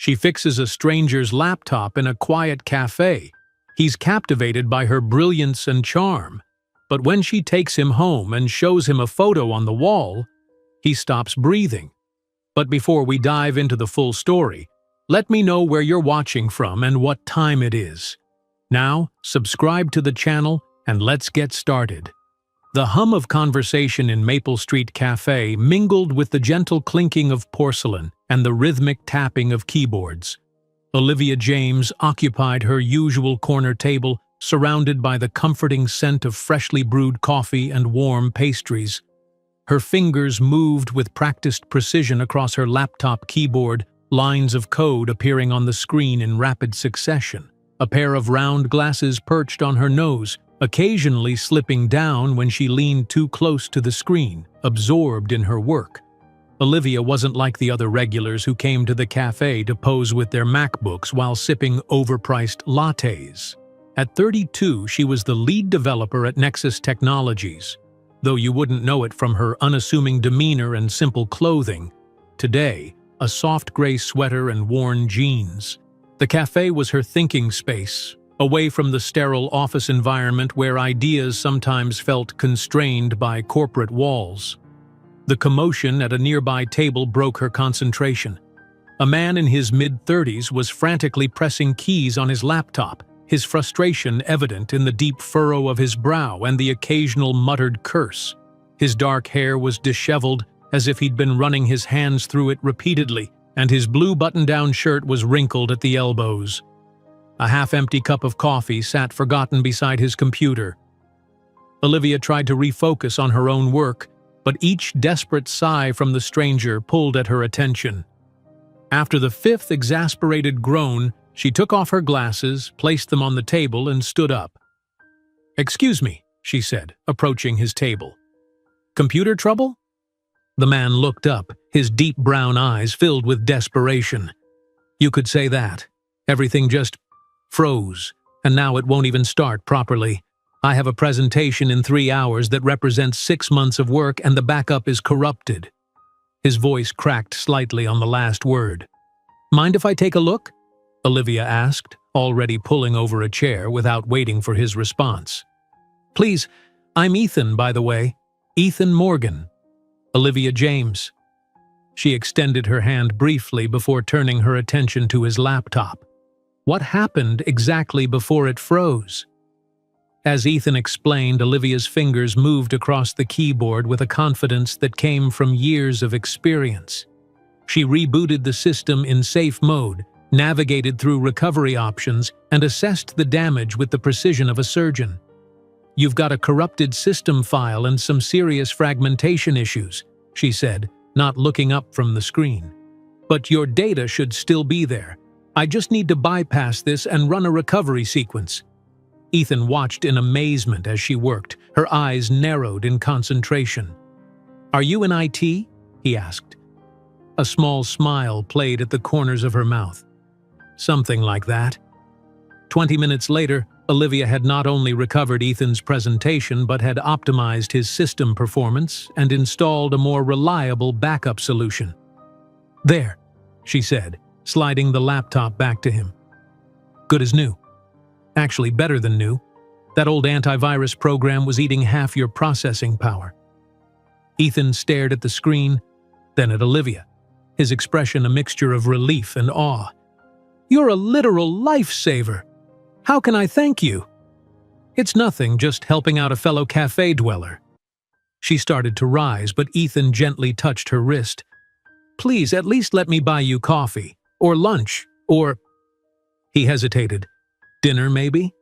She fixes a stranger's laptop in a quiet cafe. He's captivated by her brilliance and charm. But when she takes him home and shows him a photo on the wall, he stops breathing. But before we dive into the full story, let me know where you're watching from and what time it is. Now, subscribe to the channel and let's get started. The hum of conversation in Maple Street Cafe mingled with the gentle clinking of porcelain and the rhythmic tapping of keyboards. Olivia James occupied her usual corner table, surrounded by the comforting scent of freshly brewed coffee and warm pastries. Her fingers moved with practiced precision across her laptop keyboard, lines of code appearing on the screen in rapid succession. A pair of round glasses perched on her nose, occasionally slipping down when she leaned too close to the screen, absorbed in her work. Olivia wasn't like the other regulars who came to the cafe to pose with their MacBooks while sipping overpriced lattes. At 32, she was the lead developer at Nexus Technologies, though you wouldn't know it from her unassuming demeanor and simple clothing. Today, a soft gray sweater and worn jeans. The cafe was her thinking space, away from the sterile office environment where ideas sometimes felt constrained by corporate walls. The commotion at a nearby table broke her concentration. A man in his mid-30s was frantically pressing keys on his laptop, his frustration evident in the deep furrow of his brow and the occasional muttered curse. His dark hair was disheveled, as if he'd been running his hands through it repeatedly, and his blue button-down shirt was wrinkled at the elbows. A half-empty cup of coffee sat forgotten beside his computer. Olivia tried to refocus on her own work, but each desperate sigh from the stranger pulled at her attention. After the fifth exasperated groan, she took off her glasses, placed them on the table, and stood up. "Excuse me," she said, approaching his table. "Computer trouble?" The man looked up, his deep brown eyes filled with desperation. "You could say that. Everything just froze, and now it won't even start properly. I have a presentation in 3 hours that represents 6 months of work, and the backup is corrupted." His voice cracked slightly on the last word. "Mind if I take a look?" Olivia asked, already pulling over a chair without waiting for his response. "Please, I'm Ethan, by the way. Ethan Morgan. Olivia James." She extended her hand briefly before turning her attention to his laptop. What happened exactly before it froze? As Ethan explained, Olivia's fingers moved across the keyboard with a confidence that came from years of experience. She rebooted the system in safe mode, navigated through recovery options, and assessed the damage with the precision of a surgeon. "You've got a corrupted system file and some serious fragmentation issues," she said, not looking up from the screen. "But your data should still be there. I just need to bypass this and run a recovery sequence." Ethan watched in amazement as she worked, her eyes narrowed in concentration. "Are you in IT?" he asked. A small smile played at the corners of her mouth. "Something like that." 20 minutes later, Olivia had not only recovered Ethan's presentation but had optimized his system performance and installed a more reliable backup solution. "There," she said, sliding the laptop back to him. "Good as new. Actually, better than new. That old antivirus program was eating half your processing power." Ethan stared at the screen, then at Olivia, his expression a mixture of relief and awe. "You're a literal lifesaver. How can I thank you?" "It's nothing, just helping out a fellow cafe dweller." She started to rise, but Ethan gently touched her wrist. "Please, at least let me buy you coffee. Or lunch. Or—" He hesitated. "Dinner, maybe?"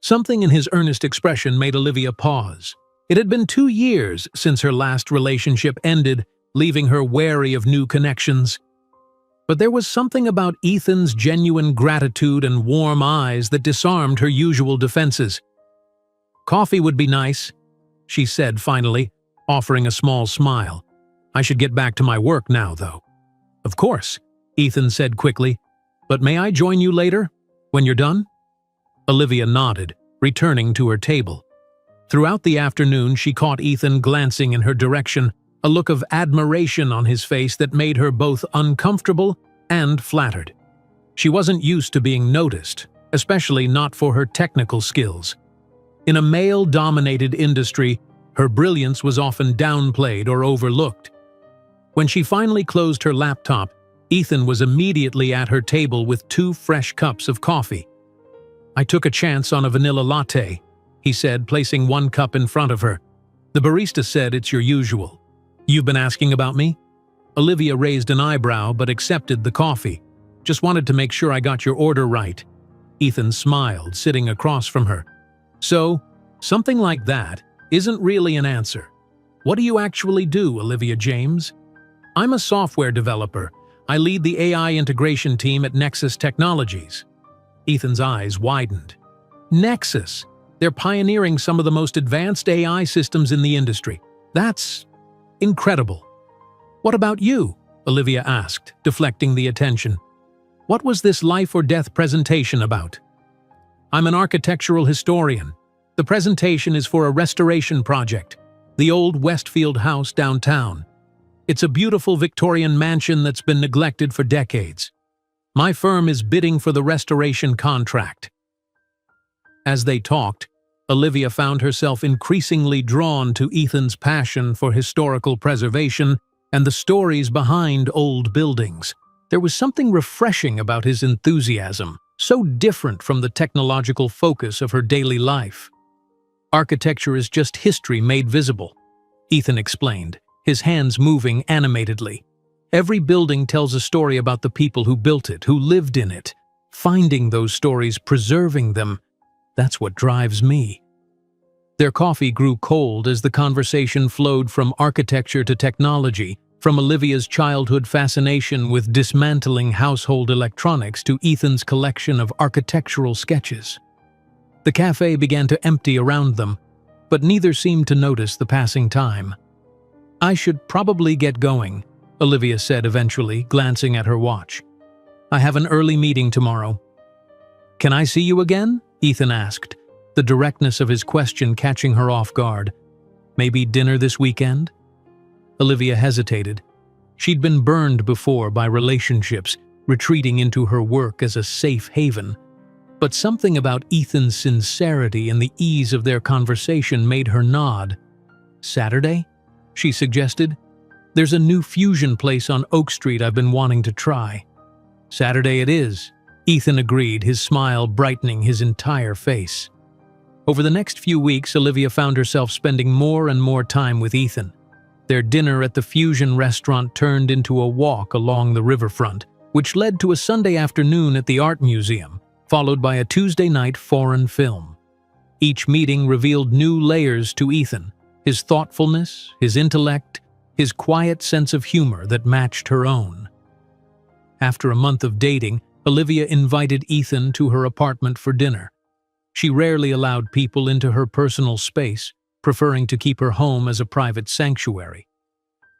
Something in his earnest expression made Olivia pause. It had been 2 years since her last relationship ended, leaving her wary of new connections. But there was something about Ethan's genuine gratitude and warm eyes that disarmed her usual defenses. "Coffee would be nice," she said finally, offering a small smile. "I should get back to my work now, though." "Of course," Ethan said quickly. "But may I join you later, when you're done?" Olivia nodded, returning to her table. Throughout the afternoon, she caught Ethan glancing in her direction, a look of admiration on his face that made her both uncomfortable and flattered. She wasn't used to being noticed, especially not for her technical skills. In a male-dominated industry, her brilliance was often downplayed or overlooked. When she finally closed her laptop, Ethan was immediately at her table with 2 fresh cups of coffee. "I took a chance on a vanilla latte," he said, placing 1 cup in front of her. "The barista said it's your usual." "You've been asking about me?" Olivia raised an eyebrow but accepted the coffee. "Just wanted to make sure I got your order right." Ethan smiled, sitting across from her. "So, something like that isn't really an answer. What do you actually do, Olivia James?" "I'm a software developer. I lead the AI integration team at Nexus Technologies." Ethan's eyes widened. "Nexus? They're pioneering some of the most advanced AI systems in the industry. That's incredible." "What about you?" Olivia asked, deflecting the attention. "What was this life or death presentation about?" "I'm an architectural historian. The presentation is for a restoration project, the old Westfield house downtown. It's a beautiful Victorian mansion that's been neglected for decades. My firm is bidding for the restoration contract." As they talked, Olivia found herself increasingly drawn to Ethan's passion for historical preservation and the stories behind old buildings. There was something refreshing about his enthusiasm, so different from the technological focus of her daily life. "Architecture is just history made visible," Ethan explained, his hands moving animatedly. "Every building tells a story about the people who built it, who lived in it. Finding those stories, preserving them, that's what drives me." Their coffee grew cold as the conversation flowed from architecture to technology, from Olivia's childhood fascination with dismantling household electronics to Ethan's collection of architectural sketches. The cafe began to empty around them, but neither seemed to notice the passing time. "I should probably get going," Olivia said eventually, glancing at her watch. "I have an early meeting tomorrow." "Can I see you again?" Ethan asked, the directness of his question catching her off guard. "Maybe dinner this weekend?" Olivia hesitated. She'd been burned before by relationships, retreating into her work as a safe haven. But something about Ethan's sincerity and the ease of their conversation made her nod. "Saturday?" she suggested. "There's a new fusion place on Oak Street I've been wanting to try." "Saturday it is," Ethan agreed, his smile brightening his entire face. Over the next few weeks, Olivia found herself spending more and more time with Ethan. Their dinner at the Fusion restaurant turned into a walk along the riverfront, which led to a Sunday afternoon at the Art Museum, followed by a Tuesday night foreign film. Each meeting revealed new layers to Ethan, his thoughtfulness, his intellect, his quiet sense of humor that matched her own. After a month of dating, Olivia invited Ethan to her apartment for dinner. She rarely allowed people into her personal space, preferring to keep her home as a private sanctuary.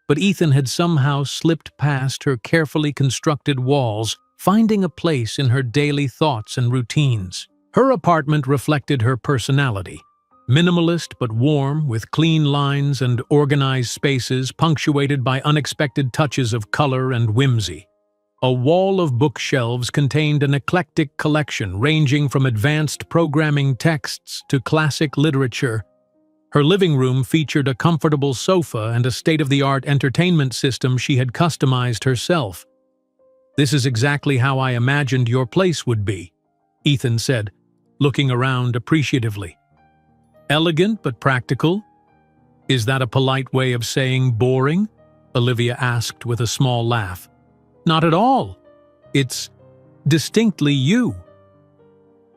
But Ethan had somehow slipped past her carefully constructed walls, finding a place in her daily thoughts and routines. Her apartment reflected her personality. Minimalist but warm, with clean lines and organized spaces punctuated by unexpected touches of color and whimsy. A wall of bookshelves contained an eclectic collection ranging from advanced programming texts to classic literature. Her living room featured a comfortable sofa and a state-of-the-art entertainment system she had customized herself. "This is exactly how I imagined your place would be," Ethan said, looking around appreciatively. "Elegant but practical? Is that a polite way of saying boring?" Olivia asked with a small laugh. "Not at all. It's distinctly you."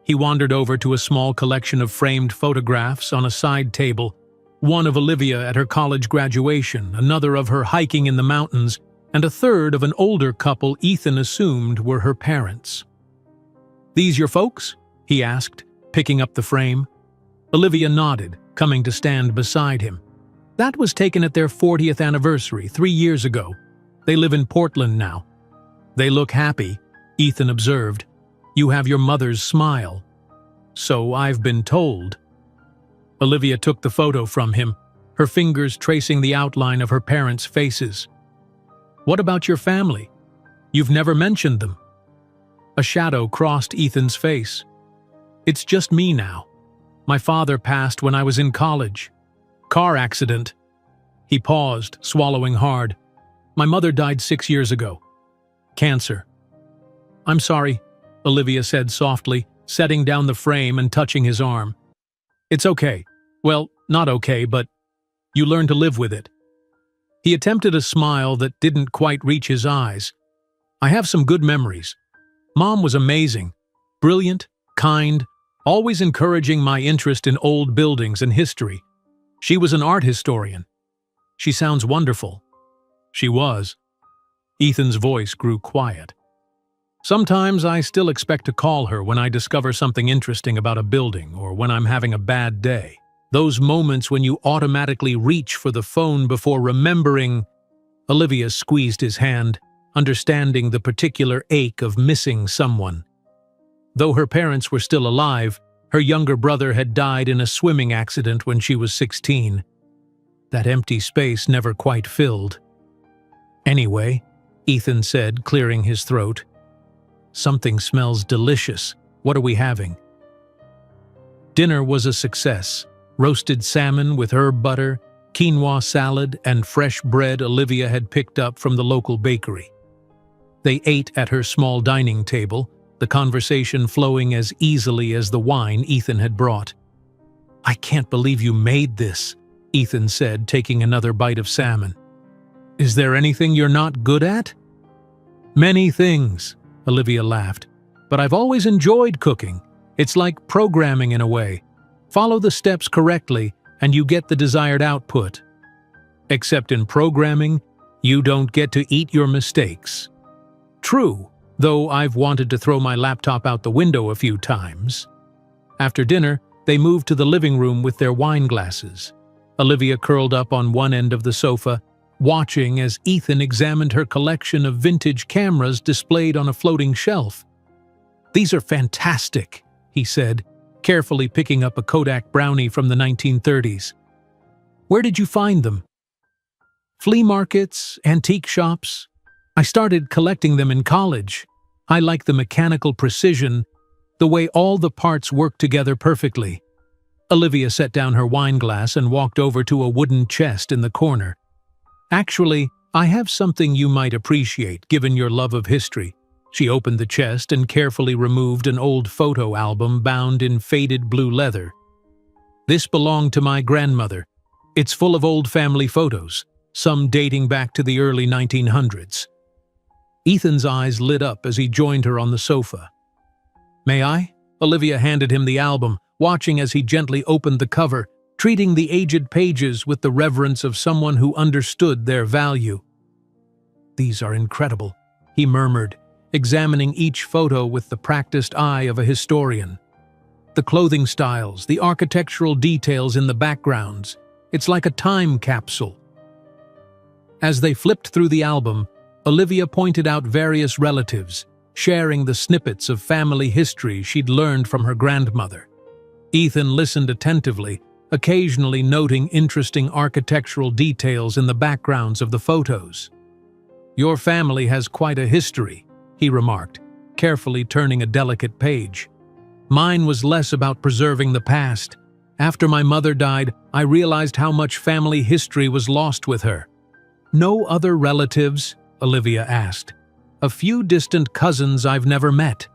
He wandered over to a small collection of framed photographs on a side table, one of Olivia at her college graduation, another of her hiking in the mountains, and a third of an older couple Ethan assumed were her parents. "These your folks?" he asked, picking up the frame. Olivia nodded, coming to stand beside him. "That was taken at their 40th anniversary 3 years ago. They live in Portland now." "They look happy," Ethan observed. "You have your mother's smile." "So I've been told." Olivia took the photo from him, her fingers tracing the outline of her parents' faces. "What about your family?" You've never mentioned them." A shadow crossed Ethan's face. "It's just me now. My father passed when I was in college. Car accident." He paused, swallowing hard. "My mother died 6 years ago. Cancer." "I'm sorry," Olivia said softly, setting down the frame and touching his arm. "It's okay. Well, not okay, but you learn to live with it." He attempted a smile that didn't quite reach his eyes. "I have some good memories. Mom was amazing, brilliant, kind, always encouraging my interest in old buildings and history. She was an art historian. She sounds wonderful." "She was." Ethan's voice grew quiet. "Sometimes I still expect to call her when I discover something interesting about a building or when I'm having a bad day. Those moments when you automatically reach for the phone before remembering." Olivia squeezed his hand, understanding the particular ache of missing someone. Though her parents were still alive, her younger brother had died in a swimming accident when she was 16. That empty space never quite filled. "Anyway," Ethan said, clearing his throat, "something smells delicious. What are we having?" Dinner was a success. Roasted salmon with herb butter, quinoa salad, and fresh bread Olivia had picked up from the local bakery. They ate at her small dining table, the conversation flowing as easily as the wine Ethan had brought. "I can't believe you made this," Ethan said, taking another bite of salmon. "Is there anything you're not good at?" "Many things," Olivia laughed. "But I've always enjoyed cooking. It's like programming in a way. Follow the steps correctly, and you get the desired output. Except in programming, you don't get to eat your mistakes." "True, though I've wanted to throw my laptop out the window a few times." After dinner, they moved to the living room with their wine glasses. Olivia curled up on one end of the sofa, watching as Ethan examined her collection of vintage cameras displayed on a floating shelf. "These are fantastic," he said, carefully picking up a Kodak Brownie from the 1930s. "Where did you find them?" "Flea markets, antique shops. I started collecting them in college. I like the mechanical precision, the way all the parts work together perfectly." Olivia set down her wine glass and walked over to a wooden chest in the corner. "Actually, I have something you might appreciate, given your love of history." She opened the chest and carefully removed an old photo album bound in faded blue leather. "This belonged to my grandmother. It's full of old family photos, some dating back to the early 1900s. Ethan's eyes lit up as he joined her on the sofa. "May I?" Olivia handed him the album, watching as he gently opened the cover, treating the aged pages with the reverence of someone who understood their value. "These are incredible," he murmured, examining each photo with the practiced eye of a historian. "The clothing styles, the architectural details in the backgrounds, it's like a time capsule." As they flipped through the album, Olivia pointed out various relatives, sharing the snippets of family history she'd learned from her grandmother. Ethan listened attentively, occasionally noting interesting architectural details in the backgrounds of the photos. "Your family has quite a history," he remarked, carefully turning a delicate page. "Mine was less about preserving the past. After my mother died, I realized how much family history was lost with her." "No other relatives?" Olivia asked. "A few distant cousins I've never met."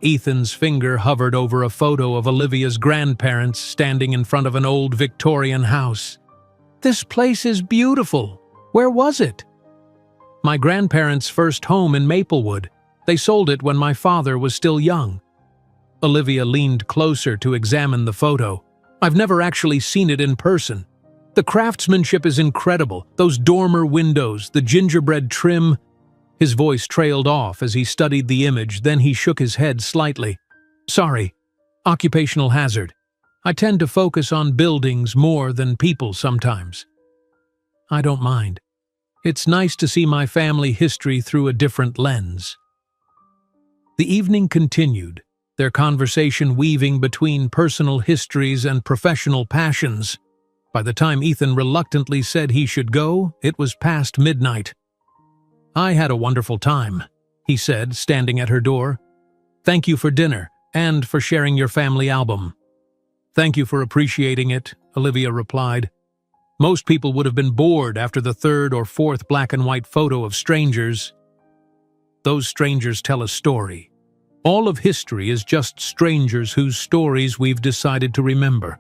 Ethan's finger hovered over a photo of Olivia's grandparents standing in front of an old Victorian house. "This place is beautiful. Where was it?" "My grandparents' first home in Maplewood. They sold it when my father was still young." Olivia leaned closer to examine the photo. "I've never actually seen it in person. The craftsmanship is incredible. Those dormer windows, the gingerbread trim." His voice trailed off as he studied the image, then he shook his head slightly. "Sorry, occupational hazard. I tend to focus on buildings more than people sometimes." "I don't mind. It's nice to see my family history through a different lens." The evening continued, their conversation weaving between personal histories and professional passions. By the time Ethan reluctantly said he should go, it was past midnight. "I had a wonderful time," he said, standing at her door. "Thank you for dinner, and for sharing your family album." "Thank you for appreciating it," Olivia replied. Most people would have been bored after the third or fourth black and white photo of strangers. Those strangers tell a story. All of history is just strangers whose stories we've decided to remember.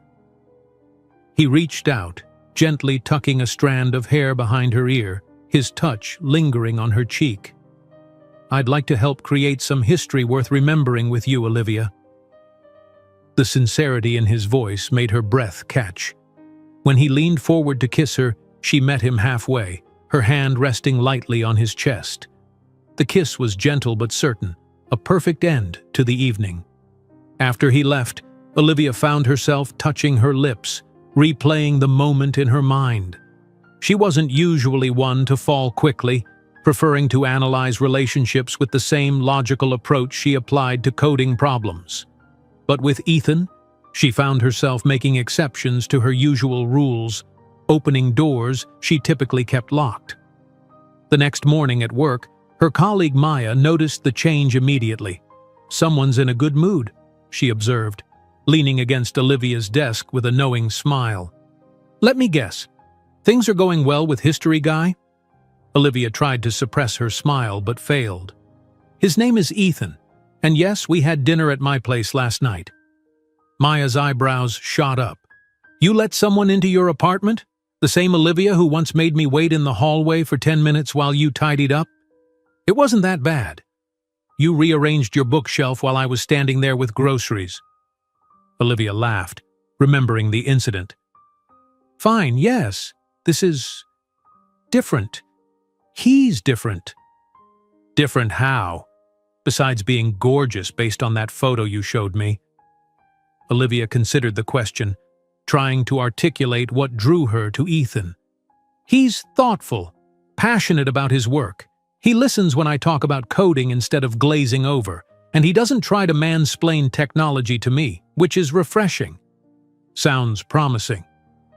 He reached out, gently tucking a strand of hair behind her ear, his touch lingering on her cheek. "I'd like to help create some history worth remembering with you, Olivia." The sincerity in his voice made her breath catch. When he leaned forward to kiss her, she met him halfway, her hand resting lightly on his chest. The kiss was gentle but certain, a perfect end to the evening. After he left, Olivia found herself touching her lips, replaying the moment in her mind. She wasn't usually one to fall quickly, preferring to analyze relationships with the same logical approach she applied to coding problems. But with Ethan, she found herself making exceptions to her usual rules, opening doors she typically kept locked. The next morning at work, her colleague Maya noticed the change immediately. "Someone's in a good mood," she observed, leaning against Olivia's desk with a knowing smile. "Let me guess. Things are going well with History Guy?" Olivia tried to suppress her smile but failed. "His name is Ethan, and yes, we had dinner at my place last night." Maya's eyebrows shot up. "You let someone into your apartment? The same Olivia who once made me wait in the hallway for 10 minutes while you tidied up? It wasn't that bad. You rearranged your bookshelf while I was standing there with groceries." Olivia laughed, remembering the incident. "Fine, yes. This is different. He's different." "Different how? Besides being gorgeous based on that photo you showed me." Olivia considered the question, trying to articulate what drew her to Ethan. "He's thoughtful, passionate about his work. He listens when I talk about coding instead of glazing over, and he doesn't try to mansplain technology to me, which is refreshing." "Sounds promising.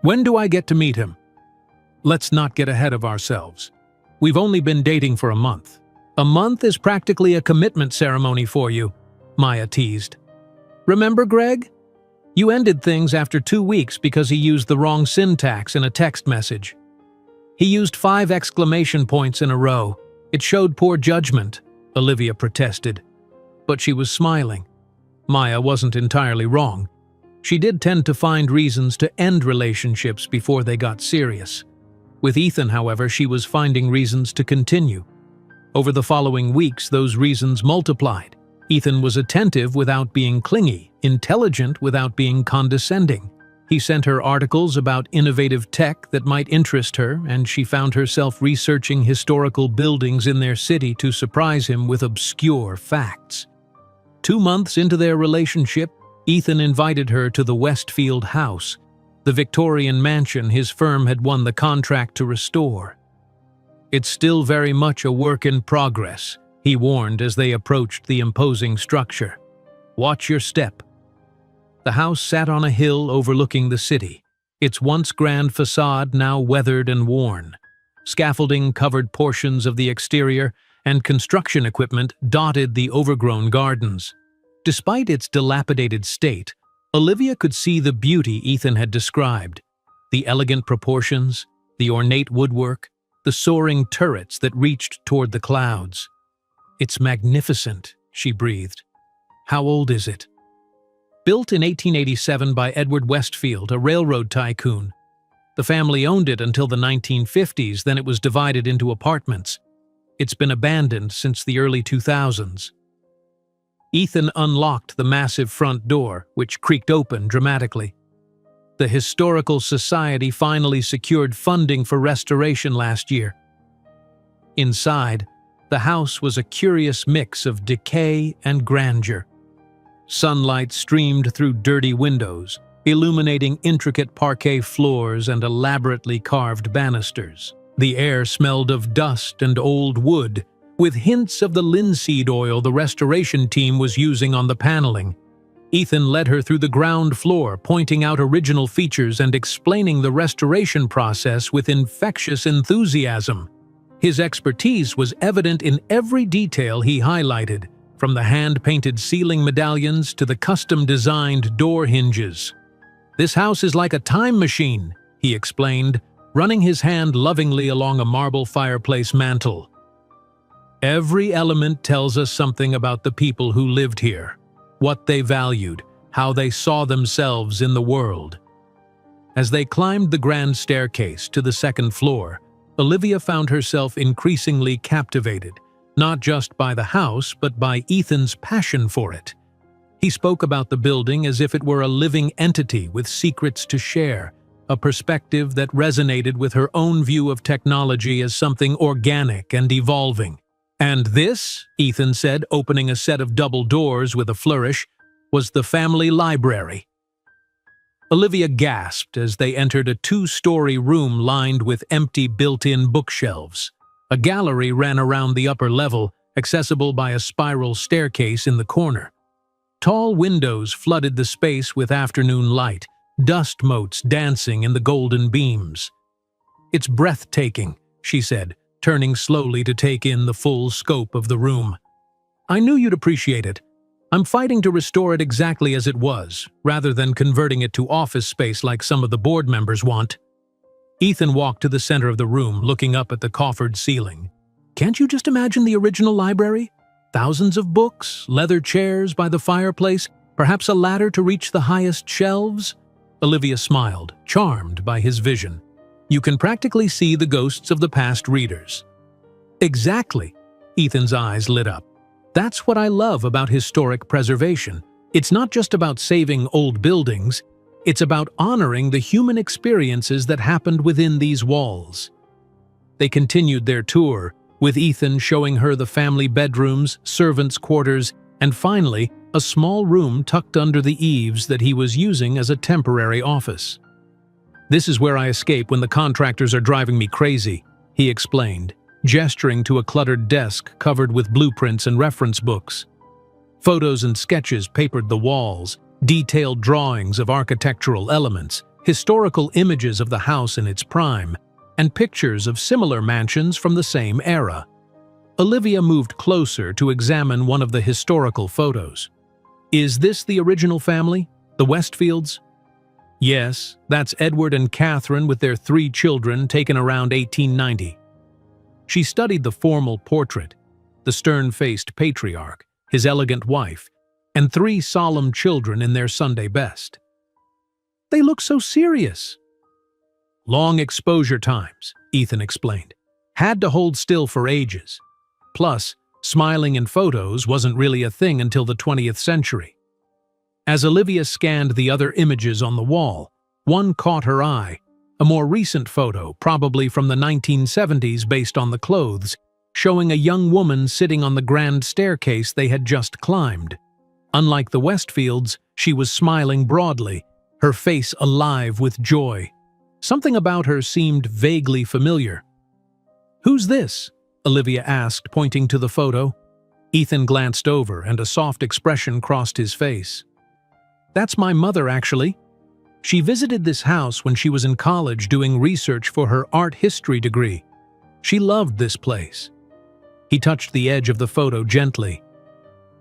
When do I get to meet him?" "Let's not get ahead of ourselves. We've only been dating for a month." "A month is practically a commitment ceremony for you," Maya teased. "Remember, Greg? You ended things after 2 weeks because he used the wrong syntax in a text message. He used 5 exclamation points in a row. It showed poor judgment," Olivia protested. But she was smiling. Maya wasn't entirely wrong. She did tend to find reasons to end relationships before they got serious. With Ethan, however, she was finding reasons to continue. Over the following weeks, those reasons multiplied. Ethan was attentive without being clingy, intelligent without being condescending. He sent her articles about innovative tech that might interest her, and she found herself researching historical buildings in their city to surprise him with obscure facts. 2 months into their relationship, Ethan invited her to the Westfield house, the Victorian mansion his firm had won the contract to restore. "It's still very much a work in progress," he warned as they approached the imposing structure. "Watch your step." The house sat on a hill overlooking the city, its once grand facade now weathered and worn. Scaffolding covered portions of the exterior, and construction equipment dotted the overgrown gardens. Despite its dilapidated state, Olivia could see the beauty Ethan had described. The elegant proportions, the ornate woodwork, the soaring turrets that reached toward the clouds. "It's magnificent," she breathed. "How old is it?" Built in 1887 by Edward Westfield, a railroad tycoon. The family owned it until the 1950s, then it was divided into apartments. It's been abandoned since the early 2000s. Ethan unlocked the massive front door, which creaked open dramatically. The Historical Society finally secured funding for restoration last year. Inside, the house was a curious mix of decay and grandeur. Sunlight streamed through dirty windows, illuminating intricate parquet floors and elaborately carved banisters. The air smelled of dust and old wood, with hints of the linseed oil the restoration team was using on the paneling. Ethan led her through the ground floor, pointing out original features and explaining the restoration process with infectious enthusiasm. His expertise was evident in every detail he highlighted, from the hand-painted ceiling medallions to the custom-designed door hinges. "This house is like a time machine," he explained, running his hand lovingly along a marble fireplace mantel. "Every element tells us something about the people who lived here, what they valued, how they saw themselves in the world." As they climbed the grand staircase to the second floor, Olivia found herself increasingly captivated, not just by the house but by Ethan's passion for it. He spoke about the building as if it were a living entity with secrets to share, a perspective that resonated with her own view of technology as something organic and evolving. "And this," Ethan said, opening a set of double doors with a flourish, "was the family library." Olivia gasped as they entered a two-story room lined with empty built-in bookshelves. A gallery ran around the upper level, accessible by a spiral staircase in the corner. Tall windows flooded the space with afternoon light, dust motes dancing in the golden beams. "It's breathtaking," she said, turning slowly to take in the full scope of the room. "I knew you'd appreciate it. I'm fighting to restore it exactly as it was, rather than converting it to office space like some of the board members want." Ethan walked to the center of the room, looking up at the coffered ceiling. "Can't you just imagine the original library? Thousands of books, leather chairs by the fireplace, perhaps a ladder to reach the highest shelves?" Olivia smiled, charmed by his vision. "You can practically see the ghosts of the past readers." "Exactly," Ethan's eyes lit up. "That's what I love about historic preservation. It's not just about saving old buildings, it's about honoring the human experiences that happened within these walls." They continued their tour, with Ethan showing her the family bedrooms, servants' quarters, and finally, a small room tucked under the eaves that he was using as a temporary office. "This is where I escape when the contractors are driving me crazy," he explained, gesturing to a cluttered desk covered with blueprints and reference books. Photos and sketches papered the walls, detailed drawings of architectural elements, historical images of the house in its prime, and pictures of similar mansions from the same era. Olivia moved closer to examine one of the historical photos. "Is this the original family? The Westfields?" "Yes, that's Edward and Catherine with their 3 children taken around 1890. She studied the formal portrait, the stern-faced patriarch, his elegant wife, and 3 solemn children in their Sunday best. They look so serious." "Long exposure times," Ethan explained. "Had to hold still for ages. Plus, smiling in photos wasn't really a thing until the 20th century." As Olivia scanned the other images on the wall, one caught her eye, a more recent photo, probably from the 1970s based on the clothes, showing a young woman sitting on the grand staircase they had just climbed. Unlike the Westfields, she was smiling broadly, her face alive with joy. Something about her seemed vaguely familiar. "Who's this?" Olivia asked, pointing to the photo. Ethan glanced over, and a soft expression crossed his face. "That's my mother, actually. She visited this house when she was in college doing research for her art history degree. She loved this place." He touched the edge of the photo gently.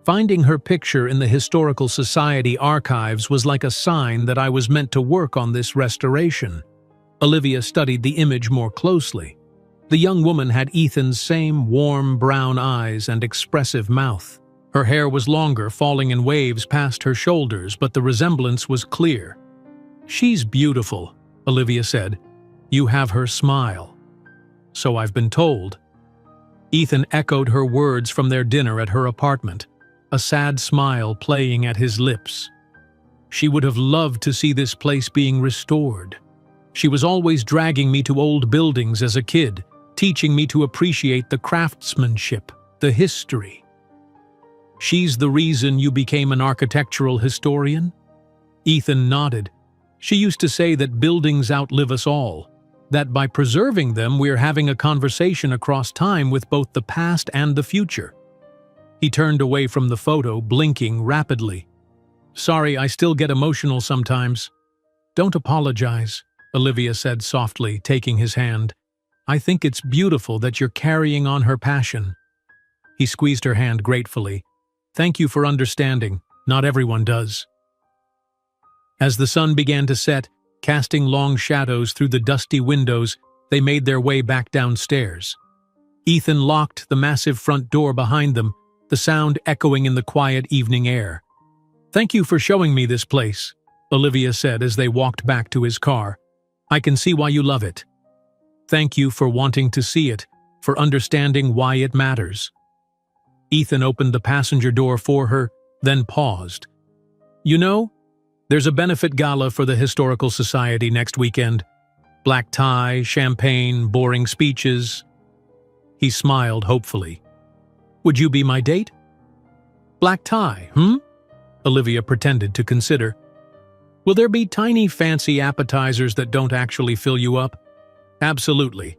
"Finding her picture in the Historical Society archives was like a sign that I was meant to work on this restoration." Olivia studied the image more closely. The young woman had Ethan's same warm brown eyes and expressive mouth. Her hair was longer, falling in waves past her shoulders, but the resemblance was clear. "She's beautiful," Olivia said. "You have her smile." "So I've been told." Ethan echoed her words from their dinner at her apartment, a sad smile playing at his lips. "She would have loved to see this place being restored. She was always dragging me to old buildings as a kid, teaching me to appreciate the craftsmanship, the history." "She's the reason you became an architectural historian?" Ethan nodded. "She used to say that buildings outlive us all, that by preserving them we're having a conversation across time with both the past and the future." He turned away from the photo, blinking rapidly. "Sorry, I still get emotional sometimes." "Don't apologize," Olivia said softly, taking his hand. I think it's beautiful that you're carrying on her passion." He squeezed her hand gratefully. "Thank you for understanding. Not everyone does." As the sun began to set, casting long shadows through the dusty windows, they made their way back downstairs. Ethan locked the massive front door behind them, the sound echoing in the quiet evening air. "Thank you for showing me this place," Olivia said as they walked back to his car. "I can see why you love it." "Thank you for wanting to see it, for understanding why it matters." Ethan opened the passenger door for her, then paused. "You know, there's a benefit gala for the Historical Society next weekend. Black tie, champagne, boring speeches." He smiled hopefully. "Would you be my date?" "Black tie, Olivia pretended to consider. "Will there be tiny fancy appetizers that don't actually fill you up?" "Absolutely.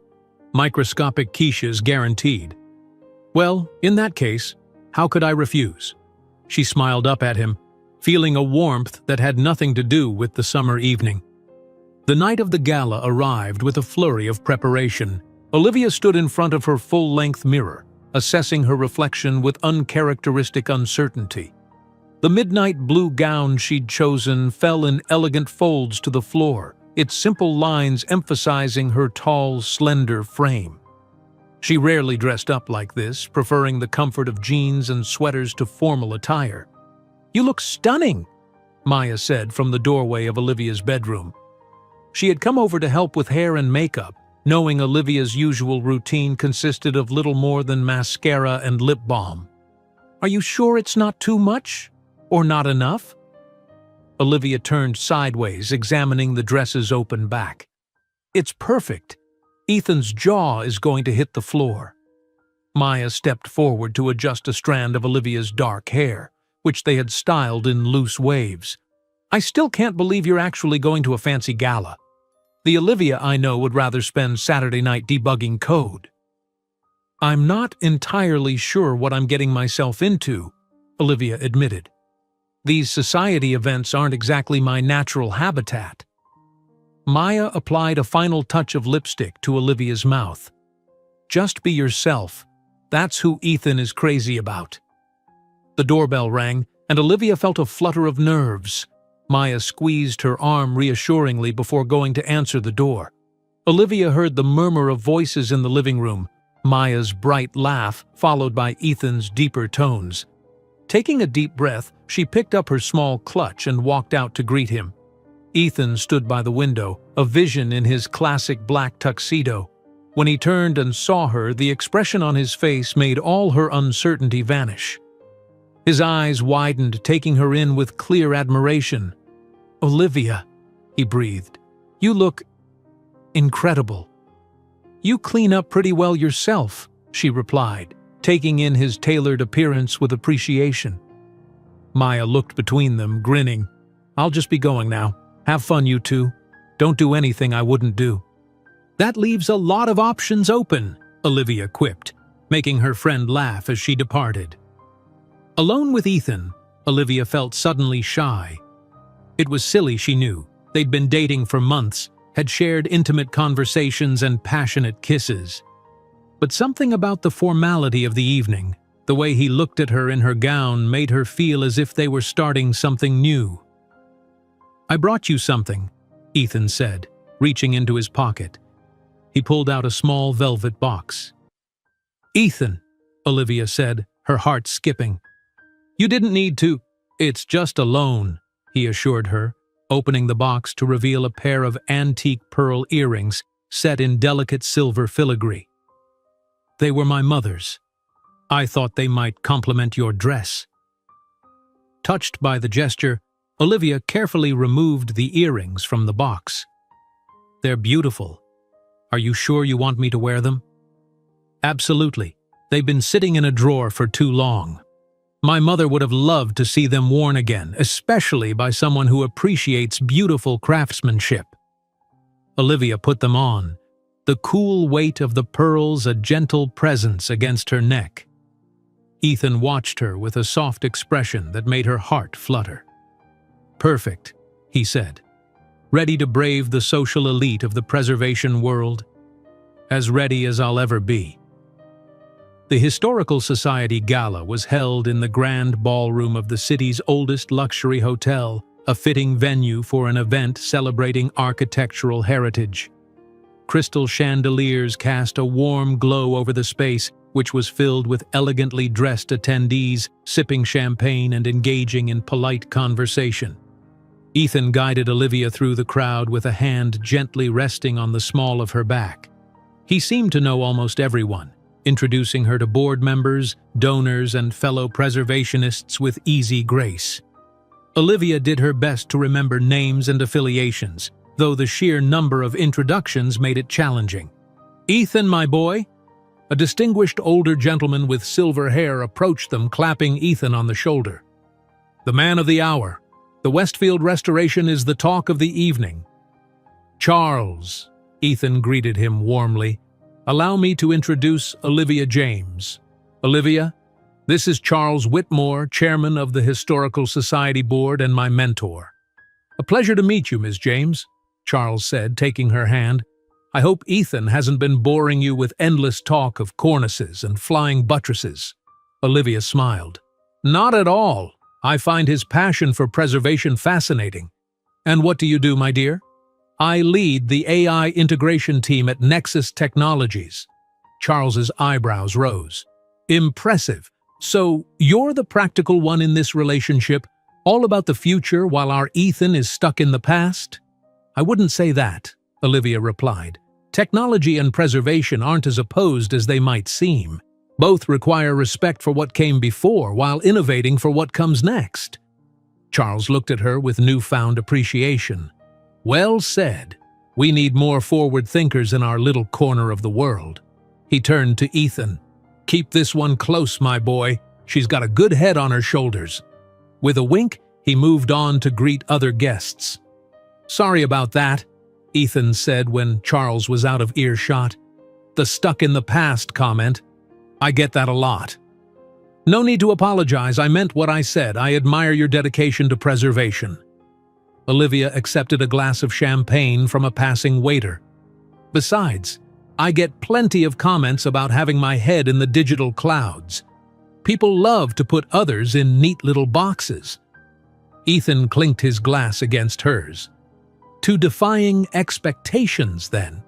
Microscopic quiches guaranteed." "Well, in that case, how could I refuse?" She smiled up at him, feeling a warmth that had nothing to do with the summer evening. The night of the gala arrived with a flurry of preparation. Olivia stood in front of her full-length mirror, assessing her reflection with uncharacteristic uncertainty. The midnight blue gown she'd chosen fell in elegant folds to the floor, its simple lines emphasizing her tall, slender frame. She rarely dressed up like this, preferring the comfort of jeans and sweaters to formal attire. "You look stunning," Maya said from the doorway of Olivia's bedroom. She had come over to help with hair and makeup, knowing Olivia's usual routine consisted of little more than mascara and lip balm. "Are you sure it's not too much? Or not enough?" Olivia turned sideways, examining the dress's open back. "It's perfect. Ethan's jaw is going to hit the floor." Maya stepped forward to adjust a strand of Olivia's dark hair, which they had styled in loose waves. "I still can't believe you're actually going to a fancy gala. The Olivia I know would rather spend Saturday night debugging code." "I'm not entirely sure what I'm getting myself into," Olivia admitted. "These society events aren't exactly my natural habitat." Maya applied a final touch of lipstick to Olivia's mouth. "Just be yourself. That's who Ethan is crazy about." The doorbell rang, and Olivia felt a flutter of nerves. Maya squeezed her arm reassuringly before going to answer the door. Olivia heard the murmur of voices in the living room, Maya's bright laugh followed by Ethan's deeper tones. Taking a deep breath, she picked up her small clutch and walked out to greet him. Ethan stood by the window, a vision in his classic black tuxedo. When he turned and saw her, the expression on his face made all her uncertainty vanish. His eyes widened, taking her in with clear admiration. "Olivia," he breathed, "you look incredible." "You clean up pretty well yourself," she replied, taking in his tailored appearance with appreciation. Maya looked between them, grinning. "I'll just be going now. Have fun, you two. Don't do anything I wouldn't do." "That leaves a lot of options open," Olivia quipped, making her friend laugh as she departed. Alone with Ethan, Olivia felt suddenly shy. It was silly, she knew. They'd been dating for months, had shared intimate conversations and passionate kisses. But something about the formality of the evening, the way he looked at her in her gown, made her feel as if they were starting something new. "I brought you something," Ethan said, reaching into his pocket. He pulled out a small velvet box. "Ethan," Olivia said, her heart skipping. "You didn't need to. It's just a loan," he assured her, opening the box to reveal a pair of antique pearl earrings set in delicate silver filigree. "They were my mother's. I thought they might complement your dress." Touched by the gesture, Olivia carefully removed the earrings from the box. "They're beautiful. Are you sure you want me to wear them?" "Absolutely. They've been sitting in a drawer for too long. My mother would have loved to see them worn again, especially by someone who appreciates beautiful craftsmanship." Olivia put them on, the cool weight of the pearls a gentle presence against her neck. Ethan watched her with a soft expression that made her heart flutter. "Perfect," he said. "Ready to brave the social elite of the preservation world?" as ready as I'll ever be." The Historical Society Gala was held in the grand ballroom of the city's oldest luxury hotel, a fitting venue for an event celebrating architectural heritage. Crystal chandeliers cast a warm glow over the space, which was filled with elegantly dressed attendees, sipping champagne and engaging in polite conversation. Ethan guided Olivia through the crowd with a hand gently resting on the small of her back. He seemed to know almost everyone, introducing her to board members, donors, and fellow preservationists with easy grace. Olivia did her best to remember names and affiliations, though the sheer number of introductions made it challenging. "Ethan, my boy." A distinguished older gentleman with silver hair approached them, clapping Ethan on the shoulder. "The man of the hour. The Westfield restoration is the talk of the evening." "Charles," Ethan greeted him warmly. "Allow me to introduce Olivia James. Olivia, this is Charles Whitmore, chairman of the Historical Society Board and my mentor." "A pleasure to meet you, Ms. James," Charles said, taking her hand. "I hope Ethan hasn't been boring you with endless talk of cornices and flying buttresses." Olivia smiled. "Not at all. I find his passion for preservation fascinating." "And what do you do, my dear?" "I lead the AI integration team at Nexus Technologies." Charles's eyebrows rose. "Impressive. So you're the practical one in this relationship, all about the future while our Ethan is stuck in the past?" "I wouldn't say that," Olivia replied. "Technology and preservation aren't as opposed as they might seem. Both require respect for what came before while innovating for what comes next." Charles looked at her with newfound appreciation. "Well said. We need more forward thinkers in our little corner of the world." He turned to Ethan. "Keep this one close, my boy. She's got a good head on her shoulders." With a wink, he moved on to greet other guests. "Sorry about that," Ethan said when Charles was out of earshot. "The stuck in the past comment. I get that a lot." "No need to apologize. I meant what I said. I admire your dedication to preservation." Olivia accepted a glass of champagne from a passing waiter. "Besides, I get plenty of comments about having my head in the digital clouds. People love to put others in neat little boxes." Ethan clinked his glass against hers. "To defying expectations, then."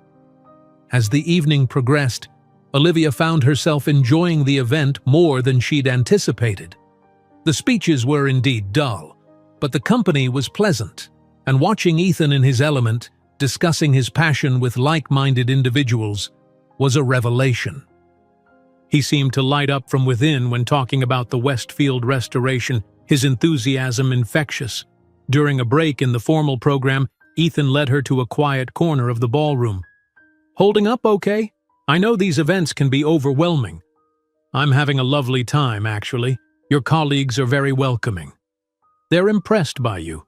As the evening progressed, Olivia found herself enjoying the event more than she'd anticipated. The speeches were indeed dull, but the company was pleasant, and watching Ethan in his element, discussing his passion with like-minded individuals, was a revelation. He seemed to light up from within when talking about the Westfield restoration, his enthusiasm infectious. During a break in the formal program, Ethan led her to a quiet corner of the ballroom. "Holding up okay? I know these events can be overwhelming." "I'm having a lovely time, actually. Your colleagues are very welcoming. They're impressed by you.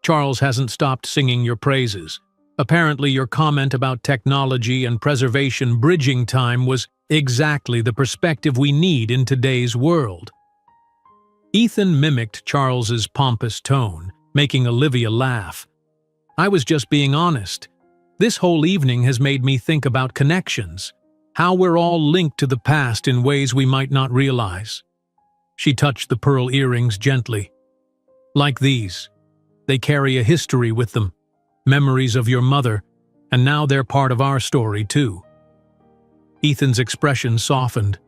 Charles hasn't stopped singing your praises. Apparently your comment about technology and preservation bridging time was exactly the perspective we need in today's world." Ethan mimicked Charles's pompous tone, making Olivia laugh. "I was just being honest. This whole evening has made me think about connections, how we're all linked to the past in ways we might not realize." She touched the pearl earrings gently. "Like these. They carry a history with them, memories of your mother, and now they're part of our story too." Ethan's expression softened.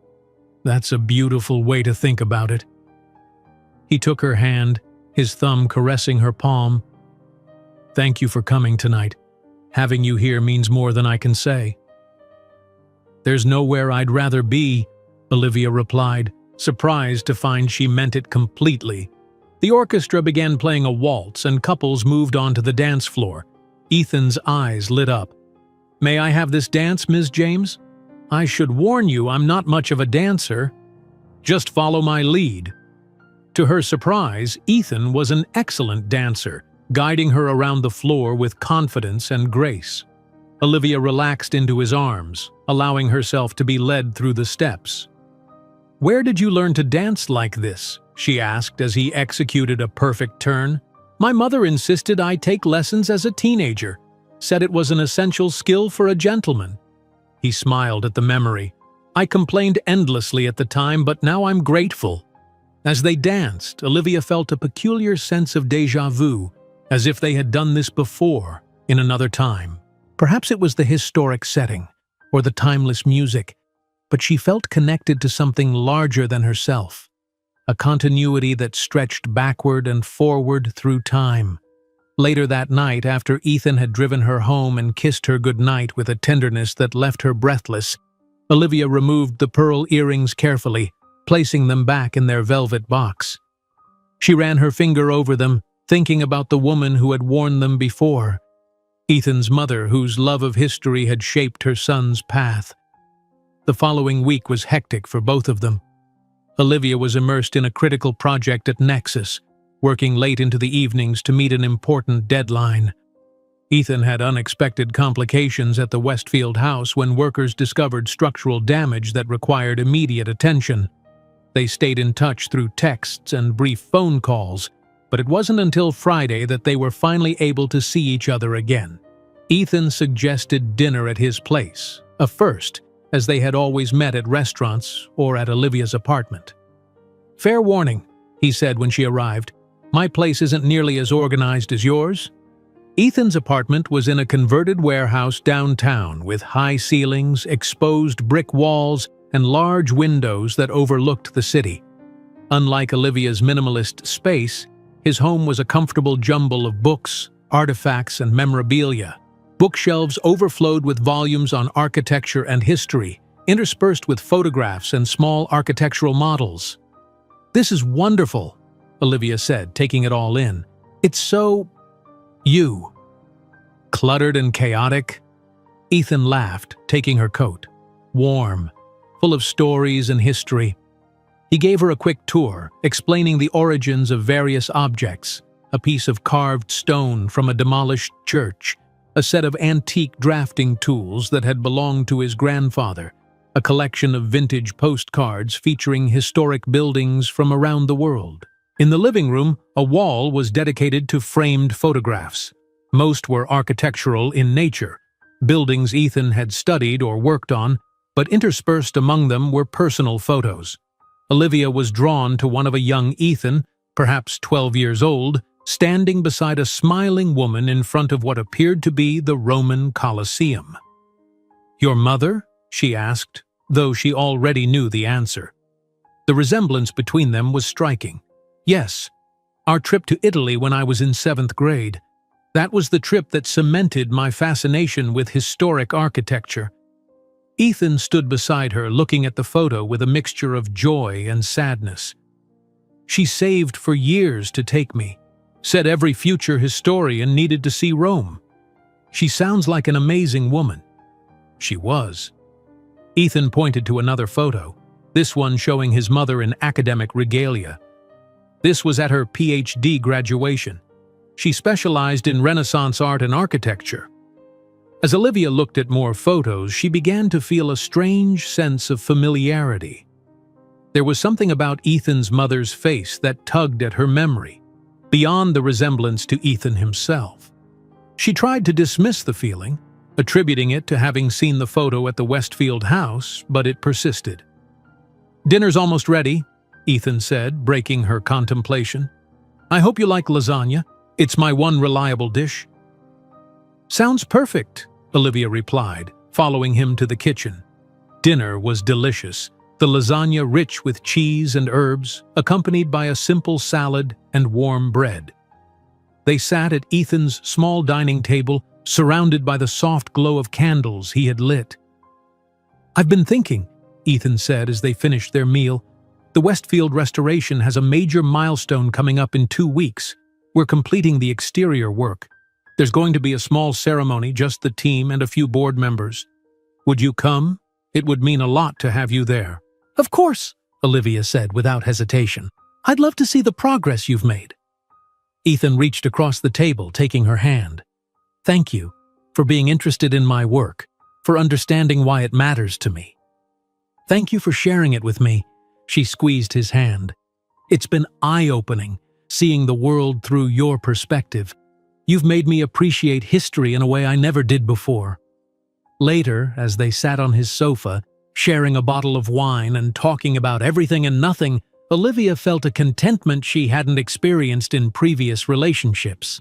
"That's a beautiful way to think about it." He took her hand, his thumb caressing her palm. "Thank you for coming tonight. Having you here means more than I can say." "There's nowhere I'd rather be," Olivia replied, surprised to find she meant it completely. The orchestra began playing a waltz and couples moved on to the dance floor. Ethan's eyes lit up. "May I have this dance, Ms. James? I should warn you I'm not much of a dancer. Just follow my lead." To her surprise, Ethan was an excellent dancer, guiding her around the floor with confidence and grace. Olivia relaxed into his arms, allowing herself to be led through the steps. "Where did you learn to dance like this?" she asked as he executed a perfect turn. "My mother insisted I take lessons as a teenager, said it was an essential skill for a gentleman." He smiled at the memory. I complained endlessly at the time, but now I'm grateful. As they danced, Olivia felt a peculiar sense of déjà vu, as if they had done this before, in another time. Perhaps it was the historic setting, or the timeless music, but she felt connected to something larger than herself, a continuity that stretched backward and forward through time. Later that night, after Ethan had driven her home and kissed her goodnight with a tenderness that left her breathless, Olivia removed the pearl earrings carefully, placing them back in their velvet box. She ran her finger over them, thinking about the woman who had worn them before, Ethan's mother, whose love of history had shaped her son's path. The following week was hectic for both of them. Olivia was immersed in a critical project at Nexus, working late into the evenings to meet an important deadline. Ethan had unexpected complications at the Westfield house when workers discovered structural damage that required immediate attention. They stayed in touch through texts and brief phone calls, but it wasn't until Friday that they were finally able to see each other again. Ethan suggested dinner at his place, a first, as they had always met at restaurants or at Olivia's apartment. "Fair warning," he said when she arrived. "My place isn't nearly as organized as yours." Ethan's apartment was in a converted warehouse downtown with high ceilings, exposed brick walls, and large windows that overlooked the city. Unlike Olivia's minimalist space, his home was a comfortable jumble of books, artifacts, and memorabilia. Bookshelves overflowed with volumes on architecture and history, interspersed with photographs and small architectural models. "This is wonderful," Olivia said, taking it all in. "It's so... you." "Cluttered and chaotic?" Ethan laughed, taking her coat. "Warm, full of stories and history." He gave her a quick tour, explaining the origins of various objects: a piece of carved stone from a demolished church, a set of antique drafting tools that had belonged to his grandfather, a collection of vintage postcards featuring historic buildings from around the world. In the living room, a wall was dedicated to framed photographs. Most were architectural in nature, buildings Ethan had studied or worked on, but interspersed among them were personal photos. Olivia was drawn to one of a young Ethan, perhaps 12 years old, standing beside a smiling woman in front of what appeared to be the Roman Colosseum. "Your mother?" she asked, though she already knew the answer. The resemblance between them was striking. "Yes, our trip to Italy when I was in 7th grade. That was the trip that cemented my fascination with historic architecture." Ethan stood beside her, looking at the photo with a mixture of joy and sadness. "She saved for years to take me. Said every future historian needed to see Rome. She sounds like an amazing woman." She was. Ethan pointed to another photo, this one showing his mother in academic regalia. This was at her PhD graduation. She specialized in Renaissance art and architecture. As Olivia looked at more photos, she began to feel a strange sense of familiarity. There was something about Ethan's mother's face that tugged at her memory, beyond the resemblance to Ethan himself. She tried to dismiss the feeling, attributing it to having seen the photo at the Westfield house, but it persisted. "Dinner's almost ready," Ethan said, breaking her contemplation. "I hope you like lasagna. It's my one reliable dish." "Sounds perfect," Olivia replied, following him to the kitchen. Dinner was delicious, the lasagna rich with cheese and herbs, accompanied by a simple salad and warm bread. They sat at Ethan's small dining table, surrounded by the soft glow of candles he had lit. "I've been thinking," Ethan said as they finished their meal. "The Westfield restoration has a major milestone coming up in 2 weeks. We're completing the exterior work. There's going to be a small ceremony, just the team and a few board members. Would you come? It would mean a lot to have you there." "Of course," Olivia said without hesitation. "I'd love to see the progress you've made." Ethan reached across the table, taking her hand. "Thank you for being interested in my work, for understanding why it matters to me. Thank you for sharing it with me." She squeezed his hand. "It's been eye-opening, seeing the world through your perspective. You've made me appreciate history in a way I never did before." Later, as they sat on his sofa, sharing a bottle of wine and talking about everything and nothing, Olivia felt a contentment she hadn't experienced in previous relationships.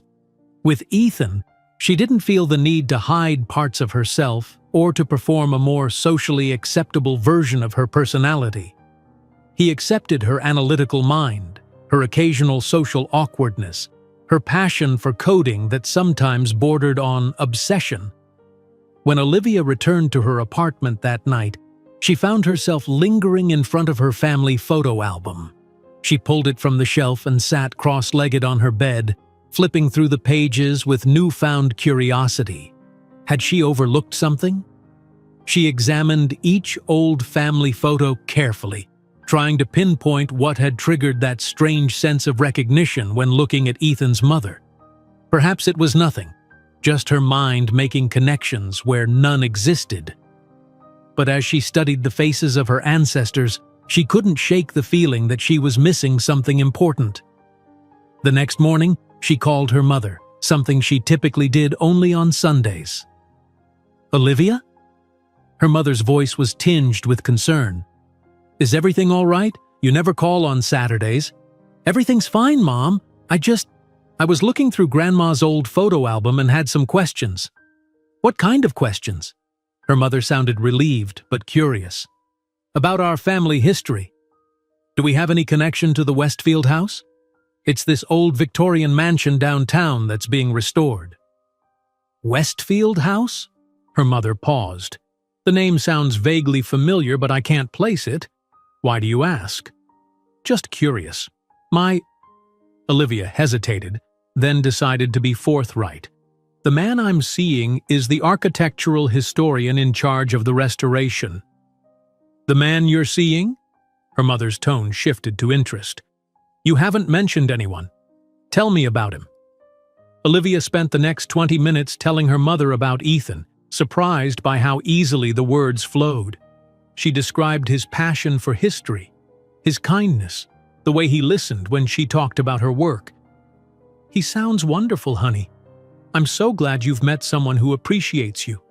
With Ethan, she didn't feel the need to hide parts of herself or to perform a more socially acceptable version of her personality. He accepted her analytical mind, her occasional social awkwardness, her passion for coding that sometimes bordered on obsession. When Olivia returned to her apartment that night, she found herself lingering in front of her family photo album. She pulled it from the shelf and sat cross-legged on her bed, flipping through the pages with newfound curiosity. Had she overlooked something? She examined each old family photo carefully, trying to pinpoint what had triggered that strange sense of recognition when looking at Ethan's mother. Perhaps it was nothing, just her mind making connections where none existed. But as she studied the faces of her ancestors, she couldn't shake the feeling that she was missing something important. The next morning, she called her mother, something she typically did only on Sundays. "Olivia?" Her mother's voice was tinged with concern. "Is everything all right? You never call on Saturdays." "Everything's fine, Mom. I was looking through Grandma's old photo album and had some questions." "What kind of questions?" Her mother sounded relieved but curious. "About our family history. Do we have any connection to the Westfield house? It's this old Victorian mansion downtown that's being restored." "Westfield house?" Her mother paused. "The name sounds vaguely familiar, but I can't place it. Why do you ask?" "Just curious. Olivia hesitated, then decided to be forthright. "The man I'm seeing is the architectural historian in charge of the restoration." "The man you're seeing?" Her mother's tone shifted to interest. "You haven't mentioned anyone. Tell me about him." Olivia spent the next 20 minutes telling her mother about Ethan, surprised by how easily the words flowed. She described his passion for history, his kindness, the way he listened when she talked about her work. "He sounds wonderful, honey. I'm so glad you've met someone who appreciates you."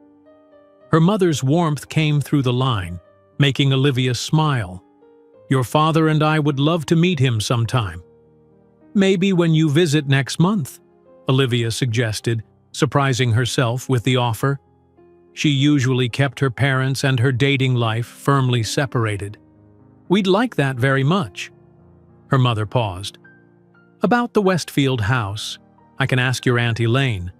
Her mother's warmth came through the line, making Olivia smile. "Your father and I would love to meet him sometime." "Maybe when you visit next month," Olivia suggested, surprising herself with the offer. She usually kept her parents and her dating life firmly separated. "We'd like that very much." Her mother paused. "About the Westfield house, I can ask your Aunt Elaine.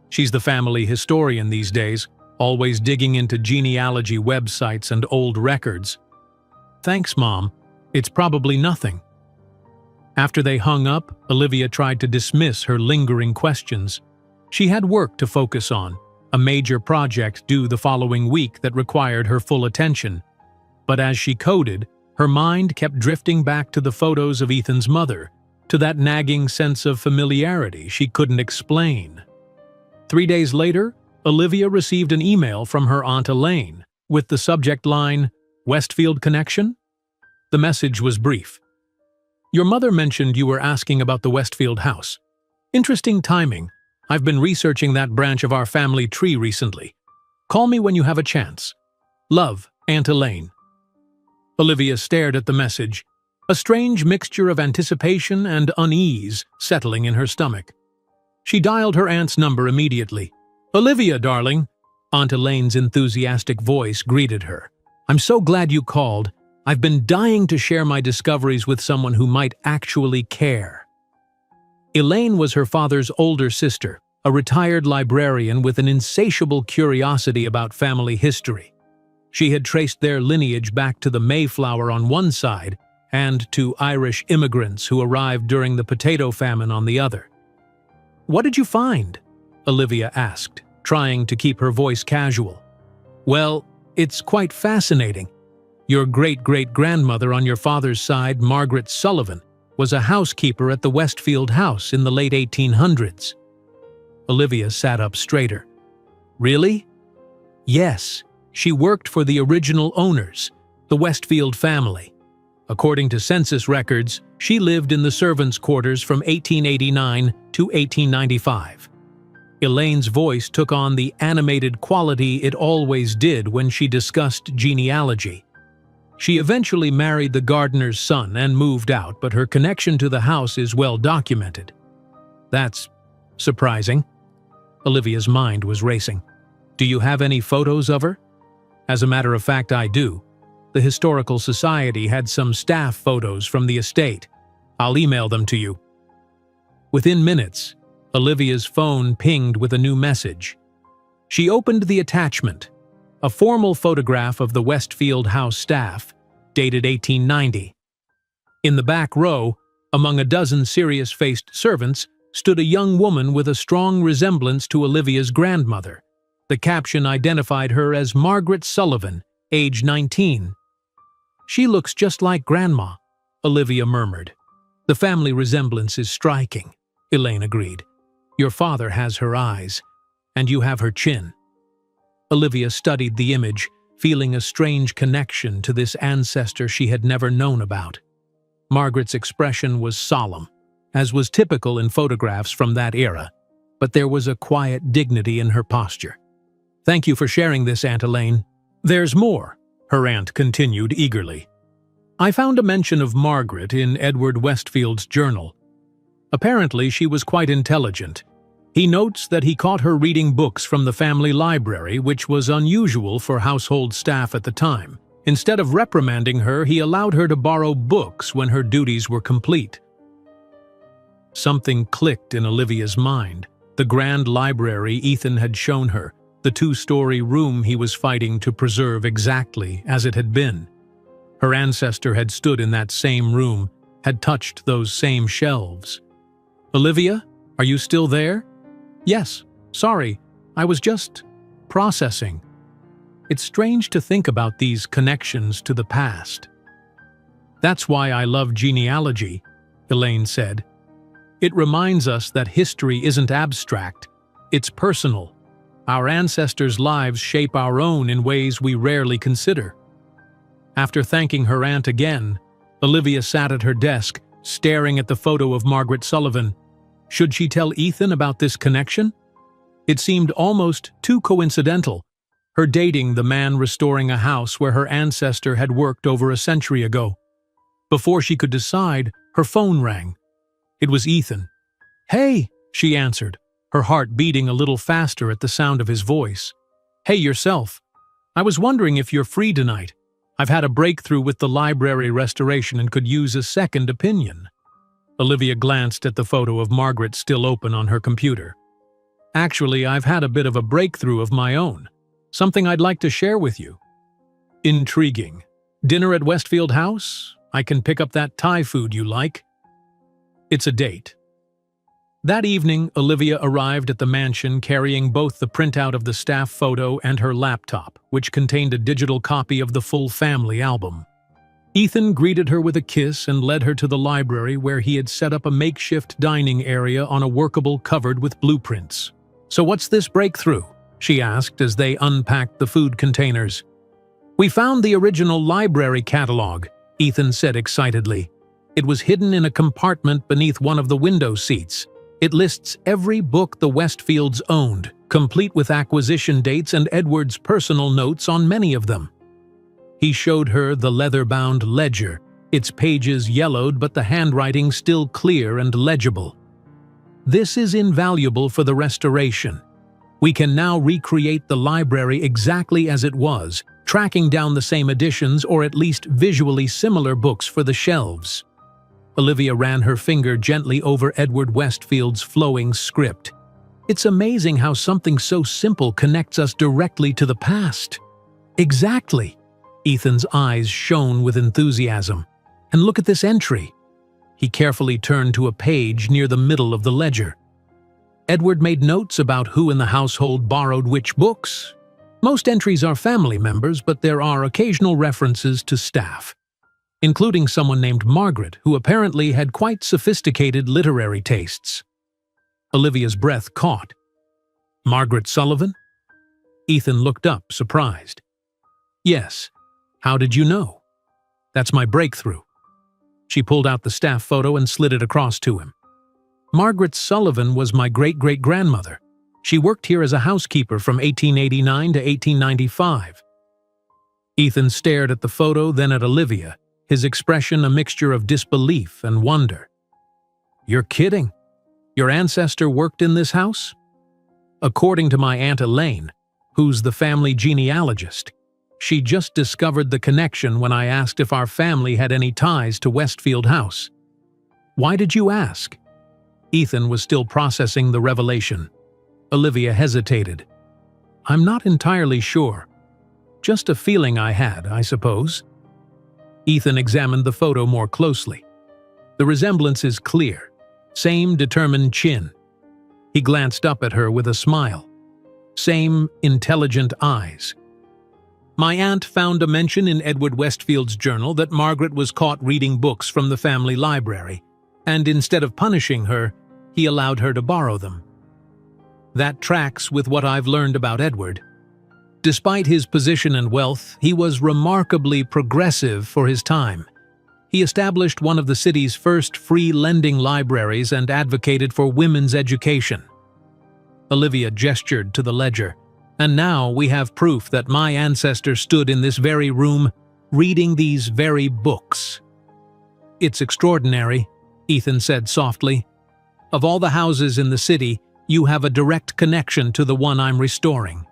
She's the family historian these days, always digging into genealogy websites and old records." "Thanks, Mom. It's probably nothing." After they hung up, Olivia tried to dismiss her lingering questions. She had work to focus on, a major project due the following week that required her full attention. But as she coded, her mind kept drifting back to the photos of Ethan's mother, to that nagging sense of familiarity she couldn't explain. 3 days later, Olivia received an email from her Aunt Elaine, with the subject line, "Westfield Connection?" The message was brief. "Your mother mentioned you were asking about the Westfield house. Interesting timing. I've been researching that branch of our family tree recently. Call me when you have a chance. Love, Aunt Elaine." Olivia stared at the message, a strange mixture of anticipation and unease settling in her stomach. She dialed her aunt's number immediately. "Olivia, darling," Aunt Elaine's enthusiastic voice greeted her. "I'm so glad you called. I've been dying to share my discoveries with someone who might actually care." Elaine was her father's older sister, a retired librarian with an insatiable curiosity about family history. She had traced their lineage back to the Mayflower on one side and to Irish immigrants who arrived during the potato famine on the other. "What did you find?" Olivia asked, trying to keep her voice casual. "Well, it's quite fascinating. Your great-great-grandmother on your father's side, Margaret Sullivan, was a housekeeper at the Westfield house in the late 1800s. Olivia sat up straighter. "Really?" "Yes, she worked for the original owners, the Westfield family. According to census records, she lived in the servants' quarters from 1889 to 1895. Elaine's voice took on the animated quality it always did when she discussed genealogy. She eventually married the gardener's son and moved out, but her connection to the house is well documented. That's surprising. Olivia's mind was racing. Do you have any photos of her? As a matter of fact, I do. The Historical Society had some staff photos from the estate. I'll email them to you. Within minutes, Olivia's phone pinged with a new message. She opened the attachment, a formal photograph of the Westfield House staff, dated 1890. In the back row, among a dozen serious-faced servants, stood a young woman with a strong resemblance to Olivia's grandmother. The caption identified her as Margaret Sullivan, age 19. "She looks just like Grandma," Olivia murmured. "The family resemblance is striking," Elaine agreed. "Your father has her eyes, and you have her chin." Olivia studied the image, feeling a strange connection to this ancestor she had never known about. Margaret's expression was solemn, as was typical in photographs from that era, but there was a quiet dignity in her posture. "Thank you for sharing this, Aunt Elaine. There's more," her aunt continued eagerly. "I found a mention of Margaret in Edward Westfield's journal. Apparently, she was quite intelligent. He notes that he caught her reading books from the family library, which was unusual for household staff at the time. Instead of reprimanding her, he allowed her to borrow books when her duties were complete." Something clicked in Olivia's mind. The grand library Ethan had shown her, the two-story room he was fighting to preserve exactly as it had been. Her ancestor had stood in that same room, had touched those same shelves. "Olivia, are you still there?" "Yes, sorry, I was just processing." It's strange to think about these connections to the past. "That's why I love genealogy," Elaine said. "It reminds us that history isn't abstract, it's personal. Our ancestors' lives shape our own in ways we rarely consider." After thanking her aunt again, Olivia sat at her desk, staring at the photo of Margaret Sullivan. Should she tell Ethan about this connection? It seemed almost too coincidental, her dating the man restoring a house where her ancestor had worked over a century ago. Before she could decide, her phone rang. It was Ethan. "Hey," she answered, her heart beating a little faster at the sound of his voice. "Hey, yourself. I was wondering if you're free tonight. I've had a breakthrough with the library restoration and could use a second opinion." Olivia glanced at the photo of Margaret still open on her computer. "Actually, I've had a bit of a breakthrough of my own. Something I'd like to share with you." "Intriguing. Dinner at Westfield House? I can pick up that Thai food you like." "It's a date." That evening, Olivia arrived at the mansion carrying both the printout of the staff photo and her laptop, which contained a digital copy of the full family album. Ethan greeted her with a kiss and led her to the library where he had set up a makeshift dining area on a workable covered with blueprints. "So what's this breakthrough?" she asked as they unpacked the food containers. "We found the original library catalog," Ethan said excitedly. "It was hidden in a compartment beneath one of the window seats. It lists every book the Westfields owned, complete with acquisition dates and Edward's personal notes on many of them." He showed her the leather-bound ledger, its pages yellowed but the handwriting still clear and legible. "This is invaluable for the restoration. We can now recreate the library exactly as it was, tracking down the same editions or at least visually similar books for the shelves." Olivia ran her finger gently over Edward Westfield's flowing script. "It's amazing how something so simple connects us directly to the past." "Exactly." Ethan's eyes shone with enthusiasm. "And look at this entry." He carefully turned to a page near the middle of the ledger. Edward made notes about who in the household borrowed which books. Most entries are family members, but there are occasional references to staff, including someone named Margaret, who apparently had quite sophisticated literary tastes. Olivia's breath caught. "Margaret Sullivan?" Ethan looked up, surprised. "Yes. How did you know?" "That's my breakthrough." She pulled out the staff photo and slid it across to him. "Margaret Sullivan was my great-great-grandmother. She worked here as a housekeeper from 1889 to 1895. Ethan stared at the photo, then at Olivia, his expression a mixture of disbelief and wonder. "You're kidding? Your ancestor worked in this house?" "According to my Aunt Elaine, who's the family genealogist. She just discovered the connection when I asked if our family had any ties to Westfield House." "Why did you ask?" Ethan was still processing the revelation. Olivia hesitated. "I'm not entirely sure. Just a feeling I had, I suppose." Ethan examined the photo more closely. The resemblance is clear. Same determined chin. He glanced up at her with a smile. Same intelligent eyes. "My aunt found a mention in Edward Westfield's journal that Margaret was caught reading books from the family library, and instead of punishing her, he allowed her to borrow them. That tracks with what I've learned about Edward. Despite his position and wealth, he was remarkably progressive for his time. He established one of the city's first free lending libraries and advocated for women's education." Olivia gestured to the ledger. "And now we have proof that my ancestor stood in this very room, reading these very books." "It's extraordinary," Ethan said softly. "Of all the houses in the city, you have a direct connection to the one I'm restoring."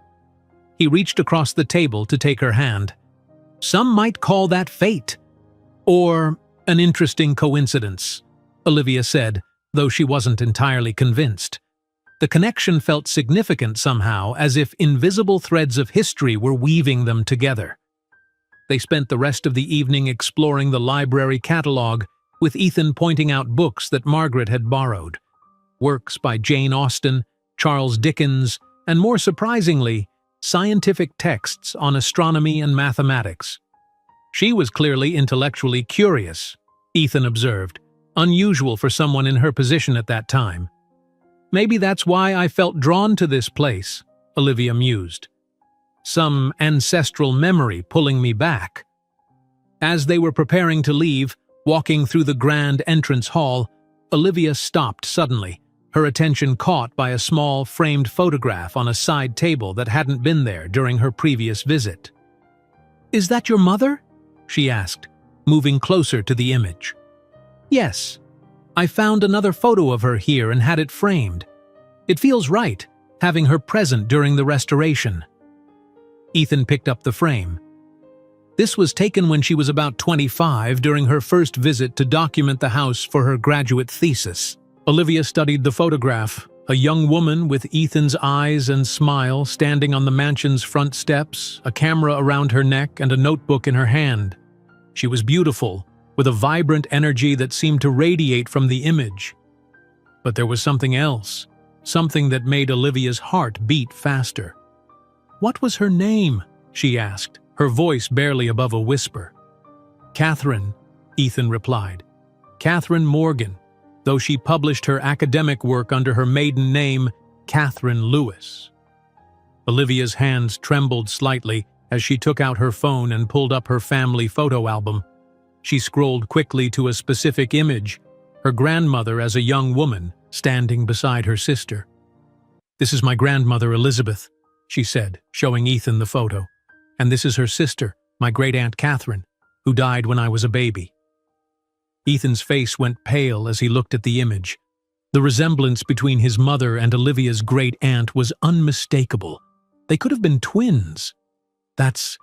He reached across the table to take her hand. "Some might call that fate. Or an interesting coincidence," Olivia said, though she wasn't entirely convinced. The connection felt significant somehow, as if invisible threads of history were weaving them together. They spent the rest of the evening exploring the library catalog, with Ethan pointing out books that Margaret had borrowed. Works by Jane Austen, Charles Dickens, and more surprisingly, scientific texts on astronomy and mathematics. She was clearly intellectually curious, Ethan observed, unusual for someone in her position at that time. "Maybe that's why I felt drawn to this place," Olivia mused. "Some ancestral memory pulling me back." As they were preparing to leave, walking through the grand entrance hall, Olivia stopped suddenly, her attention caught by a small framed photograph on a side table that hadn't been there during her previous visit. "Is that your mother?" she asked, moving closer to the image. "Yes. I found another photo of her here and had it framed. It feels right, having her present during the restoration." Ethan picked up the frame. This was taken when she was about 25 during her first visit to document the house for her graduate thesis. Olivia studied the photograph, a young woman with Ethan's eyes and smile standing on the mansion's front steps, a camera around her neck and a notebook in her hand. She was beautiful, with a vibrant energy that seemed to radiate from the image. But there was something else, something that made Olivia's heart beat faster. "What was her name?" she asked, her voice barely above a whisper. "Catherine," Ethan replied. "Catherine Morgan, though she published her academic work under her maiden name, Catherine Lewis." Olivia's hands trembled slightly as she took out her phone and pulled up her family photo album. She scrolled quickly to a specific image, her grandmother as a young woman, standing beside her sister. "This is my grandmother Elizabeth," she said, showing Ethan the photo. "And this is her sister, my great-aunt Catherine, who died when I was a baby." Ethan's face went pale as he looked at the image. The resemblance between his mother and Olivia's great-aunt was unmistakable. They could have been twins. That's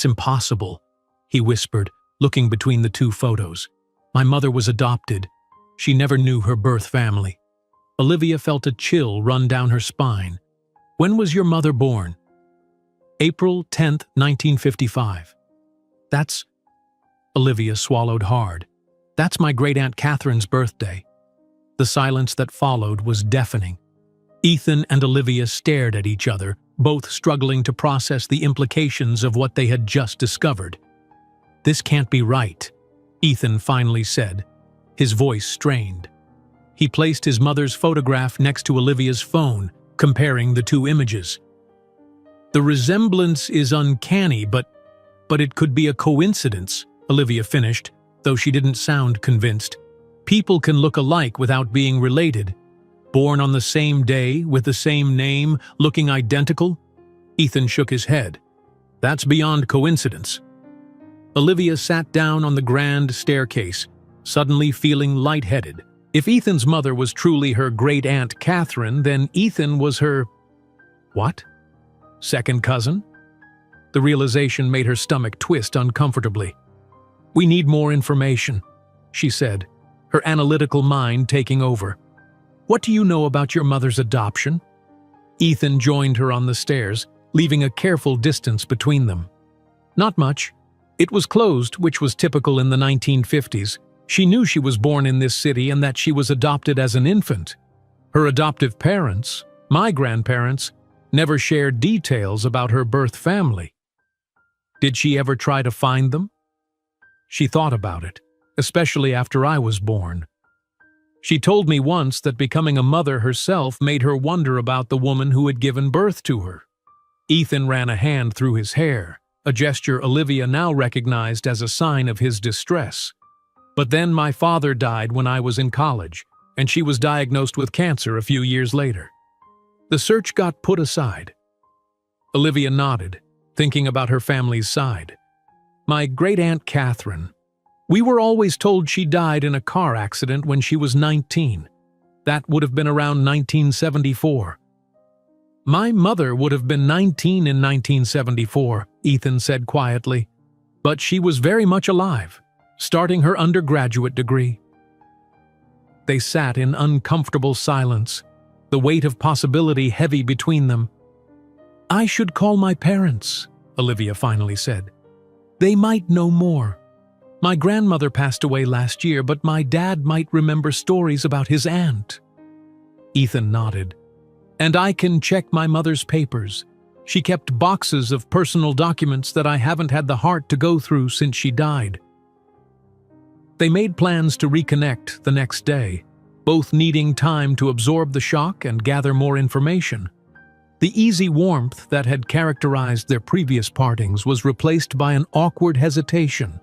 impossible," he whispered, looking between the two photos. "My mother was adopted. She never knew her birth family." Olivia felt a chill run down her spine. "When was your mother born?" "April 10th, 1955. That's..." Olivia swallowed hard. "That's my great-aunt Catherine's birthday." The silence that followed was deafening. Ethan and Olivia stared at each other, both struggling to process the implications of what they had just discovered. "This can't be right," Ethan finally said, his voice strained. He placed his mother's photograph next to Olivia's phone, comparing the two images. "The resemblance is uncanny, but it could be a coincidence," Olivia finished, though she didn't sound convinced. "People can look alike without being related." Born on the same day, with the same name, looking identical? Ethan shook his head. That's beyond coincidence. Olivia sat down on the grand staircase, suddenly feeling lightheaded. If Ethan's mother was truly her great-aunt Catherine, then Ethan was her… what? Second cousin? The realization made her stomach twist uncomfortably. "We need more information," she said, her analytical mind taking over. "What do you know about your mother's adoption?" Ethan joined her on the stairs, leaving a careful distance between them. "Not much. It was closed, which was typical in the 1950s. She knew she was born in this city and that she was adopted as an infant. Her adoptive parents, my grandparents, never shared details about her birth family." "Did she ever try to find them?" "She thought about it, especially after I was born. She told me once that becoming a mother herself made her wonder about the woman who had given birth to her." Ethan ran a hand through his hair, a gesture Olivia now recognized as a sign of his distress. "But then my father died when I was in college, and she was diagnosed with cancer a few years later. The search got put aside." Olivia nodded, thinking about her family's side. "My great-aunt Catherine. We were always told she died in a car accident when she was 19. That would have been around 1974. "My mother would have been 19 in 1974, Ethan said quietly. "But she was very much alive, starting her undergraduate degree." They sat in uncomfortable silence, the weight of possibility heavy between them. "I should call my parents," Olivia finally said. "They might know more. My grandmother passed away last year, but my dad might remember stories about his aunt." Ethan nodded. "And I can check my mother's papers. She kept boxes of personal documents that I haven't had the heart to go through since she died." They made plans to reconnect the next day, both needing time to absorb the shock and gather more information. The easy warmth that had characterized their previous partings was replaced by an awkward hesitation.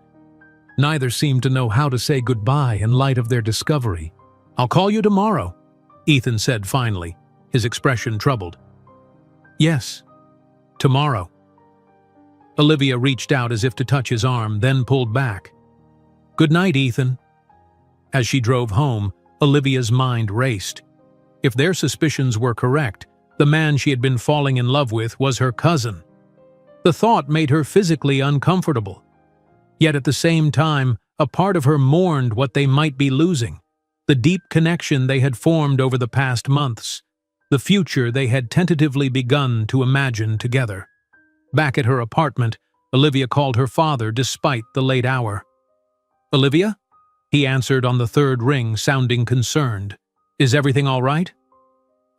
Neither seemed to know how to say goodbye in light of their discovery. "I'll call you tomorrow," Ethan said finally, his expression troubled. "Yes, tomorrow." Olivia reached out as if to touch his arm, then pulled back. "Good night, Ethan." As she drove home, Olivia's mind raced. If their suspicions were correct, the man she had been falling in love with was her cousin. The thought made her physically uncomfortable. Yet at the same time, a part of her mourned what they might be losing, the deep connection they had formed over the past months, the future they had tentatively begun to imagine together. Back at her apartment, Olivia called her father despite the late hour. "Olivia?" He answered on the third ring, sounding concerned. "Is everything all right?"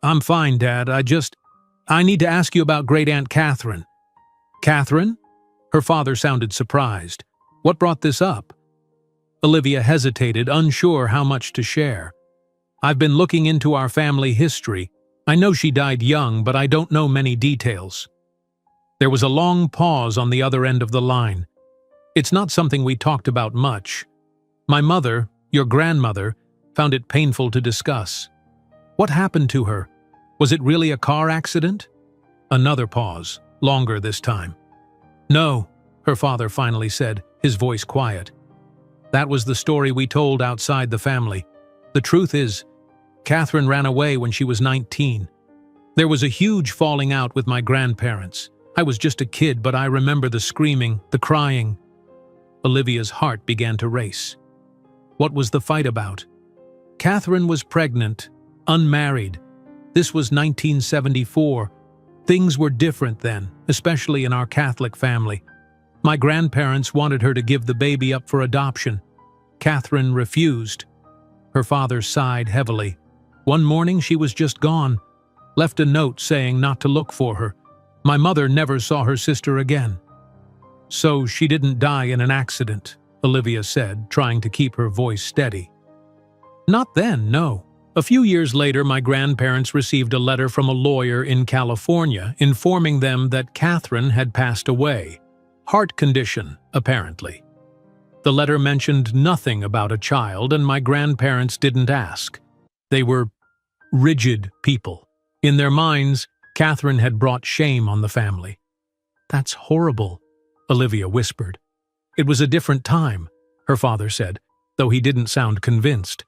"I'm fine, Dad. I need to ask you about Great-Aunt Catherine." "Catherine?" Her father sounded surprised. "What brought this up?" Olivia hesitated, unsure how much to share. "I've been looking into our family history. I know she died young, but I don't know many details." There was a long pause on the other end of the line. "It's not something we talked about much. My mother, your grandmother, found it painful to discuss." "What happened to her? Was it really a car accident?" Another pause, longer this time. "No," her father finally said, his voice quiet. "That was the story we told outside the family. The truth is, Catherine ran away when she was 19. There was a huge falling out with my grandparents. I was just a kid, but I remember the screaming, the crying." Olivia's heart began to race. What was the fight about? Catherine was pregnant, unmarried. This was 1974. Things were different then, especially in our Catholic family. My grandparents wanted her to give the baby up for adoption. Catherine refused. Her father sighed heavily. One morning she was just gone. Left a note saying not to look for her. My mother never saw her sister again. "So she didn't die in an accident," Olivia said, trying to keep her voice steady. "Not then, no. A few years later, my grandparents received a letter from a lawyer in California informing them that Catherine had passed away. Heart condition, apparently. The letter mentioned nothing about a child, and my grandparents didn't ask. They were rigid people. In their minds, Catherine had brought shame on the family. "That's horrible," Olivia whispered. "It was a different time," her father said, though he didn't sound convinced.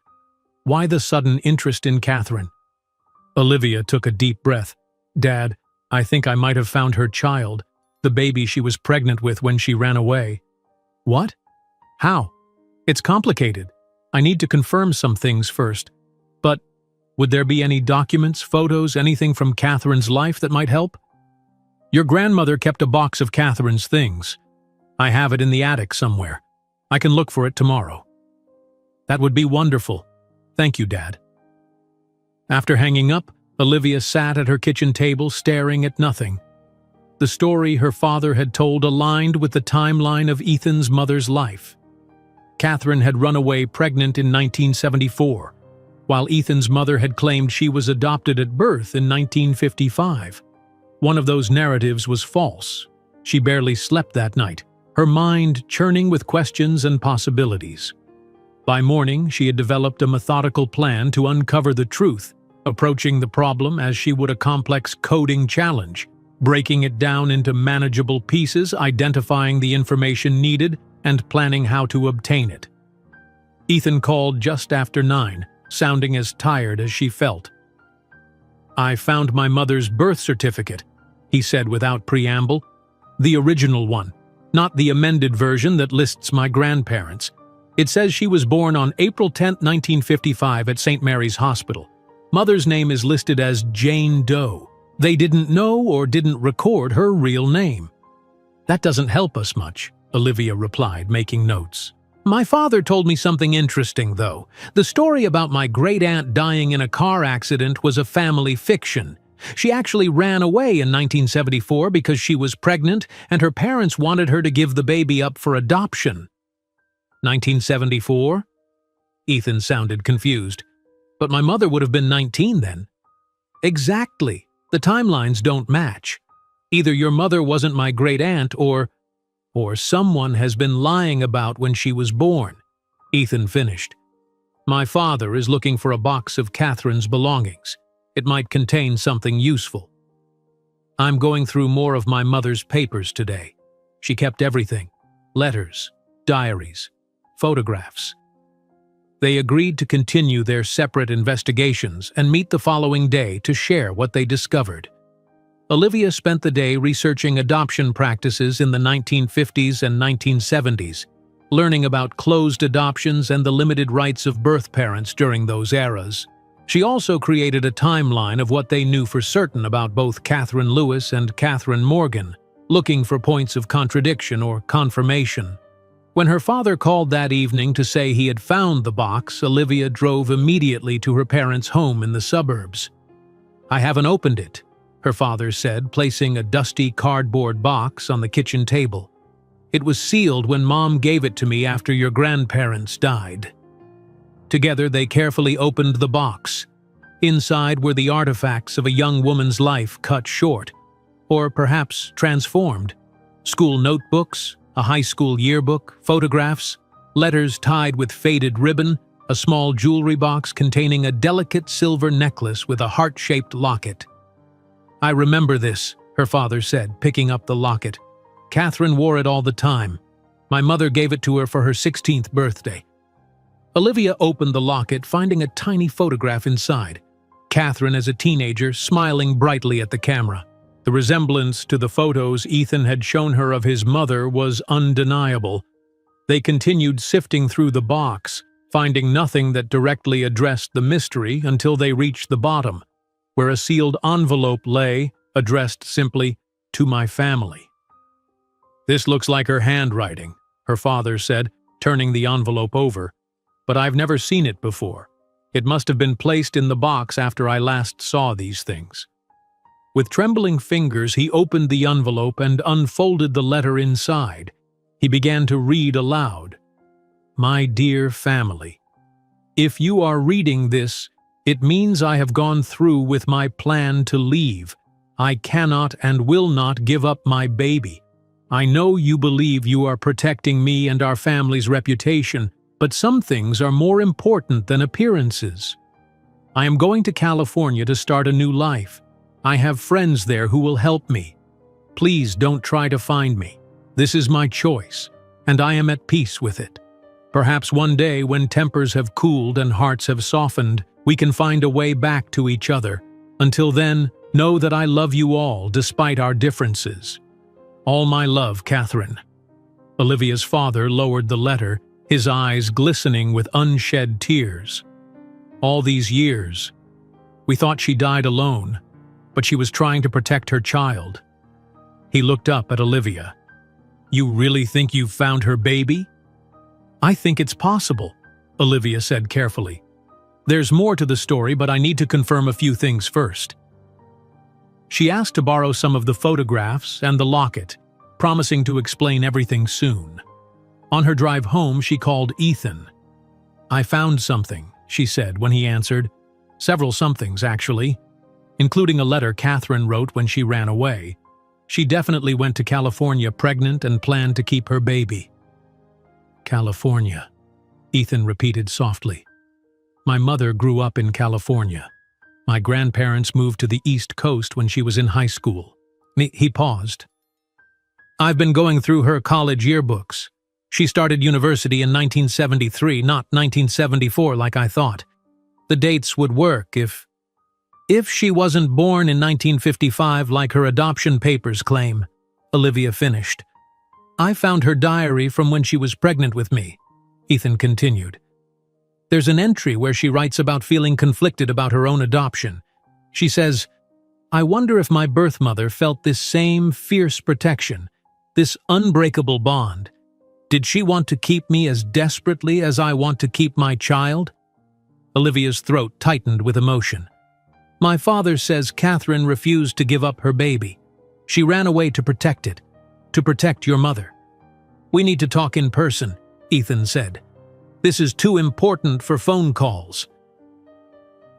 "Why the sudden interest in Catherine?" Olivia took a deep breath. "Dad, I think I might have found her child, the baby she was pregnant with when she ran away." "What? How?" "It's complicated. I need to confirm some things first. But would there be any documents, photos, anything from Catherine's life that might help?" "Your grandmother kept a box of Catherine's things. I have it in the attic somewhere. I can look for it tomorrow." "That would be wonderful. Thank you, Dad." After hanging up, Olivia sat at her kitchen table staring at nothing. The story her father had told aligned with the timeline of Ethan's mother's life. Catherine had run away pregnant in 1974, while Ethan's mother had claimed she was adopted at birth in 1955. One of those narratives was false. She barely slept that night, her mind churning with questions and possibilities. By morning, she had developed a methodical plan to uncover the truth, approaching the problem as she would a complex coding challenge, breaking it down into manageable pieces, identifying the information needed, and planning how to obtain it. Ethan called just after 9, sounding as tired as she felt. "I found my mother's birth certificate," he said without preamble. "The original one, not the amended version that lists my grandparents. It says she was born on April 10, 1955 at St. Mary's Hospital. Mother's name is listed as Jane Doe. They didn't know or didn't record her real name." "That doesn't help us much," Olivia replied, making notes. "My father told me something interesting, though. The story about my great-aunt dying in a car accident was a family fiction. She actually ran away in 1974 because she was pregnant and her parents wanted her to give the baby up for adoption." 1974? Ethan sounded confused. "But my mother would have been 19 then." "Exactly. The timelines don't match. Either your mother wasn't my great-aunt or someone has been lying about when she was born," Ethan finished. "My father is looking for a box of Catherine's belongings. It might contain something useful. I'm going through more of my mother's papers today. She kept everything: letters, diaries, photographs." They agreed to continue their separate investigations and meet the following day to share what they discovered. Olivia spent the day researching adoption practices in the 1950s and 1970s, learning about closed adoptions and the limited rights of birth parents during those eras. She also created a timeline of what they knew for certain about both Catherine Lewis and Catherine Morgan, looking for points of contradiction or confirmation. When her father called that evening to say he had found the box, Olivia drove immediately to her parents' home in the suburbs. "I haven't opened it," her father said, placing a dusty cardboard box on the kitchen table. "It was sealed when Mom gave it to me after your grandparents died." Together, they carefully opened the box. Inside were the artifacts of a young woman's life cut short, or perhaps transformed. School notebooks, a high school yearbook, photographs, letters tied with faded ribbon, a small jewelry box containing a delicate silver necklace with a heart-shaped locket. "I remember this," her father said, picking up the locket. "Catherine wore it all the time. My mother gave it to her for her 16th birthday." Olivia opened the locket, finding a tiny photograph inside. Catherine as a teenager, smiling brightly at the camera. The resemblance to the photos Ethan had shown her of his mother was undeniable. They continued sifting through the box, finding nothing that directly addressed the mystery until they reached the bottom, where a sealed envelope lay, addressed simply, "To my family." "This looks like her handwriting," her father said, turning the envelope over. "But I've never seen it before. It must have been placed in the box after I last saw these things." With trembling fingers, he opened the envelope and unfolded the letter inside. He began to read aloud. "My dear family, if you are reading this, it means I have gone through with my plan to leave. I cannot and will not give up my baby. I know you believe you are protecting me and our family's reputation, but some things are more important than appearances. I am going to California to start a new life. I have friends there who will help me. Please don't try to find me. This is my choice, and I am at peace with it. Perhaps one day, when tempers have cooled and hearts have softened, we can find a way back to each other. Until then, know that I love you all despite our differences. All my love, Catherine." Olivia's father lowered the letter, his eyes glistening with unshed tears. "All these years, we thought she died alone, but she was trying to protect her child." He looked up at Olivia. "You really think you've found her baby?" "I think it's possible," Olivia said carefully. "There's more to the story, but I need to confirm a few things first." She asked to borrow some of the photographs and the locket, promising to explain everything soon. On her drive home, she called Ethan. "I found something," she said when he answered. "Several somethings, actually, including a letter Catherine wrote when she ran away. She definitely went to California pregnant and planned to keep her baby." "California," Ethan repeated softly. "My mother grew up in California. My grandparents moved to the East Coast when she was in high school." He paused. "I've been going through her college yearbooks. She started university in 1973, not 1974 like I thought. The dates would work if she wasn't born in 1955 like her adoption papers claim," Olivia finished. "I found her diary from when she was pregnant with me," Ethan continued. "There's an entry where she writes about feeling conflicted about her own adoption. She says, 'I wonder if my birth mother felt this same fierce protection, this unbreakable bond. Did she want to keep me as desperately as I want to keep my child?'" Olivia's throat tightened with emotion. "My father says Catherine refused to give up her baby. She ran away to protect it, to protect your mother." "We need to talk in person," Ethan said. "This is too important for phone calls."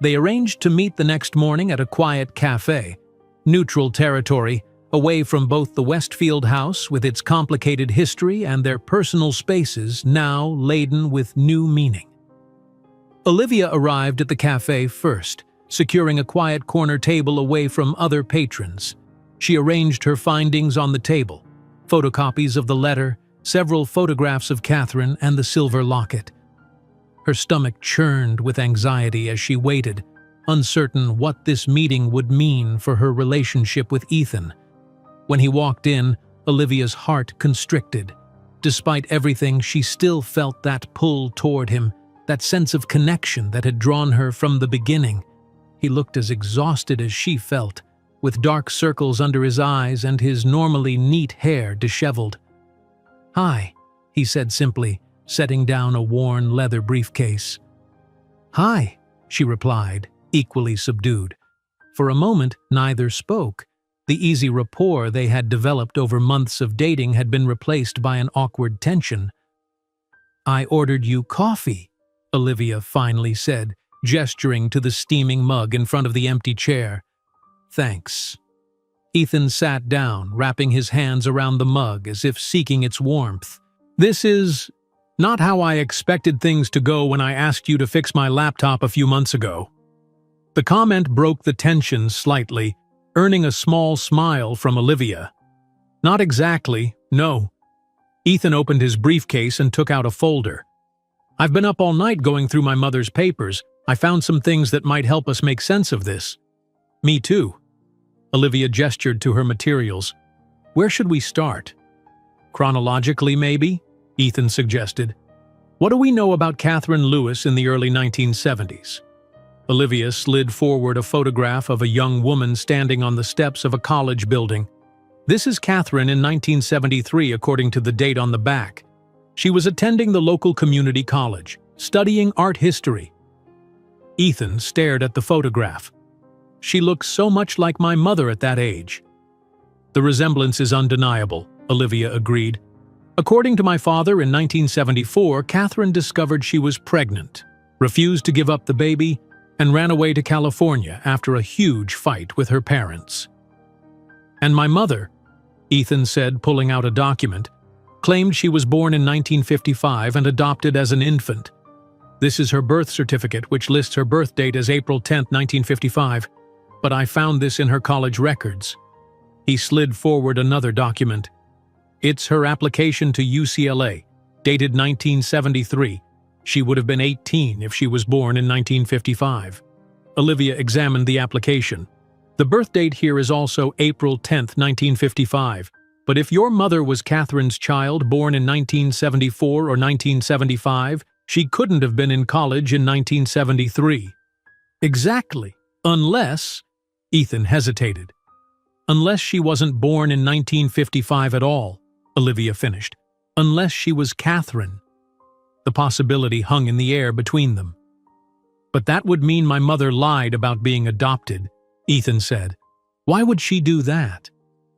They arranged to meet the next morning at a quiet cafe, neutral territory, away from both the Westfield house with its complicated history and their personal spaces now laden with new meaning. Olivia arrived at the cafe first, securing a quiet corner table away from other patrons. She arranged her findings on the table: photocopies of the letter, several photographs of Catherine, and the silver locket. Her stomach churned with anxiety as she waited, uncertain what this meeting would mean for her relationship with Ethan. When he walked in, Olivia's heart constricted. Despite everything, she still felt that pull toward him, that sense of connection that had drawn her from the beginning. He looked as exhausted as she felt, with dark circles under his eyes and his normally neat hair disheveled. "Hi," he said simply, setting down a worn leather briefcase. "Hi," she replied, equally subdued. For a moment, neither spoke. The easy rapport they had developed over months of dating had been replaced by an awkward tension. "I ordered you coffee," Olivia finally said, gesturing to the steaming mug in front of the empty chair. "Thanks." Ethan sat down, wrapping his hands around the mug as if seeking its warmth. "This is not how I expected things to go when I asked you to fix my laptop a few months ago." The comment broke the tension slightly, earning a small smile from Olivia. "Not exactly, no." Ethan opened his briefcase and took out a folder. "I've been up all night going through my mother's papers. I found some things that might help us make sense of this." "Me too." Olivia gestured to her materials. "Where should we start?" "Chronologically, maybe?" Ethan suggested. "What do we know about Catherine Lewis in the early 1970s? Olivia slid forward a photograph of a young woman standing on the steps of a college building. "This is Catherine in 1973, according to the date on the back. She was attending the local community college, studying art history." Ethan stared at the photograph. "She looks so much like my mother at that age." "The resemblance is undeniable," Olivia agreed. "According to my father, in 1974, Catherine discovered she was pregnant, refused to give up the baby, and ran away to California after a huge fight with her parents." "And my mother," Ethan said, pulling out a document, "claimed she was born in 1955 and adopted as an infant." This is her birth certificate, which lists her birth date as April 10, 1955, but I found this in her college records. He slid forward another document. It's her application to UCLA, dated 1973. She would have been 18 if she was born in 1955. Olivia examined the application. The birth date here is also April 10, 1955, but if your mother was Catherine's child born in 1974 or 1975, she couldn't have been in college in 1973. Exactly, unless… Ethan hesitated. Unless she wasn't born in 1955 at all, Olivia finished. Unless she was Catherine. The possibility hung in the air between them. But that would mean my mother lied about being adopted, Ethan said. Why would she do that?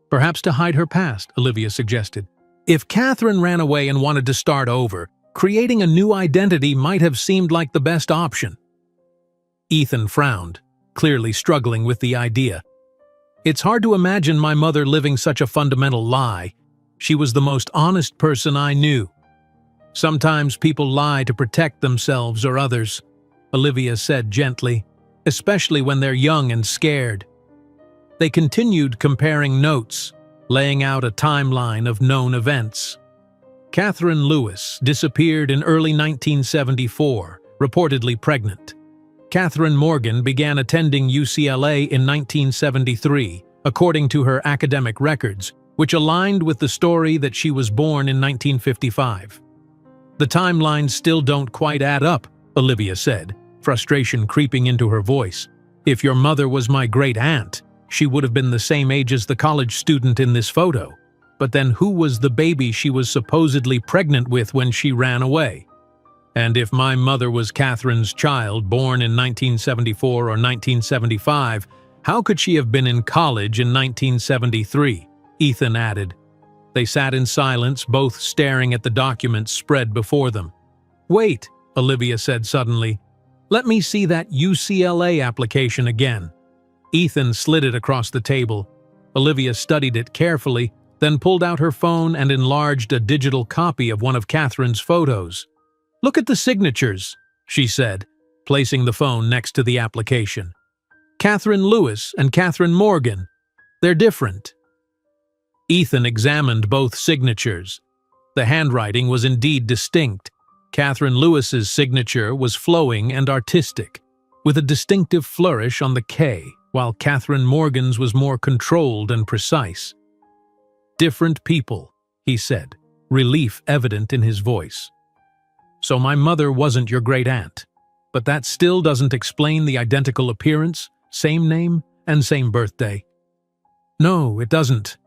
Perhaps to hide her past, Olivia suggested. If Catherine ran away and wanted to start over, creating a new identity might have seemed like the best option. Ethan frowned, clearly struggling with the idea. It's hard to imagine my mother living such a fundamental lie. She was the most honest person I knew. Sometimes people lie to protect themselves or others, Olivia said gently, especially when they're young and scared. They continued comparing notes, laying out a timeline of known events. Catherine Lewis disappeared in early 1974, reportedly pregnant. Catherine Morgan began attending UCLA in 1973, according to her academic records, which aligned with the story that she was born in 1955. The timelines still don't quite add up, Olivia said, frustration creeping into her voice. If your mother was my great-aunt, she would have been the same age as the college student in this photo. But then who was the baby she was supposedly pregnant with when she ran away? And if my mother was Catherine's child, born in 1974 or 1975, how could she have been in college in 1973? Ethan added. They sat in silence, both staring at the documents spread before them. Wait, Olivia said suddenly. Let me see that UCLA application again. Ethan slid it across the table. Olivia studied it carefully, then pulled out her phone and enlarged a digital copy of one of Catherine's photos. Look at the signatures, she said, placing the phone next to the application. Catherine Lewis and Catherine Morgan. They're different. Ethan examined both signatures. The handwriting was indeed distinct. Catherine Lewis's signature was flowing and artistic, with a distinctive flourish on the K, while Catherine Morgan's was more controlled and precise. Different people, he said, relief evident in his voice. So my mother wasn't your great-aunt, but that still doesn't explain the identical appearance, same name, and same birthday. No, it doesn't.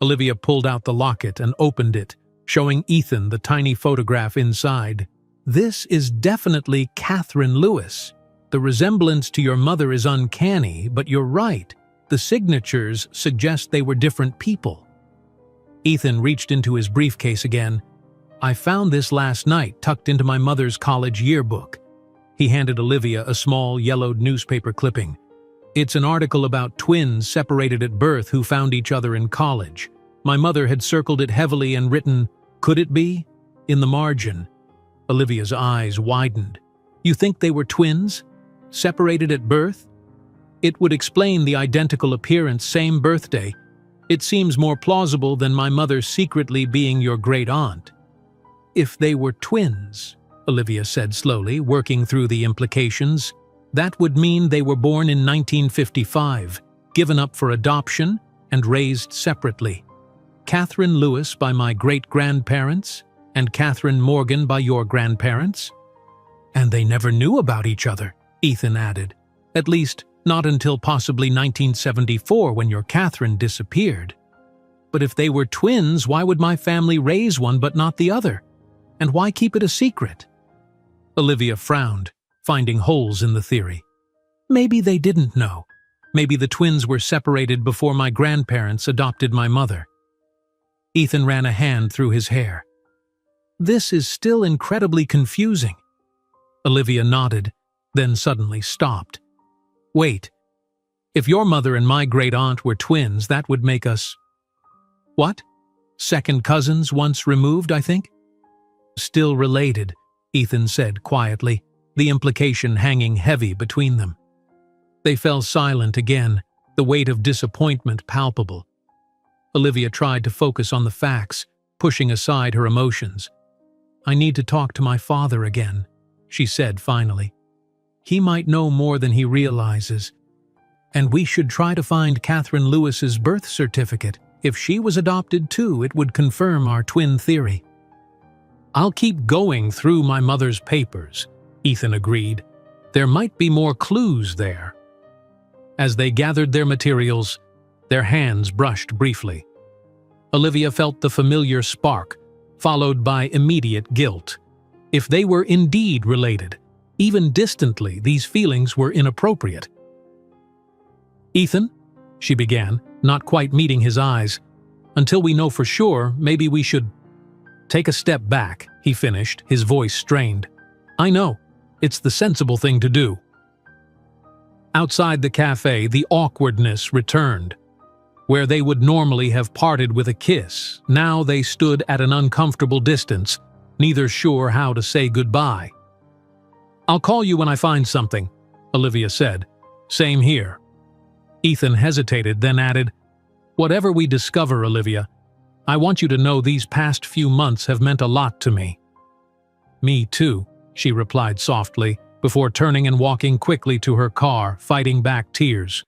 Olivia pulled out the locket and opened it, showing Ethan the tiny photograph inside. This is definitely Catherine Lewis. The resemblance to your mother is uncanny, but you're right. The signatures suggest they were different people. Ethan reached into his briefcase again. I found this last night tucked into my mother's college yearbook. He handed Olivia a small yellowed newspaper clipping. It's an article about twins separated at birth who found each other in college. My mother had circled it heavily and written, "Could it be?" in the margin. Olivia's eyes widened. You think they were twins? Separated at birth? It would explain the identical appearance, same birthday. It seems more plausible than my mother secretly being your great-aunt. If they were twins, Olivia said slowly, working through the implications, that would mean they were born in 1955, given up for adoption, and raised separately. Catherine Lewis by my great-grandparents, and Catherine Morgan by your grandparents? And they never knew about each other, Ethan added. At least, not until possibly 1974 when your Catherine disappeared. But if they were twins, why would my family raise one but not the other? And why keep it a secret? Olivia frowned, finding holes in the theory. Maybe they didn't know. Maybe the twins were separated before my grandparents adopted my mother. Ethan ran a hand through his hair. This is still incredibly confusing. Olivia nodded, then suddenly stopped. Wait, if your mother and my great-aunt were twins, that would make us… What? Second cousins once removed, I think? Still related, Ethan said quietly, the implication hanging heavy between them. They fell silent again, the weight of disappointment palpable. Olivia tried to focus on the facts, pushing aside her emotions. "I need to talk to my father again," she said finally. "He might know more than he realizes. And we should try to find Catherine Lewis's birth certificate. If she was adopted too, it would confirm our twin theory." "I'll keep going through my mother's papers," Ethan agreed. "There might be more clues there." As they gathered their materials, their hands brushed briefly. Olivia felt the familiar spark, followed by immediate guilt. If they were indeed related, even distantly, these feelings were inappropriate. "Ethan," she began, not quite meeting his eyes, "until we know for sure, maybe we should take a step back," he finished, his voice strained. "I know. It's the sensible thing to do." Outside the cafe, the awkwardness returned. Where they would normally have parted with a kiss, now they stood at an uncomfortable distance, neither sure how to say goodbye. "I'll call you when I find something," Olivia said. "Same here." Ethan hesitated, then added, "Whatever we discover, Olivia, I want you to know these past few months have meant a lot to me." "Me too," she replied softly, before turning and walking quickly to her car, fighting back tears.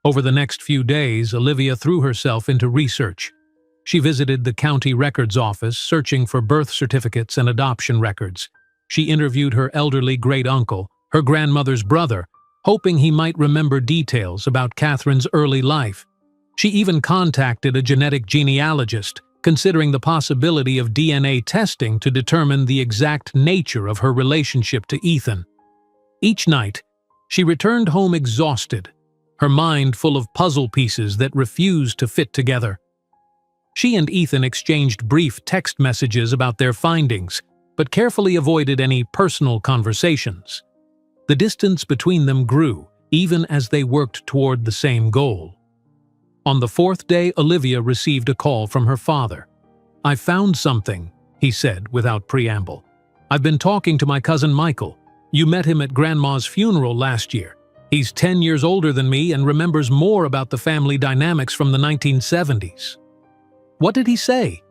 Over the next few days, Olivia threw herself into research. She visited the county records office, searching for birth certificates and adoption records. She interviewed her elderly great-uncle, her grandmother's brother, hoping he might remember details about Catherine's early life. She even contacted a genetic genealogist, considering the possibility of DNA testing to determine the exact nature of her relationship to Ethan. Each night, she returned home exhausted, her mind full of puzzle pieces that refused to fit together. She and Ethan exchanged brief text messages about their findings, but carefully avoided any personal conversations. The distance between them grew, even as they worked toward the same goal. On the fourth day, Olivia received a call from her father. "I found something," he said without preamble. "I've been talking to my cousin Michael. You met him at Grandma's funeral last year. He's 10 years older than me and remembers more about the family dynamics from the 1970s. "What did he say?"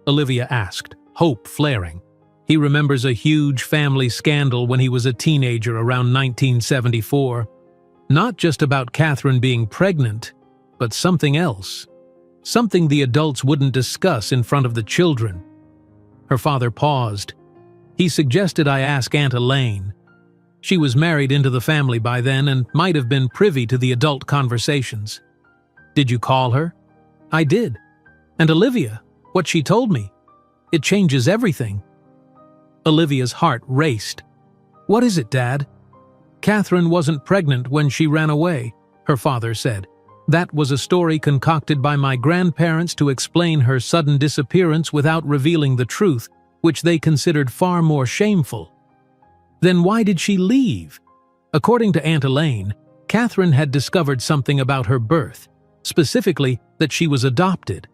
Olivia asked, hope flaring. "He remembers a huge family scandal when he was a teenager around 1974. Not just about Catherine being pregnant, but something else. Something the adults wouldn't discuss in front of the children." Her father paused. He suggested I ask Aunt Elaine. She was married into the family by then and might have been privy to the adult conversations. "Did you call her?" "I did. And Olivia, what she told me, it changes everything." Olivia's heart raced. "What is it, Dad?" "Catherine wasn't pregnant when she ran away," her father said. "That was a story concocted by my grandparents to explain her sudden disappearance without revealing the truth, which they considered far more shameful." "Then why did she leave?" According to Aunt Elaine, Catherine had discovered something about her birth, specifically that she was adopted.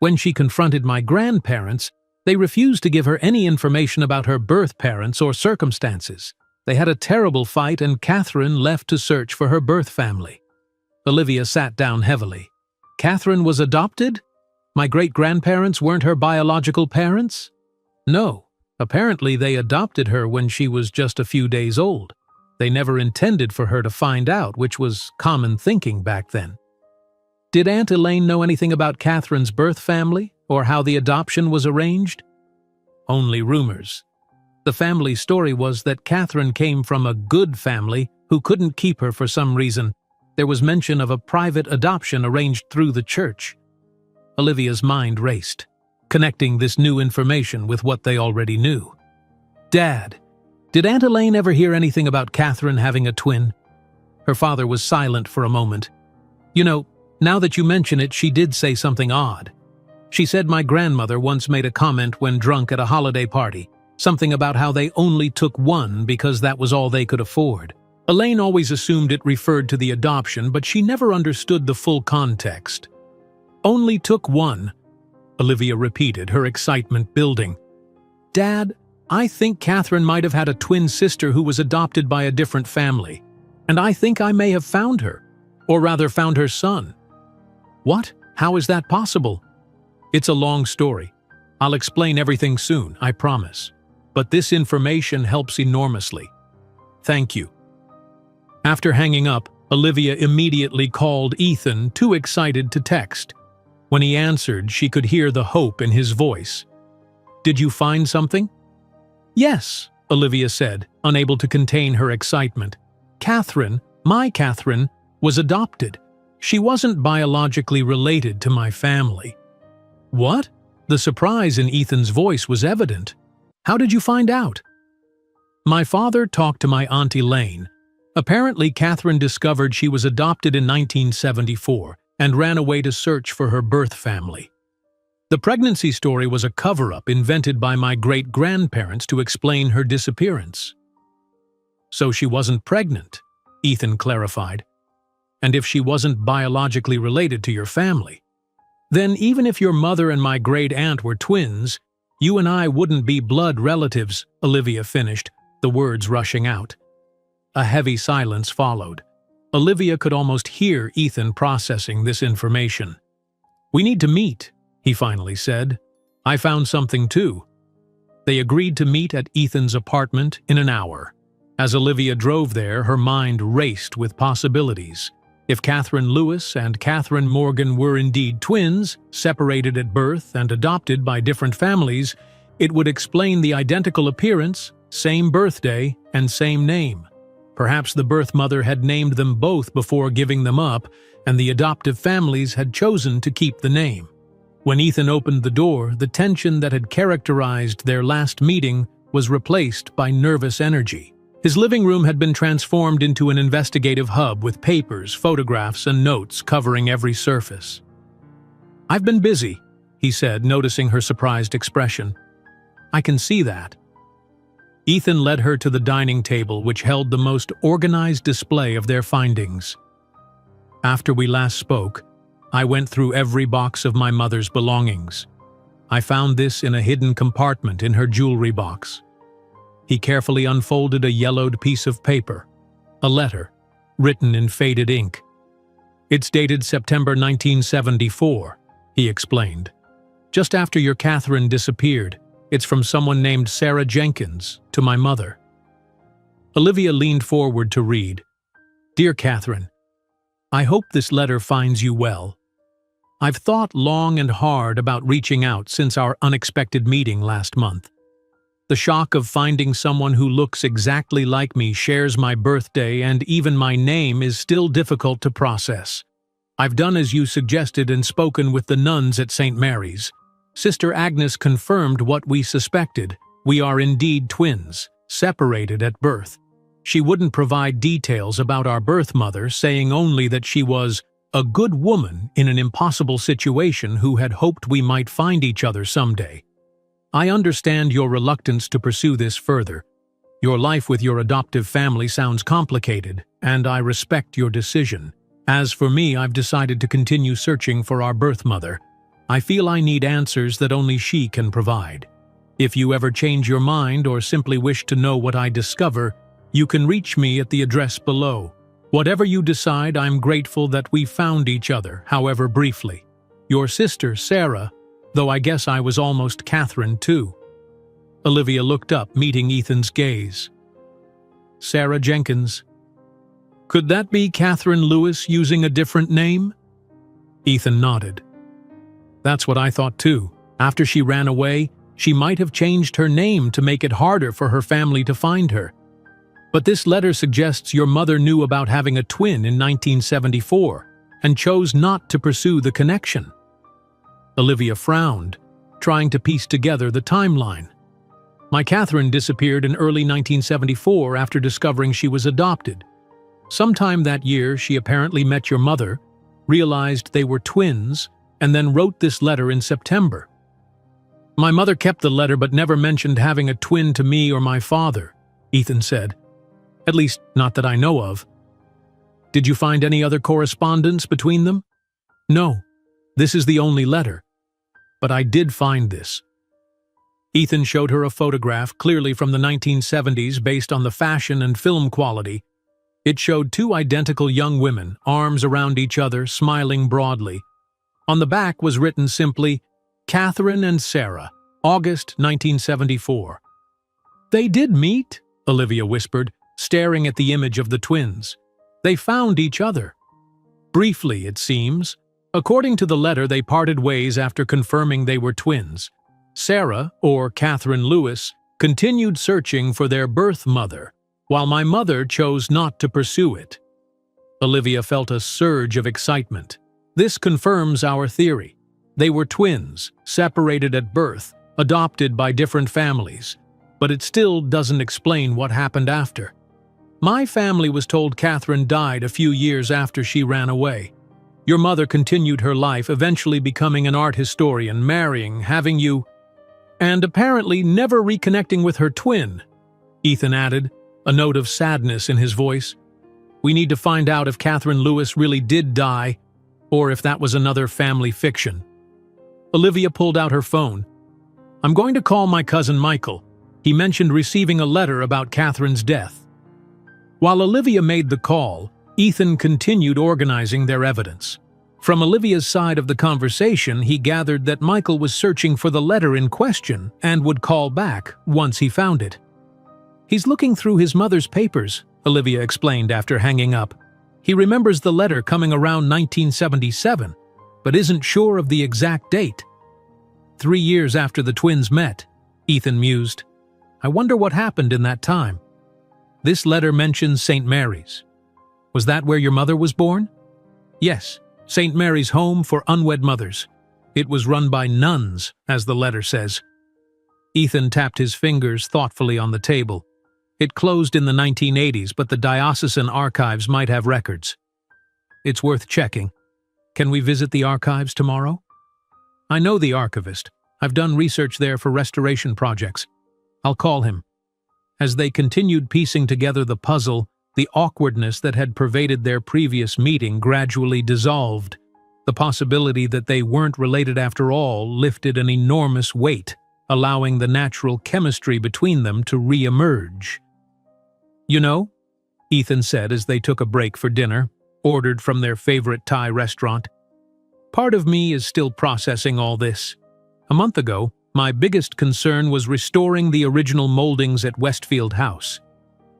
When she confronted my grandparents, they refused to give her any information about her birth parents or circumstances. They had a terrible fight and Catherine left to search for her birth family. Olivia sat down heavily. "Catherine was adopted? My great-grandparents weren't her biological parents?" "No. Apparently they adopted her when she was just a few days old. They never intended for her to find out, which was common thinking back then." "Did Aunt Elaine know anything about Catherine's birth family, or how the adoption was arranged?" "Only rumors. The family story was that Catherine came from a good family who couldn't keep her for some reason. There was mention of a private adoption arranged through the church." Olivia's mind raced, connecting this new information with what they already knew. "Dad, did Aunt Elaine ever hear anything about Catherine having a twin?" Her father was silent for a moment. "You know, now that you mention it, she did say something odd. She said my grandmother once made a comment when drunk at a holiday party, something about how they only took one because that was all they could afford. Elaine always assumed it referred to the adoption, but she never understood the full context." "Only took one," Olivia repeated, her excitement building. "Dad, I think Catherine might have had a twin sister who was adopted by a different family, and I think I may have found her, or rather found her son." "What? How is that possible?" "It's a long story. I'll explain everything soon, I promise. But this information helps enormously. Thank you." After hanging up, Olivia immediately called Ethan, too excited to text. When he answered, she could hear the hope in his voice. "Did you find something?" "Yes," Olivia said, unable to contain her excitement. "Catherine, my Catherine, was adopted. She wasn't biologically related to my family." "What?" The surprise in Ethan's voice was evident. "How did you find out?" "My father talked to my Aunt Elaine. Apparently, Catherine discovered she was adopted in 1974 and ran away to search for her birth family. The pregnancy story was a cover-up invented by my great-grandparents to explain her disappearance." "So she wasn't pregnant," Ethan clarified. "And if she wasn't biologically related to your family, then even if your mother and my great-aunt were twins, you and I wouldn't be blood relatives," Olivia finished, the words rushing out. A heavy silence followed. Olivia could almost hear Ethan processing this information. "We need to meet," he finally said. "I found something too." They agreed to meet at Ethan's apartment in an hour. As Olivia drove there, her mind raced with possibilities. If Catherine Lewis and Catherine Morgan were indeed twins, separated at birth and adopted by different families, it would explain the identical appearance, same birthday, and same name. Perhaps the birth mother had named them both before giving them up, and the adoptive families had chosen to keep the name. When Ethan opened the door, the tension that had characterized their last meeting was replaced by nervous energy. His living room had been transformed into an investigative hub with papers, photographs, and notes covering every surface. "I've been busy," he said, noticing her surprised expression. "I can see that." Ethan led her to the dining table, which held the most organized display of their findings. "After we last spoke, I went through every box of my mother's belongings. I found this in a hidden compartment in her jewelry box." He carefully unfolded a yellowed piece of paper, a letter, written in faded ink. "It's dated September 1974, he explained. "Just after your Catherine disappeared. It's from someone named Sarah Jenkins, to my mother." Olivia leaned forward to read. "Dear Catherine, I hope this letter finds you well. I've thought long and hard about reaching out since our unexpected meeting last month. The shock of finding someone who looks exactly like me, shares my birthday, and even my name is still difficult to process. I've done as you suggested and spoken with the nuns at St. Mary's. Sister Agnes confirmed what we suspected. We are indeed twins, separated at birth. She wouldn't provide details about our birth mother, saying only that she was a good woman in an impossible situation who had hoped we might find each other someday. I understand your reluctance to pursue this further. Your life with your adoptive family sounds complicated, and I respect your decision. As for me, I've decided to continue searching for our birth mother. I feel I need answers that only she can provide. If you ever change your mind or simply wish to know what I discover, you can reach me at the address below. Whatever you decide, I'm grateful that we found each other, however briefly. Your sister, Sarah, though I guess I was almost Catherine too." Olivia looked up, meeting Ethan's gaze. "Sarah Jenkins. Could that be Catherine Lewis using a different name?" Ethan nodded. "That's what I thought too. After she ran away, she might have changed her name to make it harder for her family to find her. But this letter suggests your mother knew about having a twin in 1974 and chose not to pursue the connection." Olivia frowned, trying to piece together the timeline. "My Catherine disappeared in early 1974 after discovering she was adopted. Sometime that year, she apparently met your mother, realized they were twins, and then wrote this letter in September. My mother kept the letter but never mentioned having a twin to me or my father," Ethan said. "At least, not that I know of. Did you find any other correspondence between them?" "No, this is the only letter. But I did find this." Ethan showed her a photograph, clearly from the 1970s based on the fashion and film quality. It showed two identical young women, arms around each other, smiling broadly. On the back was written simply, "Catherine and Sarah, August 1974. "They did meet," Olivia whispered, staring at the image of the twins. "They found each other. Briefly, it seems. According to the letter, they parted ways after confirming they were twins. Sarah, or Catherine Lewis, continued searching for their birth mother, while my mother chose not to pursue it." Olivia felt a surge of excitement. "This confirms our theory. They were twins, separated at birth, adopted by different families. But it still doesn't explain what happened after. My family was told Catherine died a few years after she ran away. Your mother continued her life, eventually becoming an art historian, marrying, having you, and apparently never reconnecting with her twin," Ethan added, a note of sadness in his voice. "We need to find out if Catherine Lewis really did die, or if that was another family fiction." Olivia pulled out her phone. "I'm going to call my cousin Michael. He mentioned receiving a letter about Catherine's death." While Olivia made the call, Ethan continued organizing their evidence. From Olivia's side of the conversation, he gathered that Michael was searching for the letter in question and would call back once he found it. "He's looking through his mother's papers," Olivia explained after hanging up. "He remembers the letter coming around 1977, but isn't sure of the exact date." 3 years after the twins met, Ethan mused. "I wonder what happened in that time. This letter mentions St. Mary's. Was that where your mother was born?" "Yes, St. Mary's Home for Unwed Mothers. It was run by nuns, as the letter says." Ethan tapped his fingers thoughtfully on the table. It closed in the 1980s, but the diocesan archives might have records. "It's worth checking. Can we visit the archives tomorrow?" "I know the archivist. I've done research there for restoration projects. I'll call him." As they continued piecing together the puzzle, the awkwardness that had pervaded their previous meeting gradually dissolved. The possibility that they weren't related after all lifted an enormous weight, allowing the natural chemistry between them to re-emerge. "You know," Ethan said as they took a break for dinner, ordered from their favorite Thai restaurant, "part of me is still processing all this. A month ago, my biggest concern was restoring the original moldings at Westfield House.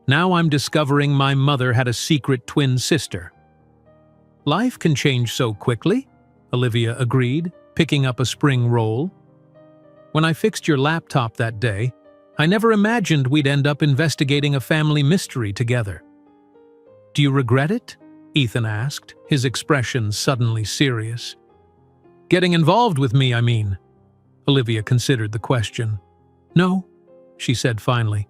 Now I'm discovering my mother had a secret twin sister." "Life can change so quickly," Olivia agreed, picking up a spring roll. "When I fixed your laptop that day, I never imagined we'd end up investigating a family mystery together." "Do you regret it?" Ethan asked, his expression suddenly serious. "Getting involved with me, I mean." Olivia considered the question. "No," she said finally.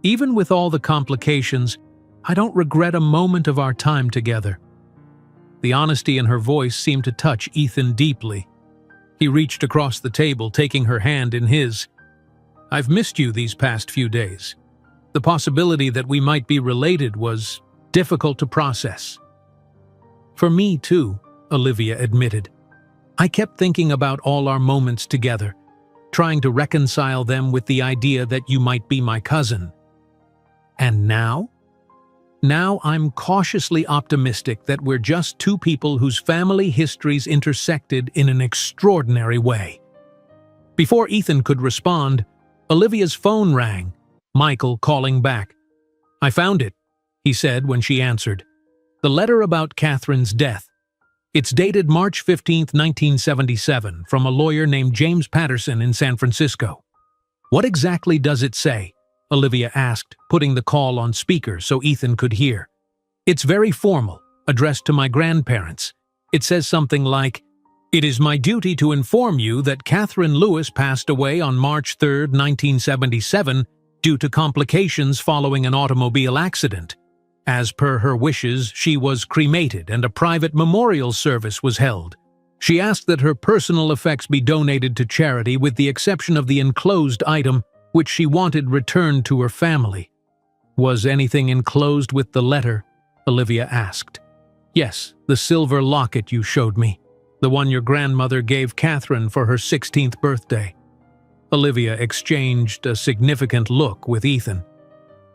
"Even with all the complications, I don't regret a moment of our time together." The honesty in her voice seemed to touch Ethan deeply. He reached across the table, taking her hand in his. "I've missed you these past few days. The possibility that we might be related was difficult to process." "For me too," Olivia admitted. "I kept thinking about all our moments together, trying to reconcile them with the idea that you might be my cousin. And now? Now I'm cautiously optimistic that we're just two people whose family histories intersected in an extraordinary way." Before Ethan could respond, Olivia's phone rang, Michael calling back. "I found it," he said when she answered. "The letter about Catherine's death. It's dated March 15, 1977, from a lawyer named James Patterson in San Francisco." "What exactly does it say?" Olivia asked, putting the call on speaker so Ethan could hear. "It's very formal, addressed to my grandparents. It says something like, 'It is my duty to inform you that Catherine Lewis passed away on March 3, 1977, due to complications following an automobile accident. As per her wishes, she was cremated and a private memorial service was held. She asked that her personal effects be donated to charity with the exception of the enclosed item, which she wanted returned to her family.'" "Was anything enclosed with the letter?" Olivia asked. "Yes, the silver locket you showed me, the one your grandmother gave Catherine for her 16th birthday." Olivia exchanged a significant look with Ethan.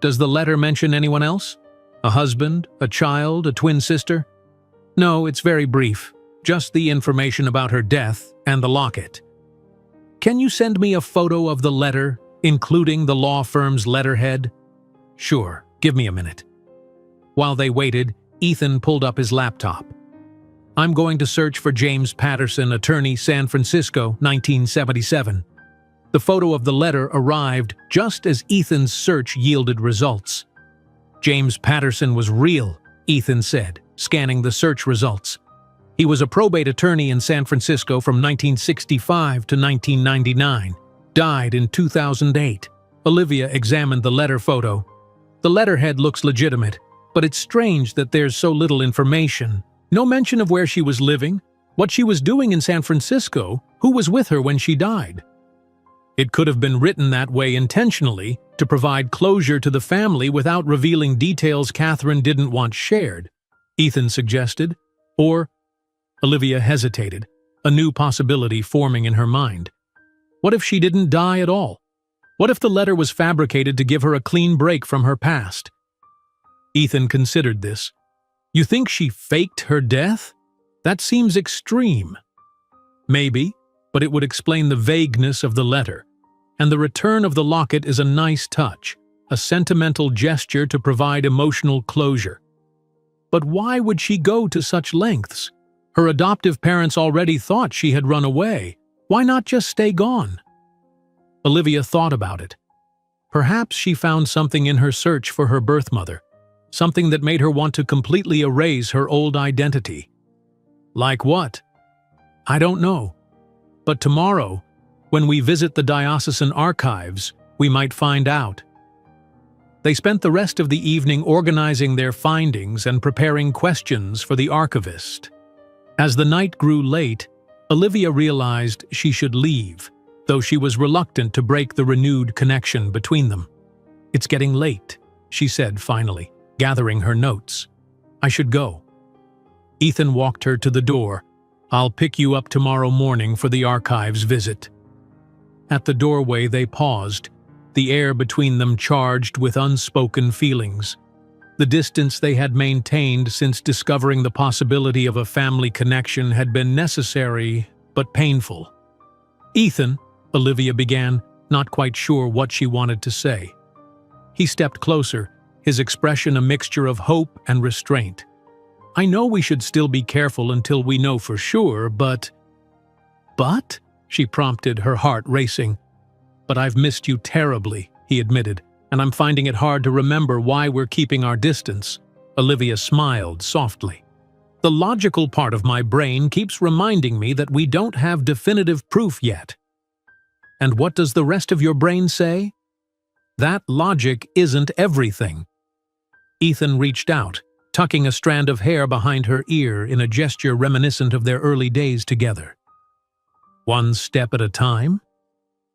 Does the letter mention anyone else? A husband, a child, a twin sister? No, it's very brief. Just the information about her death and the locket. Can you send me a photo of the letter, including the law firm's letterhead? Sure, give me a minute. While they waited, Ethan pulled up his laptop. I'm going to search for James Patterson, attorney, San Francisco, 1977. The photo of the letter arrived just as Ethan's search yielded results. James Patterson was real, Ethan said, scanning the search results. He was a probate attorney in San Francisco from 1965 to 1999. Died in 2008. Olivia examined the letter photo. The letterhead looks legitimate, but it's strange that there's so little information. No mention of where she was living, what she was doing in San Francisco, who was with her when she died. It could have been written that way intentionally to provide closure to the family without revealing details Catherine didn't want shared, Ethan suggested. Or, Olivia hesitated, a new possibility forming in her mind. What if she didn't die at all? What if the letter was fabricated to give her a clean break from her past? Ethan considered this. You think she faked her death? That seems extreme. Maybe, but it would explain the vagueness of the letter. And the return of the locket is a nice touch, a sentimental gesture to provide emotional closure. But why would she go to such lengths? Her adoptive parents already thought she had run away. Why not just stay gone? Olivia thought about it. Perhaps she found something in her search for her birth mother, something that made her want to completely erase her old identity. Like what? I don't know. But tomorrow, when we visit the diocesan archives, we might find out. They spent the rest of the evening organizing their findings and preparing questions for the archivist. As the night grew late, Olivia realized she should leave, though she was reluctant to break the renewed connection between them. It's getting late, she said finally, gathering her notes. I should go. Ethan walked her to the door. I'll pick you up tomorrow morning for the archives visit. At the doorway they paused, the air between them charged with unspoken feelings. The distance they had maintained since discovering the possibility of a family connection had been necessary but painful. Ethan, Olivia began, not quite sure what she wanted to say. He stepped closer, his expression a mixture of hope and restraint. I know we should still be careful until we know for sure, but... But? She prompted, her heart racing. But I've missed you terribly, he admitted, and I'm finding it hard to remember why we're keeping our distance. Olivia smiled softly. The logical part of my brain keeps reminding me that we don't have definitive proof yet. And what does the rest of your brain say? That logic isn't everything. Ethan reached out, tucking a strand of hair behind her ear in a gesture reminiscent of their early days together. One step at a time?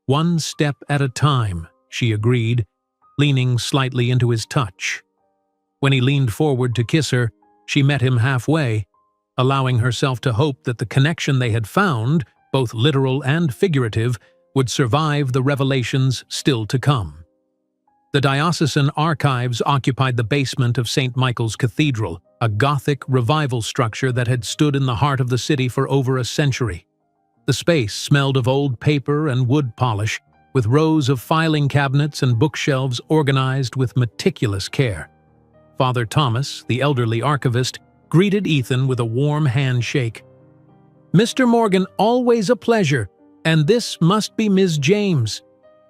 One step at a time, she agreed, leaning slightly into his touch. When he leaned forward to kiss her, she met him halfway, allowing herself to hope that the connection they had found, both literal and figurative, would survive the revelations still to come. The diocesan archives occupied the basement of St. Michael's Cathedral, a Gothic revival structure that had stood in the heart of the city for over a century. The space smelled of old paper and wood polish, with rows of filing cabinets and bookshelves organized with meticulous care. Father Thomas, the elderly archivist, greeted Ethan with a warm handshake. "Mr. Morgan, always a pleasure, and this must be Ms. James."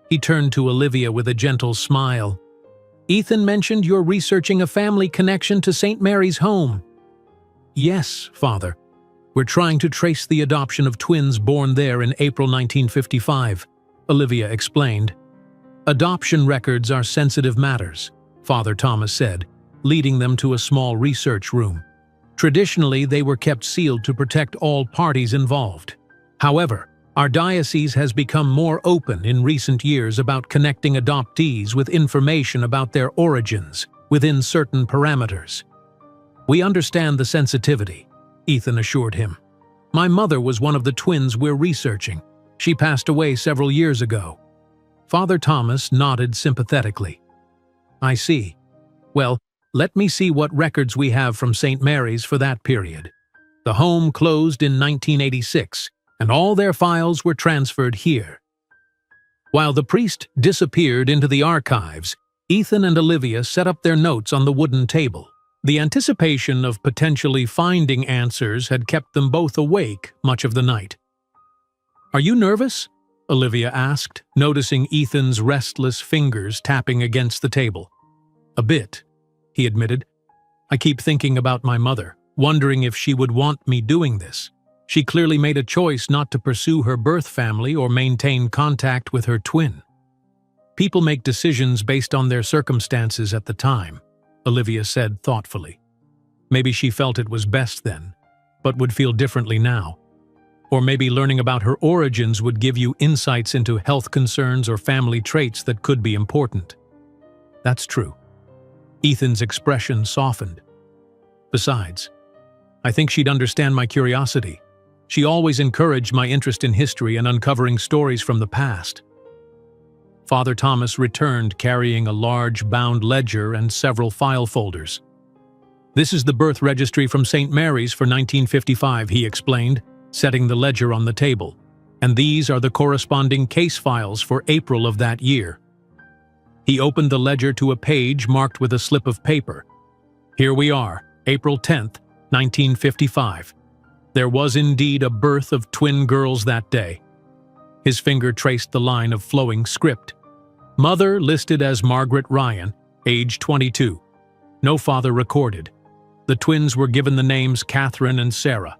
He turned to Olivia with a gentle smile. "Ethan mentioned you're researching a family connection to St. Mary's home." "Yes, Father. We're trying to trace the adoption of twins born there in April 1955, Olivia explained. "Adoption records are sensitive matters," Father Thomas said, leading them to a small research room. Traditionally, they were kept sealed to protect all parties involved. However, our diocese has become more open in recent years about connecting adoptees with information about their origins within certain parameters. "We understand the sensitivity," Ethan assured him. "My mother was one of the twins we're researching. She passed away several years ago. Father Thomas nodded sympathetically. I see. Well, let me see what records we have from St. Mary's for that period. The home closed in 1986, and all their files were transferred here. While the priest disappeared into the archives, Ethan and Olivia set up their notes on the wooden table. The anticipation of potentially finding answers had kept them both awake much of the night. Are you nervous? Olivia asked, noticing Ethan's restless fingers tapping against the table. A bit, he admitted. I keep thinking about my mother, wondering if she would want me doing this. She clearly made a choice not to pursue her birth family or maintain contact with her twin. People make decisions based on their circumstances at the time, Olivia said thoughtfully. Maybe she felt it was best then, but would feel differently now. Or maybe learning about her origins would give you insights into health concerns or family traits that could be important. That's true. Ethan's expression softened. Besides, I think she'd understand my curiosity. She always encouraged my interest in history and uncovering stories from the past. Father Thomas returned carrying a large bound ledger and several file folders. This is the birth registry from St. Mary's for 1955, he explained, setting the ledger on the table. And these are the corresponding case files for April of that year. He opened the ledger to a page marked with a slip of paper. Here we are, April 10th, 1955. There was indeed a birth of twin girls that day. His finger traced the line of flowing script. Mother listed as Margaret Ryan, age 22. No father recorded. The twins were given the names Catherine and Sarah.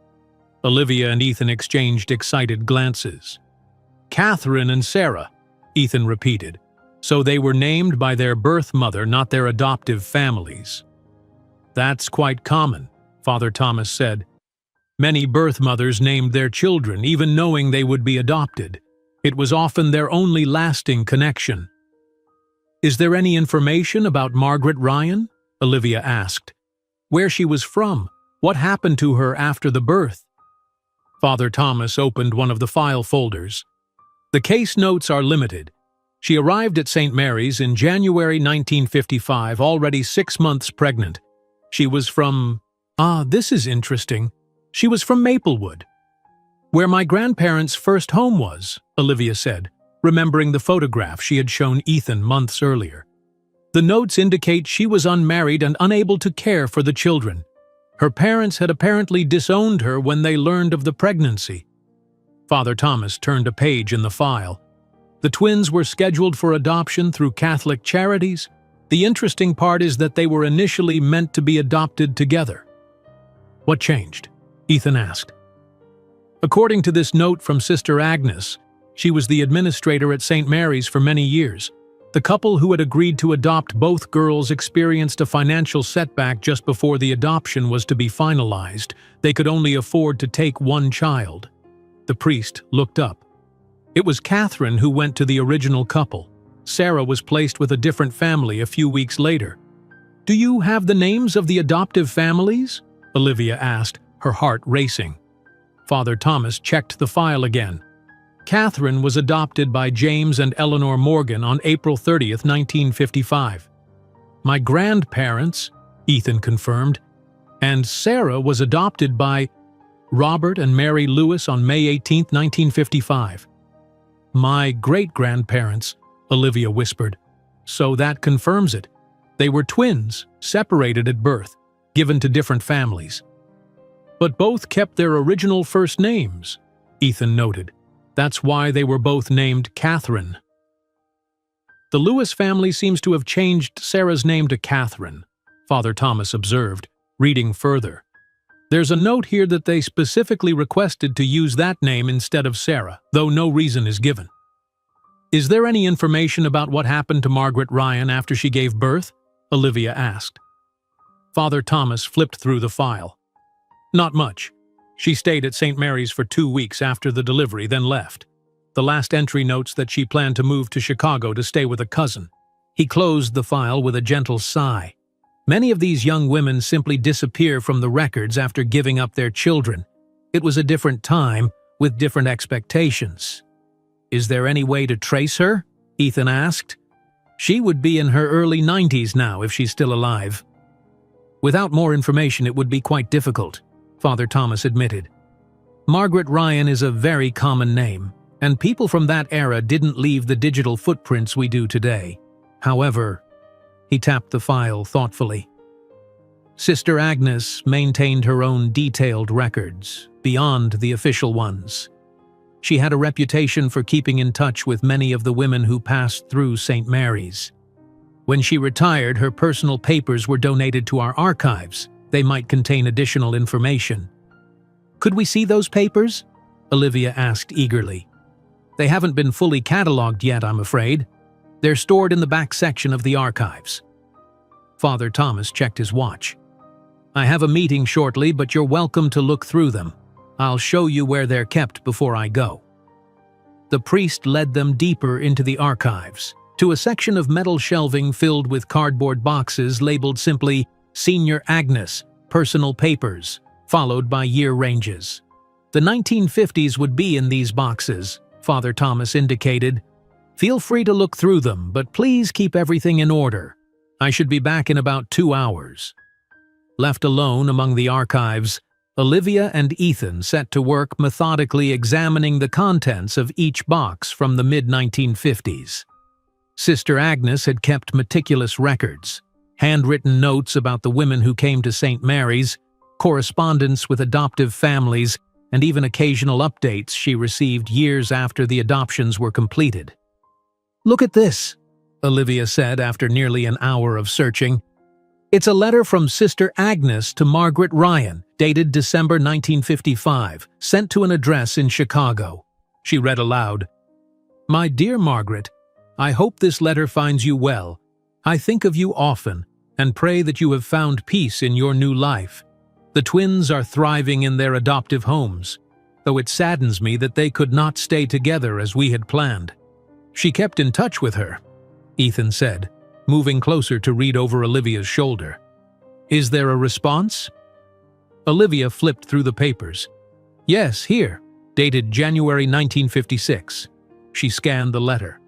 Olivia and Ethan exchanged excited glances. Catherine and Sarah, Ethan repeated. So they were named by their birth mother, not their adoptive families. That's quite common, Father Thomas said. Many birth mothers named their children, even knowing they would be adopted. It was often their only lasting connection. Is there any information about Margaret Ryan? Olivia asked. Where she was from? What happened to her after the birth? Father Thomas opened one of the file folders. The case notes are limited. She arrived at St. Mary's in January 1955, already 6 months pregnant. She was from… this is interesting. She was from Maplewood. Where my grandparents' first home was, Olivia said, remembering the photograph she had shown Ethan months earlier. The notes indicate she was unmarried and unable to care for the children. Her parents had apparently disowned her when they learned of the pregnancy. Father Thomas turned a page in the file. The twins were scheduled for adoption through Catholic charities. The interesting part is that they were initially meant to be adopted together. What changed? Ethan asked. According to this note from Sister Agnes, she was the administrator at St. Mary's for many years. The couple who had agreed to adopt both girls experienced a financial setback just before the adoption was to be finalized. They could only afford to take one child. The priest looked up. It was Catherine who went to the original couple. Sarah was placed with a different family a few weeks later. Do you have the names of the adoptive families? Olivia asked, her heart racing. Father Thomas checked the file again. Catherine was adopted by James and Eleanor Morgan on April 30th, 1955. My grandparents, Ethan confirmed, and Sarah was adopted by Robert and Mary Lewis on May 18, 1955. My great-grandparents, Olivia whispered. So that confirms it. They were twins, separated at birth, given to different families. But both kept their original first names, Ethan noted. That's why they were both named Catherine. The Lewis family seems to have changed Sarah's name to Catherine, Father Thomas observed, reading further. There's a note here that they specifically requested to use that name instead of Sarah, though no reason is given. Is there any information about what happened to Margaret Ryan after she gave birth? Olivia asked. Father Thomas flipped through the file. Not much. She stayed at St. Mary's for 2 weeks after the delivery, then left. The last entry notes that she planned to move to Chicago to stay with a cousin. He closed the file with a gentle sigh. Many of these young women simply disappear from the records after giving up their children. It was a different time, with different expectations. "Is there any way to trace her?" Ethan asked. "She would be in her early 90s now if she's still alive." "Without more information, it would be quite difficult," Father Thomas admitted. "Margaret Ryan is a very common name, and people from that era didn't leave the digital footprints we do today. However," he tapped the file thoughtfully, "Sister Agnes maintained her own detailed records, beyond the official ones. She had a reputation for keeping in touch with many of the women who passed through St. Mary's. When she retired, her personal papers were donated to our archives. They might contain additional information." "Could we see those papers?" Olivia asked eagerly. "They haven't been fully catalogued yet, I'm afraid. They're stored in the back section of the archives." Father Thomas checked his watch. "I have a meeting shortly, but you're welcome to look through them. I'll show you where they're kept before I go." The priest led them deeper into the archives, to a section of metal shelving filled with cardboard boxes labeled simply "Senior Agnes, Personal Papers," followed by year ranges. "The 1950s would be in these boxes," Father Thomas indicated. "Feel free to look through them, but please keep everything in order. I should be back in about 2 hours." Left alone among the archives, Olivia and Ethan set to work methodically examining the contents of each box from the mid-1950s. Sister Agnes had kept meticulous records, handwritten notes about the women who came to St. Mary's, correspondence with adoptive families, and even occasional updates she received years after the adoptions were completed. "Look at this," Olivia said after nearly an hour of searching. "It's a letter from Sister Agnes to Margaret Ryan, dated December 1955, sent to an address in Chicago." She read aloud, "My dear Margaret, I hope this letter finds you well. I think of you often and pray that you have found peace in your new life. The twins are thriving in their adoptive homes, though it saddens me that they could not stay together as we had planned." "She kept in touch with her," Ethan said, moving closer to read over Olivia's shoulder. "Is there a response?" Olivia flipped through the papers. "Yes, here, dated January 1956. She scanned the letter.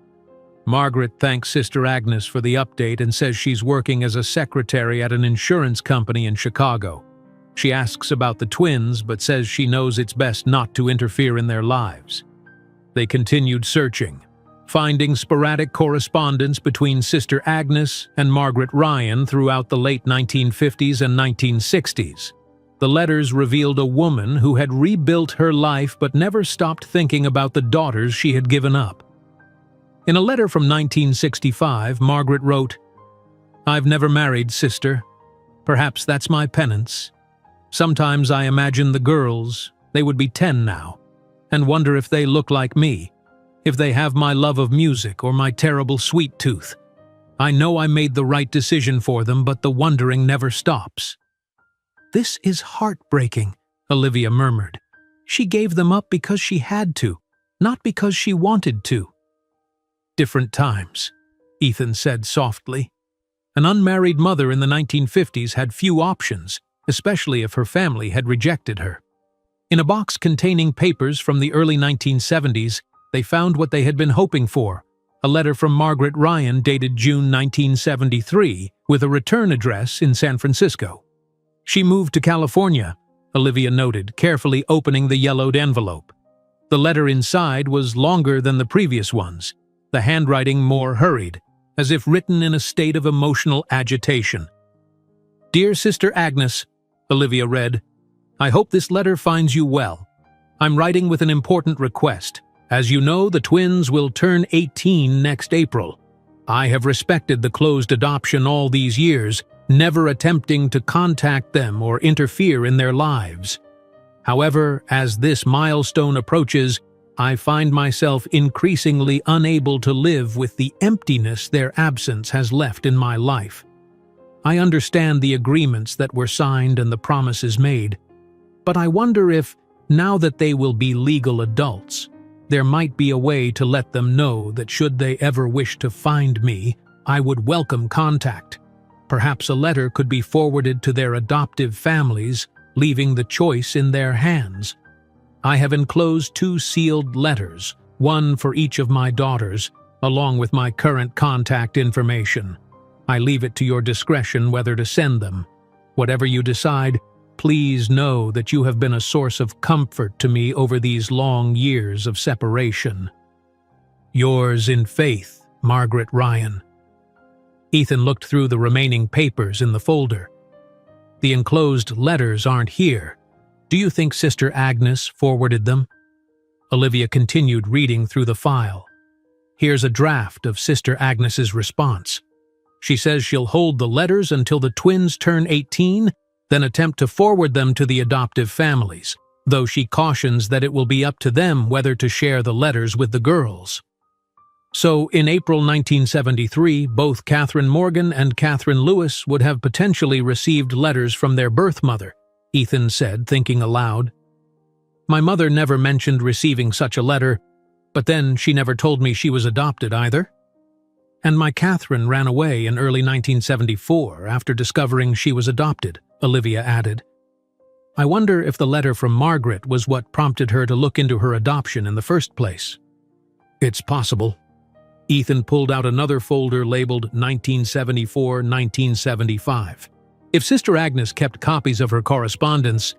"Margaret thanks Sister Agnes for the update and says she's working as a secretary at an insurance company in Chicago. She asks about the twins, but says she knows it's best not to interfere in their lives." They continued searching, finding sporadic correspondence between Sister Agnes and Margaret Ryan throughout the late 1950s and 1960s. The letters revealed a woman who had rebuilt her life but never stopped thinking about the daughters she had given up. In a letter from 1965, Margaret wrote, "I've never married, Sister. Perhaps that's my penance. Sometimes I imagine the girls, they would be 10 now, and wonder if they look like me, if they have my love of music or my terrible sweet tooth. I know I made the right decision for them, but the wondering never stops." "This is heartbreaking," Olivia murmured. "She gave them up because she had to, not because she wanted to." "Different times," Ethan said softly. "An unmarried mother in the 1950s had few options, especially if her family had rejected her." In a box containing papers from the early 1970s, they found what they had been hoping for, a letter from Margaret Ryan dated June 1973 with a return address in San Francisco. "She moved to California," Olivia noted, carefully opening the yellowed envelope. The letter inside was longer than the previous ones, the handwriting more hurried, as if written in a state of emotional agitation. "Dear Sister Agnes," Olivia read, "I hope this letter finds you well. I'm writing with an important request. As you know, the twins will turn 18 next April. I have respected the closed adoption all these years, never attempting to contact them or interfere in their lives. However, as this milestone approaches, I find myself increasingly unable to live with the emptiness their absence has left in my life. I understand the agreements that were signed and the promises made, but I wonder if, now that they will be legal adults, there might be a way to let them know that should they ever wish to find me, I would welcome contact. Perhaps a letter could be forwarded to their adoptive families, leaving the choice in their hands. I have enclosed 2 sealed letters, one for each of my daughters, along with my current contact information. I leave it to your discretion whether to send them. Whatever you decide, please know that you have been a source of comfort to me over these long years of separation. Yours in faith, Margaret Ryan. Ethan looked through the remaining papers in the folder. The enclosed letters aren't here. Do you think Sister Agnes forwarded them? Olivia continued reading through the file. Here's a draft of Sister Agnes's response. She says she'll hold the letters until the twins turn 18, then attempt to forward them to the adoptive families, though she cautions that it will be up to them whether to share the letters with the girls. So, in April 1973, both Catherine Morgan and Catherine Lewis would have potentially received letters from their birth mother, Ethan said, thinking aloud. My mother never mentioned receiving such a letter, but then she never told me she was adopted either. And my Catherine ran away in early 1974 after discovering she was adopted, Olivia added. I wonder if the letter from Margaret was what prompted her to look into her adoption in the first place. It's possible. Ethan pulled out another folder labeled 1974-1975. If Sister Agnes kept copies of her correspondence,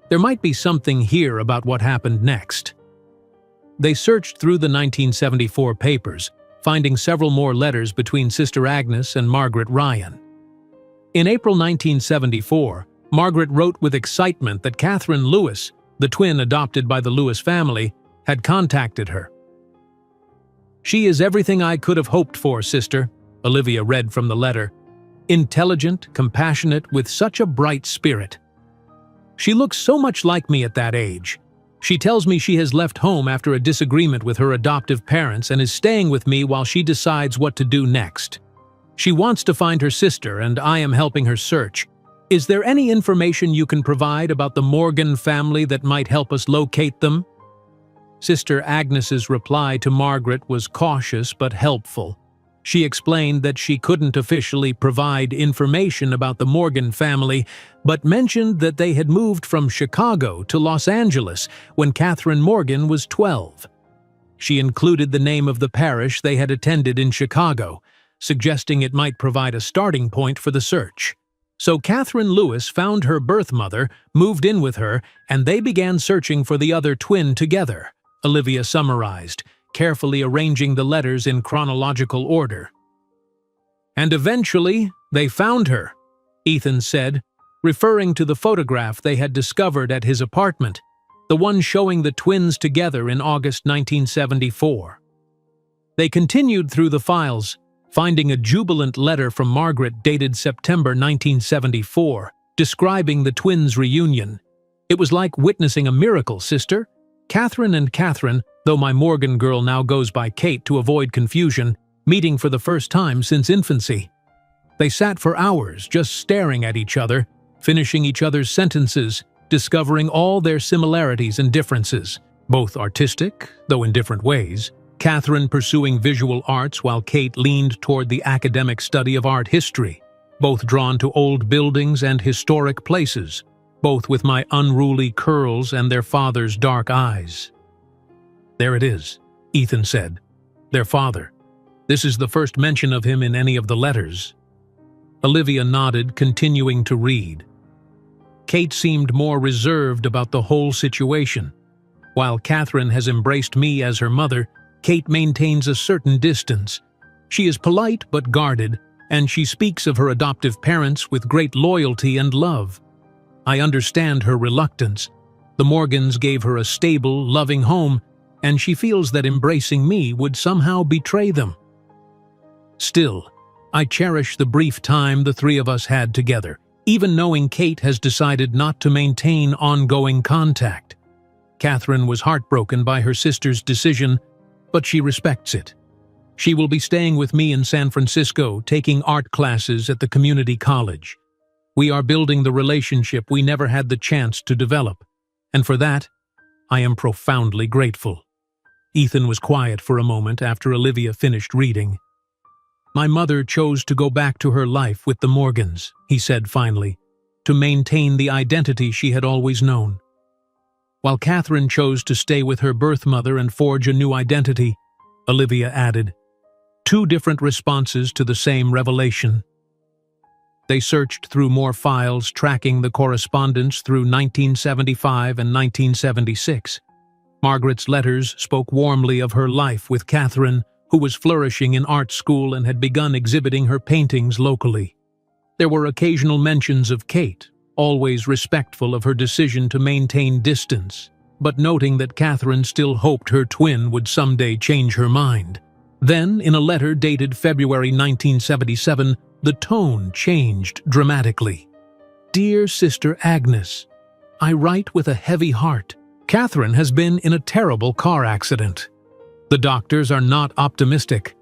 there might be something here about what happened next. They searched through the 1974 papers, finding several more letters between Sister Agnes and Margaret Ryan. In April 1974, Margaret wrote with excitement that Catherine Lewis, the twin adopted by the Lewis family, had contacted her. She is everything I could have hoped for, sister, Olivia read from the letter. Intelligent, compassionate, with such a bright spirit. She looks so much like me at that age. She tells me she has left home after a disagreement with her adoptive parents and is staying with me while she decides what to do next. She wants to find her sister, and I am helping her search. Is there any information you can provide about the Morgan family that might help us locate them? Sister Agnes's reply to Margaret was cautious but helpful. She explained that she couldn't officially provide information about the Morgan family, but mentioned that they had moved from Chicago to Los Angeles when Catherine Morgan was 12. She included the name of the parish they had attended in Chicago, suggesting it might provide a starting point for the search. So Catherine Lewis found her birth mother, moved in with her, and they began searching for the other twin together, Olivia summarized, carefully arranging the letters in chronological order. And eventually, they found her, Ethan said, referring to the photograph they had discovered at his apartment, the one showing the twins together in August 1974. They continued through the files, finding a jubilant letter from Margaret dated September 1974, describing the twins' reunion. It was like witnessing a miracle, sister. Catherine and Catherine, though my Morgan girl now goes by Kate to avoid confusion, meeting for the first time since infancy. They sat for hours just staring at each other, finishing each other's sentences, discovering all their similarities and differences, both artistic, though in different ways. Catherine pursuing visual arts while Kate leaned toward the academic study of art history, both drawn to old buildings and historic places, both with my unruly curls and their father's dark eyes. There it is, Ethan said. Their father. This is the first mention of him in any of the letters. Olivia nodded, continuing to read. Kate seemed more reserved about the whole situation. While Catherine has embraced me as her mother, Kate maintains a certain distance. She is polite but guarded, and she speaks of her adoptive parents with great loyalty and love. I understand her reluctance. The Morgans gave her a stable, loving home, and she feels that embracing me would somehow betray them. Still, I cherish the brief time the three of us had together, even knowing Kate has decided not to maintain ongoing contact. Catherine was heartbroken by her sister's decision, but she respects it. She will be staying with me in San Francisco, taking art classes at the community college. We are building the relationship we never had the chance to develop, and for that, I am profoundly grateful. Ethan was quiet for a moment after Olivia finished reading. My mother chose to go back to her life with the Morgans, he said finally, to maintain the identity she had always known. While Catherine chose to stay with her birth mother and forge a new identity, Olivia added, two different responses to the same revelation. They searched through more files, tracking the correspondence through 1975 and 1976. Margaret's letters spoke warmly of her life with Catherine, who was flourishing in art school and had begun exhibiting her paintings locally. There were occasional mentions of Kate, always respectful of her decision to maintain distance, but noting that Catherine still hoped her twin would someday change her mind. Then, in a letter dated February 1977, the tone changed dramatically. "Dear Sister Agnes, I write with a heavy heart. Catherine has been in a terrible car accident. The doctors are not optimistic.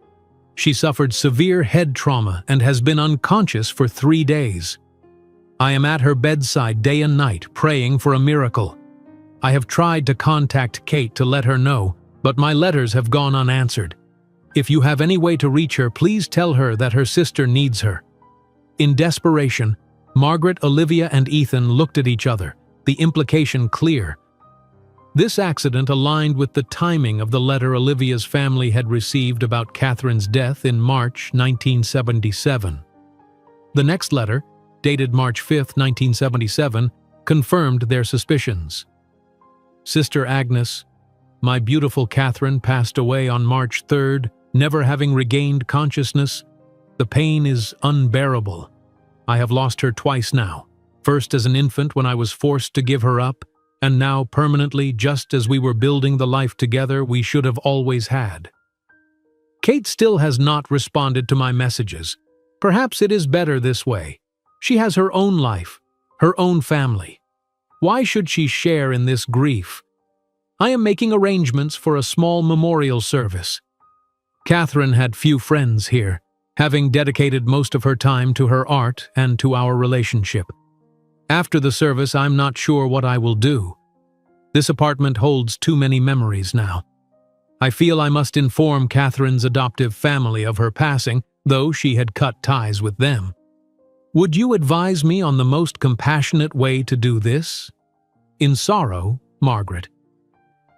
She suffered severe head trauma and has been unconscious for 3 days. I am at her bedside day and night praying for a miracle. I have tried to contact Kate to let her know, but my letters have gone unanswered. If you have any way to reach her, please tell her that her sister needs her." In desperation, Margaret, Olivia, and Ethan looked at each other, the implication clear. This accident aligned with the timing of the letter Olivia's family had received about Catherine's death in March 1977. The next letter, dated March 5, 1977, confirmed their suspicions. "Sister Agnes, my beautiful Catherine passed away on March 3rd, never having regained consciousness. The pain is unbearable. I have lost her twice now, first as an infant when I was forced to give her up, and now permanently just as we were building the life together we should have always had. Kate still has not responded to my messages. Perhaps it is better this way. She has her own life, her own family. Why should she share in this grief? I am making arrangements for a small memorial service. Catherine had few friends here, having dedicated most of her time to her art and to our relationship. After the service, I'm not sure what I will do. This apartment holds too many memories now. I feel I must inform Catherine's adoptive family of her passing, though she had cut ties with them. Would you advise me on the most compassionate way to do this? In sorrow, Margaret."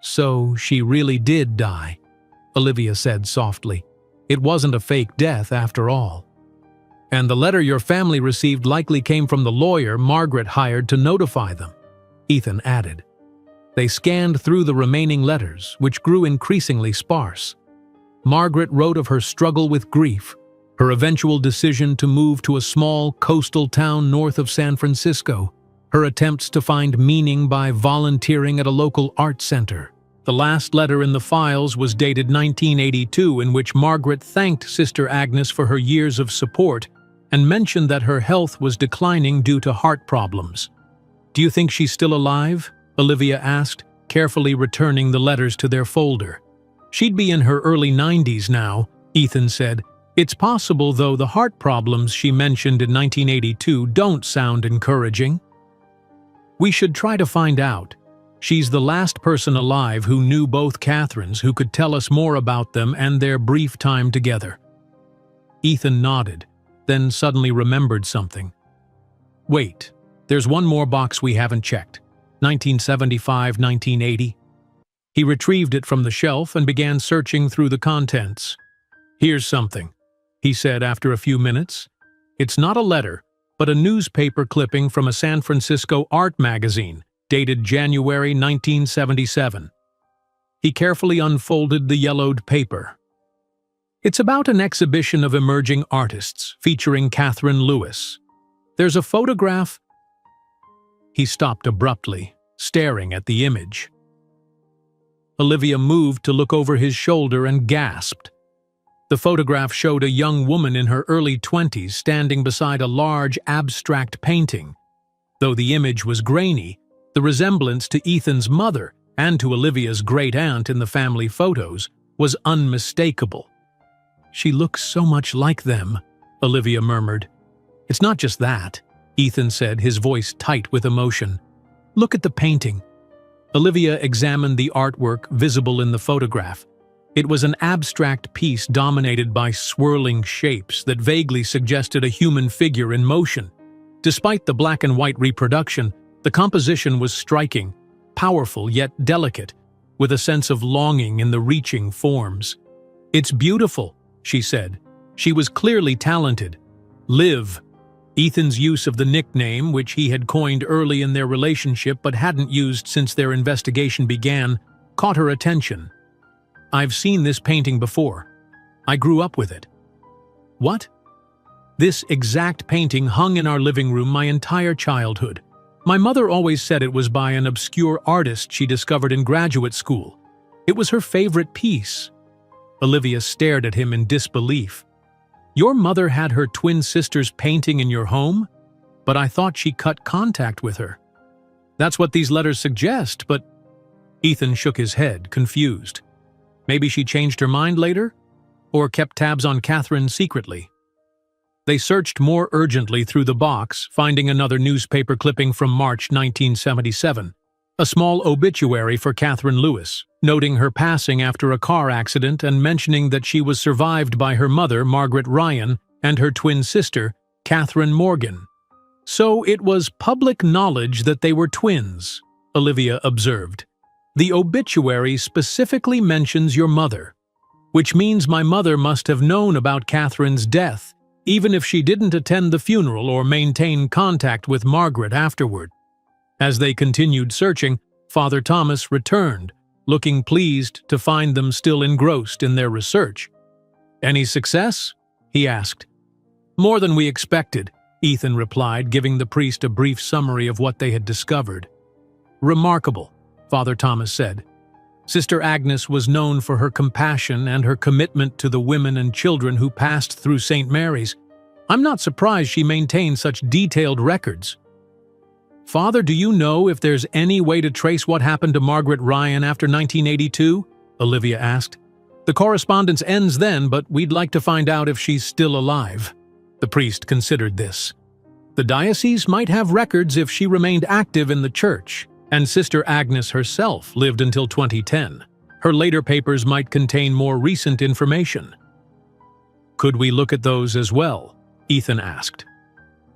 "So she really did die," Olivia said softly. "It wasn't a fake death after all." "And the letter your family received likely came from the lawyer Margaret hired to notify them," Ethan added. They scanned through the remaining letters, which grew increasingly sparse. Margaret wrote of her struggle with grief, her eventual decision to move to a small coastal town north of San Francisco, her attempts to find meaning by volunteering at a local art center. The last letter in the files was dated 1982, in which Margaret thanked Sister Agnes for her years of support and mentioned that her health was declining due to heart problems. "Do you think she's still alive?" Olivia asked, carefully returning the letters to their folder. "She'd be in her early 90s now," Ethan said. "It's possible, though, the heart problems she mentioned in 1982 don't sound encouraging." "We should try to find out. She's the last person alive who knew both Catherines, who could tell us more about them and their brief time together." Ethan nodded, then suddenly remembered something. "Wait, there's one more box we haven't checked. 1975-1980. He retrieved it from the shelf and began searching through the contents. "Here's something," he said after a few minutes. "It's not a letter, but a newspaper clipping from a San Francisco art magazine, dated January 1977. He carefully unfolded the yellowed paper. It's about an exhibition of emerging artists featuring Catherine Lewis. There's a photograph. He stopped abruptly, staring at the image. Olivia moved to look over his shoulder and gasped. The photograph showed a young woman in her early 20s standing beside a large abstract painting. Though the image was grainy, the resemblance to Ethan's mother and to Olivia's great-aunt in the family photos was unmistakable. "She looks so much like them," Olivia murmured. "It's not just that," Ethan said, his voice tight with emotion. "Look at the painting." Olivia examined the artwork visible in the photograph. It was an abstract piece dominated by swirling shapes that vaguely suggested a human figure in motion. Despite the black and white reproduction, the composition was striking, powerful yet delicate, with a sense of longing in the reaching forms. "It's beautiful," she said. She was clearly talented. "Liv." Ethan's use of the nickname, which he had coined early in their relationship but hadn't used since their investigation began, caught her attention. "I've seen this painting before. I grew up with it." "What?" "This exact painting hung in our living room my entire childhood. My mother always said it was by an obscure artist she discovered in graduate school. It was her favorite piece." Olivia stared at him in disbelief. "Your mother had her twin sister's painting in your home? But I thought she cut contact with her." "That's what these letters suggest, but—" Ethan shook his head, confused. Maybe she changed her mind later? Or kept tabs on Catherine secretly? They searched more urgently through the box, finding another newspaper clipping from March 1977, a small obituary for Catherine Lewis, noting her passing after a car accident and mentioning that she was survived by her mother, Margaret Ryan, and her twin sister, Catherine Morgan. "So it was public knowledge that they were twins," Olivia observed. "The obituary specifically mentions your mother, which means my mother must have known about Catherine's death, even if she didn't attend the funeral or maintain contact with Margaret afterward." As they continued searching, Father Thomas returned, looking pleased to find them still engrossed in their research. "Any success?" he asked. "More than we expected," Ethan replied, giving the priest a brief summary of what they had discovered. "Remarkable," Father Thomas said. "Sister Agnes was known for her compassion and her commitment to the women and children who passed through St. Mary's. I'm not surprised she maintained such detailed records." "Father, do you know if there's any way to trace what happened to Margaret Ryan after 1982? Olivia asked. "The correspondence ends then, but we'd like to find out if she's still alive." The priest considered this. "The diocese might have records if she remained active in the church, and Sister Agnes herself lived until 2010. Her later papers might contain more recent information." "Could we look at those as well?" Ethan asked.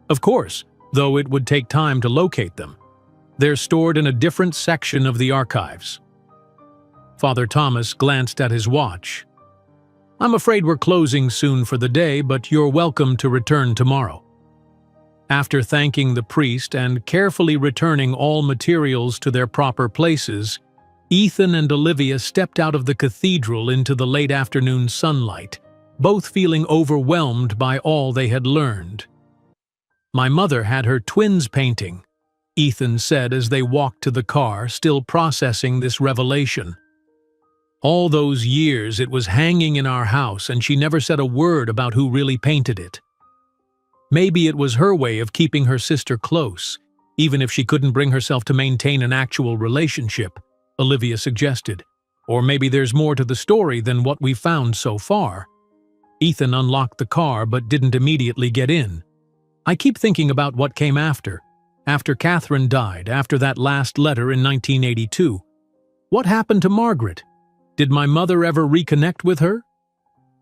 "Of course, though it would take time to locate them. They're stored in a different section of the archives." Father Thomas glanced at his watch. "I'm afraid we're closing soon for the day, but you're welcome to return tomorrow." After thanking the priest and carefully returning all materials to their proper places, Ethan and Olivia stepped out of the cathedral into the late afternoon sunlight, both feeling overwhelmed by all they had learned. "My mother had her twins painting," Ethan said as they walked to the car, still processing this revelation. "All those years it was hanging in our house and she never said a word about who really painted it. Maybe it was her way of keeping her sister close, even if she couldn't bring herself to maintain an actual relationship," Olivia suggested. "Or maybe there's more to the story than what we've found so far." Ethan unlocked the car but didn't immediately get in. "I keep thinking about what came after Catherine died, after that last letter in 1982. What happened to Margaret? Did my mother ever reconnect with her?"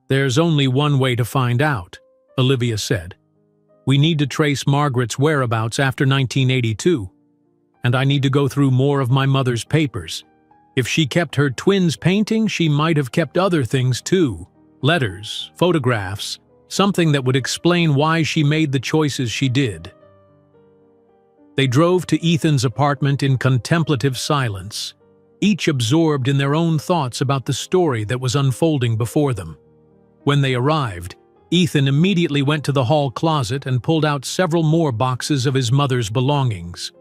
"There's only one way to find out," Olivia said. "We need to trace Margaret's whereabouts after 1982. And I need to go through more of my mother's papers. If she kept her twins painting, she might have kept other things too. Letters, photographs, something that would explain why she made the choices she did." They drove to Ethan's apartment in contemplative silence, each absorbed in their own thoughts about the story that was unfolding before them. When they arrived, Ethan immediately went to the hall closet and pulled out several more boxes of his mother's belongings.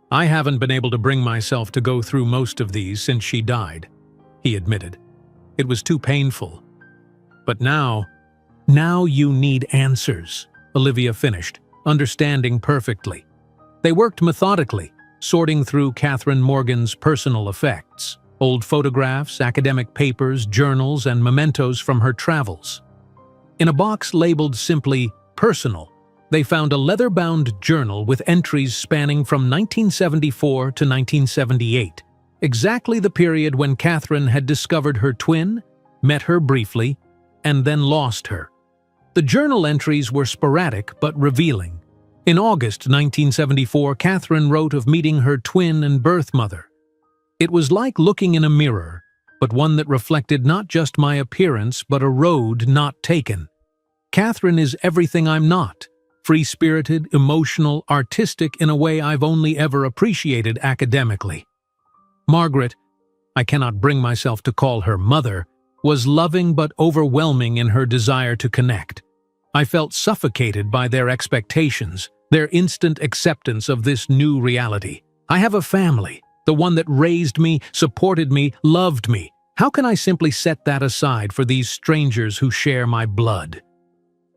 "I haven't been able to bring myself to go through most of these since she died," he admitted. "It was too painful. But now you need answers," Olivia finished, understanding perfectly. They worked methodically, sorting through Catherine Morgan's personal effects, old photographs, academic papers, journals, and mementos from her travels. In a box labeled simply "Personal," they found a leather-bound journal with entries spanning from 1974 to 1978, exactly the period when Catherine had discovered her twin, met her briefly, and then lost her. The journal entries were sporadic but revealing. In August 1974, Catherine wrote of meeting her twin and birth mother, It was like looking in a mirror, but one that reflected not just my appearance but a road not taken. Catherine is everything I'm not. Free-spirited, emotional, artistic in a way I've only ever appreciated academically. Margaret, I cannot bring myself to call her mother, was loving but overwhelming in her desire to connect. I felt suffocated by their expectations, their instant acceptance of this new reality. I have a family, the one that raised me, supported me, loved me. How can I simply set that aside for these strangers who share my blood?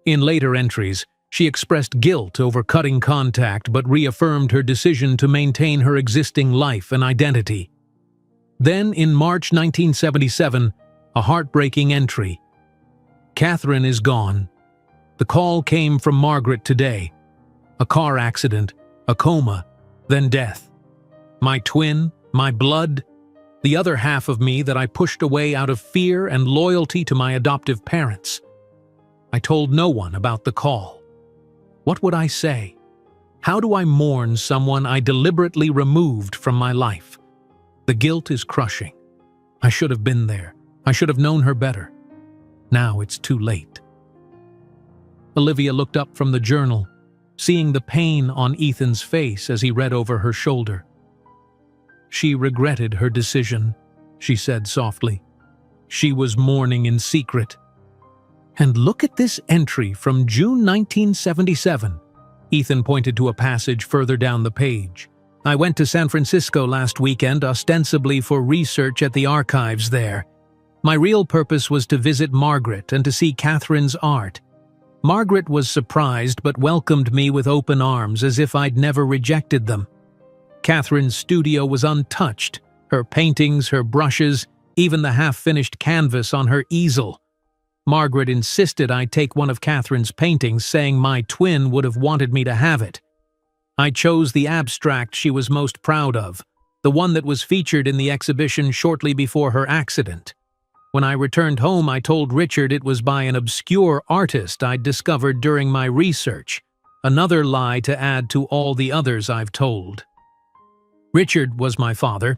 In later entries, she expressed guilt over cutting contact but reaffirmed her decision to maintain her existing life and identity. Then, in March 1977, a heartbreaking entry. Catherine is gone. The call came from Margaret today. A car accident, a coma, then death. My twin, my blood, the other half of me that I pushed away out of fear and loyalty to my adoptive parents. I told no one about the call. What would I say? How do I mourn someone I deliberately removed from my life? The guilt is crushing. I should have been there. I should have known her better. Now it's too late. Olivia looked up from the journal, seeing the pain on Ethan's face as he read over her shoulder. She regretted her decision, she said softly. She was mourning in secret. And look at this entry from June 1977. Ethan pointed to a passage further down the page. I went to San Francisco last weekend ostensibly for research at the archives there. My real purpose was to visit Margaret and to see Catherine's art. Margaret was surprised but welcomed me with open arms as if I'd never rejected them. Catherine's studio was untouched, her paintings, her brushes, even the half-finished canvas on her easel. Margaret insisted I take one of Catherine's paintings, saying my twin would have wanted me to have it. I chose the abstract she was most proud of, the one that was featured in the exhibition shortly before her accident. When I returned home, I told Richard it was by an obscure artist I'd discovered during my research, another lie to add to all the others I've told. Richard was my father,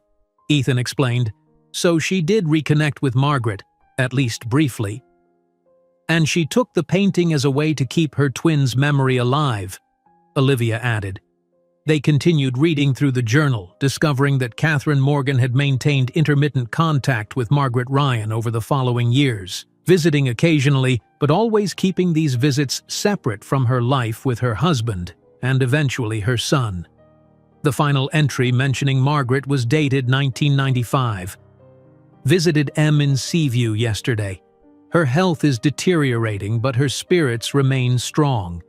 Ethan explained, so she did reconnect with Margaret, at least briefly. And she took the painting as a way to keep her twin's memory alive, Olivia added. They continued reading through the journal, discovering that Catherine Morgan had maintained intermittent contact with Margaret Ryan over the following years, visiting occasionally, but always keeping these visits separate from her life with her husband and eventually her son. The final entry mentioning Margaret was dated 1995. Visited M in Seaview yesterday. Her health is deteriorating, but her spirits remain strong.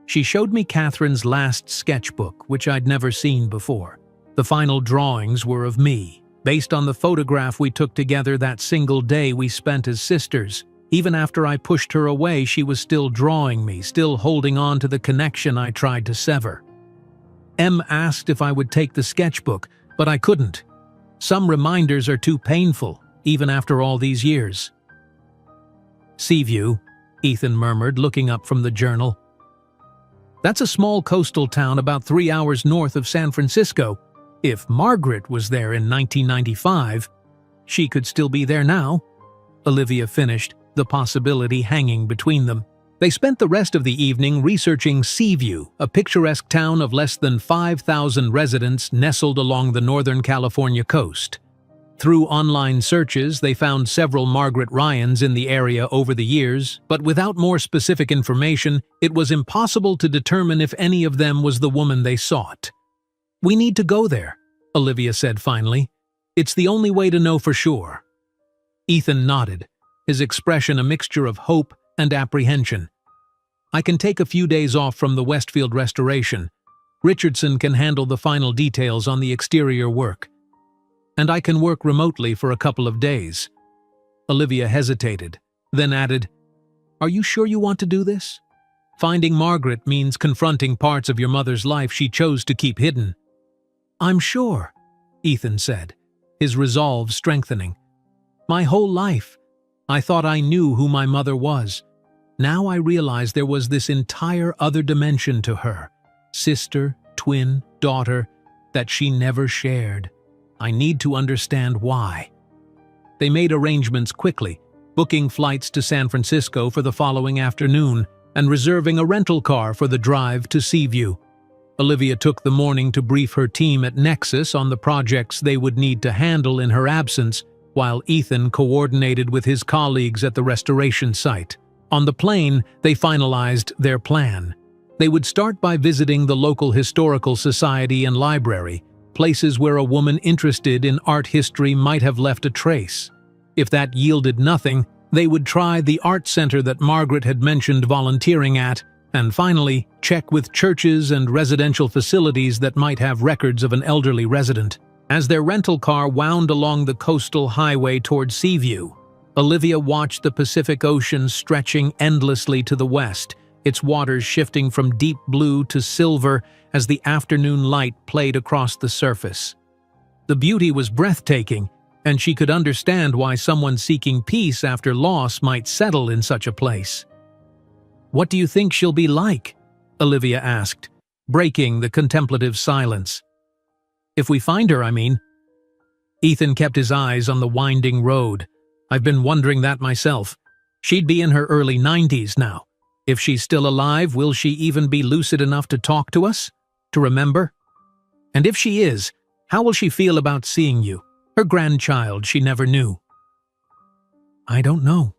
She showed me Catherine's last sketchbook, which I'd never seen before. The final drawings were of me, based on the photograph we took together that single day we spent as sisters. Even after I pushed her away, she was still drawing me, still holding on to the connection I tried to sever. M asked if I would take the sketchbook, but I couldn't. Some reminders are too painful, even after all these years. Seaview, Ethan murmured, looking up from the journal. That's a small coastal town about 3 hours north of San Francisco. If Margaret was there in 1995, she could still be there now. Olivia finished, the possibility hanging between them. They spent the rest of the evening researching Seaview, a picturesque town of less than 5,000 residents nestled along the Northern California coast. Through online searches, they found several Margaret Ryans in the area over the years, but without more specific information, it was impossible to determine if any of them was the woman they sought. We need to go there, Olivia said finally. It's the only way to know for sure. Ethan nodded, his expression a mixture of hope and apprehension. I can take a few days off from the Westfield restoration. Richardson can handle the final details on the exterior work. And I can work remotely for a couple of days. Olivia hesitated, then added, Are you sure you want to do this? Finding Margaret means confronting parts of your mother's life she chose to keep hidden. I'm sure, Ethan said, his resolve strengthening. My whole life, I thought I knew who my mother was. Now I realize there was this entire other dimension to her, sister, twin, daughter, that she never shared. I need to understand why." They made arrangements quickly, booking flights to San Francisco for the following afternoon and reserving a rental car for the drive to Seaview. Olivia took the morning to brief her team at Nexus on the projects they would need to handle in her absence, while Ethan coordinated with his colleagues at the restoration site. On the plane, they finalized their plan. They would start by visiting the local historical society and library, places where a woman interested in art history might have left a trace. If that yielded nothing, they would try the art center that Margaret had mentioned volunteering at, and finally, check with churches and residential facilities that might have records of an elderly resident. As their rental car wound along the coastal highway toward Seaview, Olivia watched the Pacific Ocean stretching endlessly to the west, its waters shifting from deep blue to silver as the afternoon light played across the surface. The beauty was breathtaking, and she could understand why someone seeking peace after loss might settle in such a place. "What do you think she'll be like?" Olivia asked, breaking the contemplative silence. "If we find her, I mean." Ethan kept his eyes on the winding road. "I've been wondering that myself. She'd be in her early 90s now. If she's still alive, will she even be lucid enough to talk to us? To remember? And if she is, how will she feel about seeing you, her grandchild she never knew?" "I don't know."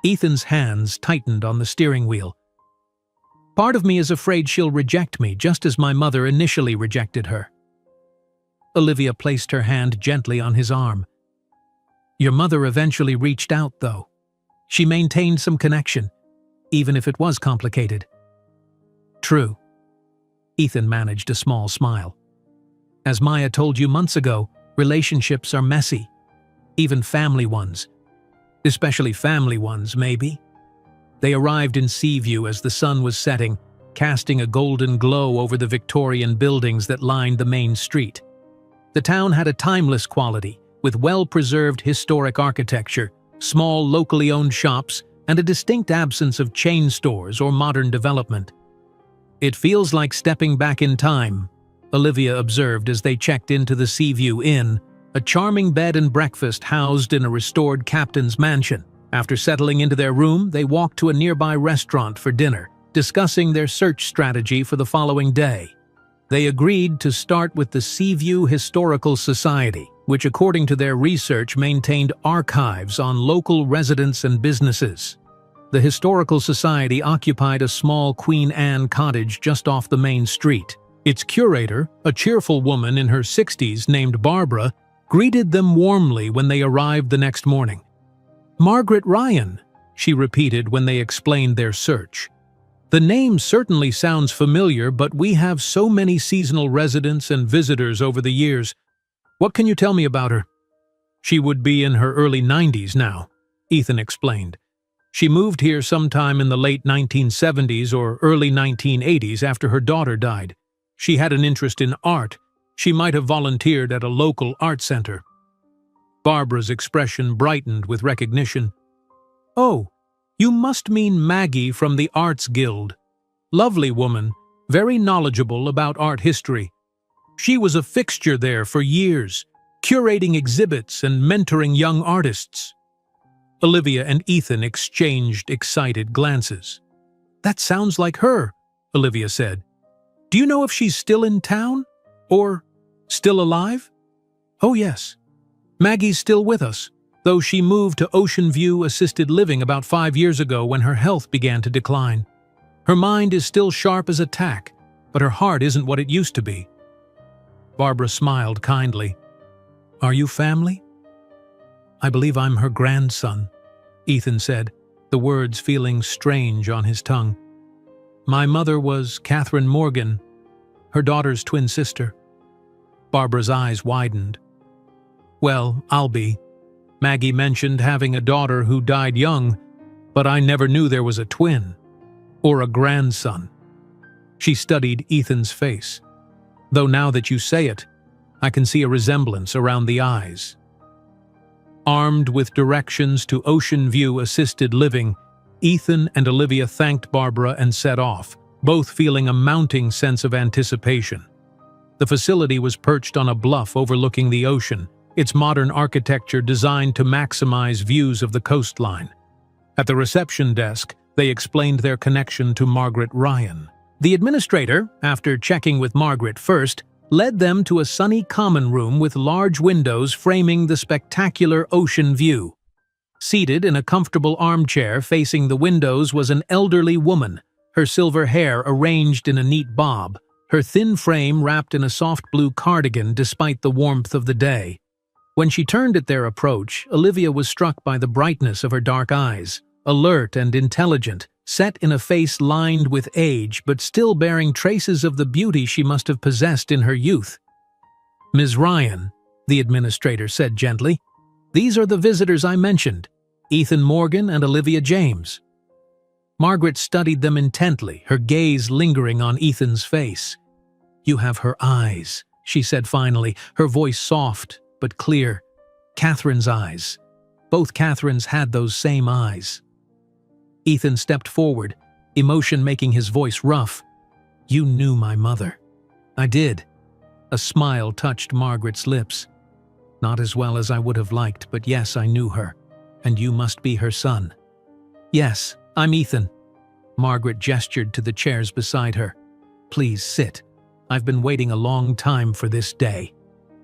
Ethan's hands tightened on the steering wheel. "Part of me is afraid she'll reject me, just as my mother initially rejected her." Olivia placed her hand gently on his arm. "Your mother eventually reached out, though. She maintained some connection, even if it was complicated." "True." Ethan managed a small smile. "As Maya told you months ago, relationships are messy. Even family ones. Especially family ones, maybe." They arrived in Seaview as the sun was setting, casting a golden glow over the Victorian buildings that lined the main street. The town had a timeless quality, with well-preserved historic architecture, small locally owned shops, and a distinct absence of chain stores or modern development. "It feels like stepping back in time," Olivia observed as they checked into the Seaview Inn, a charming bed and breakfast housed in a restored captain's mansion. After settling into their room, they walked to a nearby restaurant for dinner, discussing their search strategy for the following day. They agreed to start with the Seaview Historical Society, which according to their research maintained archives on local residents and businesses. The Historical Society occupied a small Queen Anne cottage just off the main street. Its curator, a cheerful woman in her 60s named Barbara, greeted them warmly when they arrived the next morning. "Margaret Ryan," she repeated when they explained their search. "The name certainly sounds familiar, but we have so many seasonal residents and visitors over the years. What can you tell me about her?" "She would be in her early 90s now," Ethan explained. "She moved here sometime in the late 1970s or early 1980s after her daughter died. She had an interest in art. She might have volunteered at a local art center." Barbara's expression brightened with recognition. "Oh, you must mean Maggie from the Arts Guild. Lovely woman, very knowledgeable about art history. She was a fixture there for years, curating exhibits and mentoring young artists." Olivia and Ethan exchanged excited glances. "That sounds like her," Olivia said. "Do you know if she's still in town? Or still alive?" "Oh yes. Maggie's still with us, though she moved to Ocean View Assisted Living about 5 years ago when her health began to decline. Her mind is still sharp as a tack, but her heart isn't what it used to be." Barbara smiled kindly. "Are you family?" "I believe I'm her grandson," Ethan said, the words feeling strange on his tongue. "My mother was Catherine Morgan, her daughter's twin sister." Barbara's eyes widened. "Well, I'll be. Maggie mentioned having a daughter who died young, but I never knew there was a twin. Or a grandson." She studied Ethan's face. "Though now that you say it, I can see a resemblance around the eyes." Armed with directions to Ocean View Assisted Living, Ethan and Olivia thanked Barbara and set off, both feeling a mounting sense of anticipation. The facility was perched on a bluff overlooking the ocean, its modern architecture designed to maximize views of the coastline. At the reception desk, they explained their connection to Margaret Ryan. The administrator, after checking with Margaret first, led them to a sunny common room with large windows framing the spectacular ocean view. Seated in a comfortable armchair facing the windows was an elderly woman, her silver hair arranged in a neat bob, her thin frame wrapped in a soft blue cardigan despite the warmth of the day. When she turned at their approach, Olivia was struck by the brightness of her dark eyes, alert and intelligent, set in a face lined with age but still bearing traces of the beauty she must have possessed in her youth. "Ms. Ryan," the administrator said gently, "these are the visitors I mentioned, Ethan Morgan and Olivia James." Margaret studied them intently, her gaze lingering on Ethan's face. "You have her eyes," she said finally, her voice soft but clear. "Catherine's eyes. Both Catherines had those same eyes." Ethan stepped forward, emotion making his voice rough. "You knew my mother." "I did." A smile touched Margaret's lips. "Not as well as I would have liked, but yes, I knew her. And you must be her son." "Yes, I'm Ethan." Margaret gestured to the chairs beside her. "Please sit. I've been waiting a long time for this day,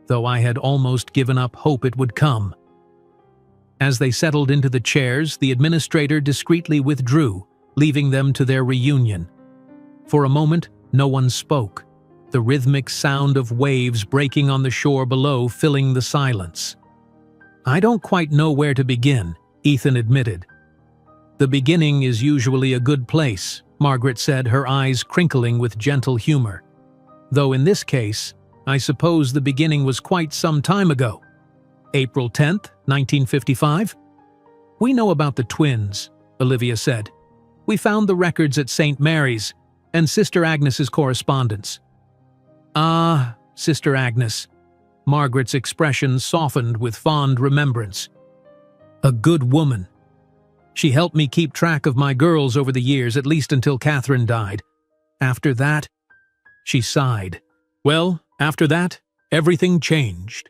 though I had almost given up hope it would come." As they settled into the chairs, the administrator discreetly withdrew, leaving them to their reunion. For a moment, no one spoke, the rhythmic sound of waves breaking on the shore below filling the silence. "I don't quite know where to begin," Ethan admitted. "The beginning is usually a good place," Margaret said, her eyes crinkling with gentle humor. "Though in this case, I suppose the beginning was quite some time ago. April 10th, 1955? "We know about the twins," Olivia said. "We found the records at St. Mary's and Sister Agnes's correspondence." "Ah, Sister Agnes." Margaret's expression softened with fond remembrance. "A good woman. She helped me keep track of my girls over the years, at least until Catherine died. After that," she sighed. "Well, after that, everything changed."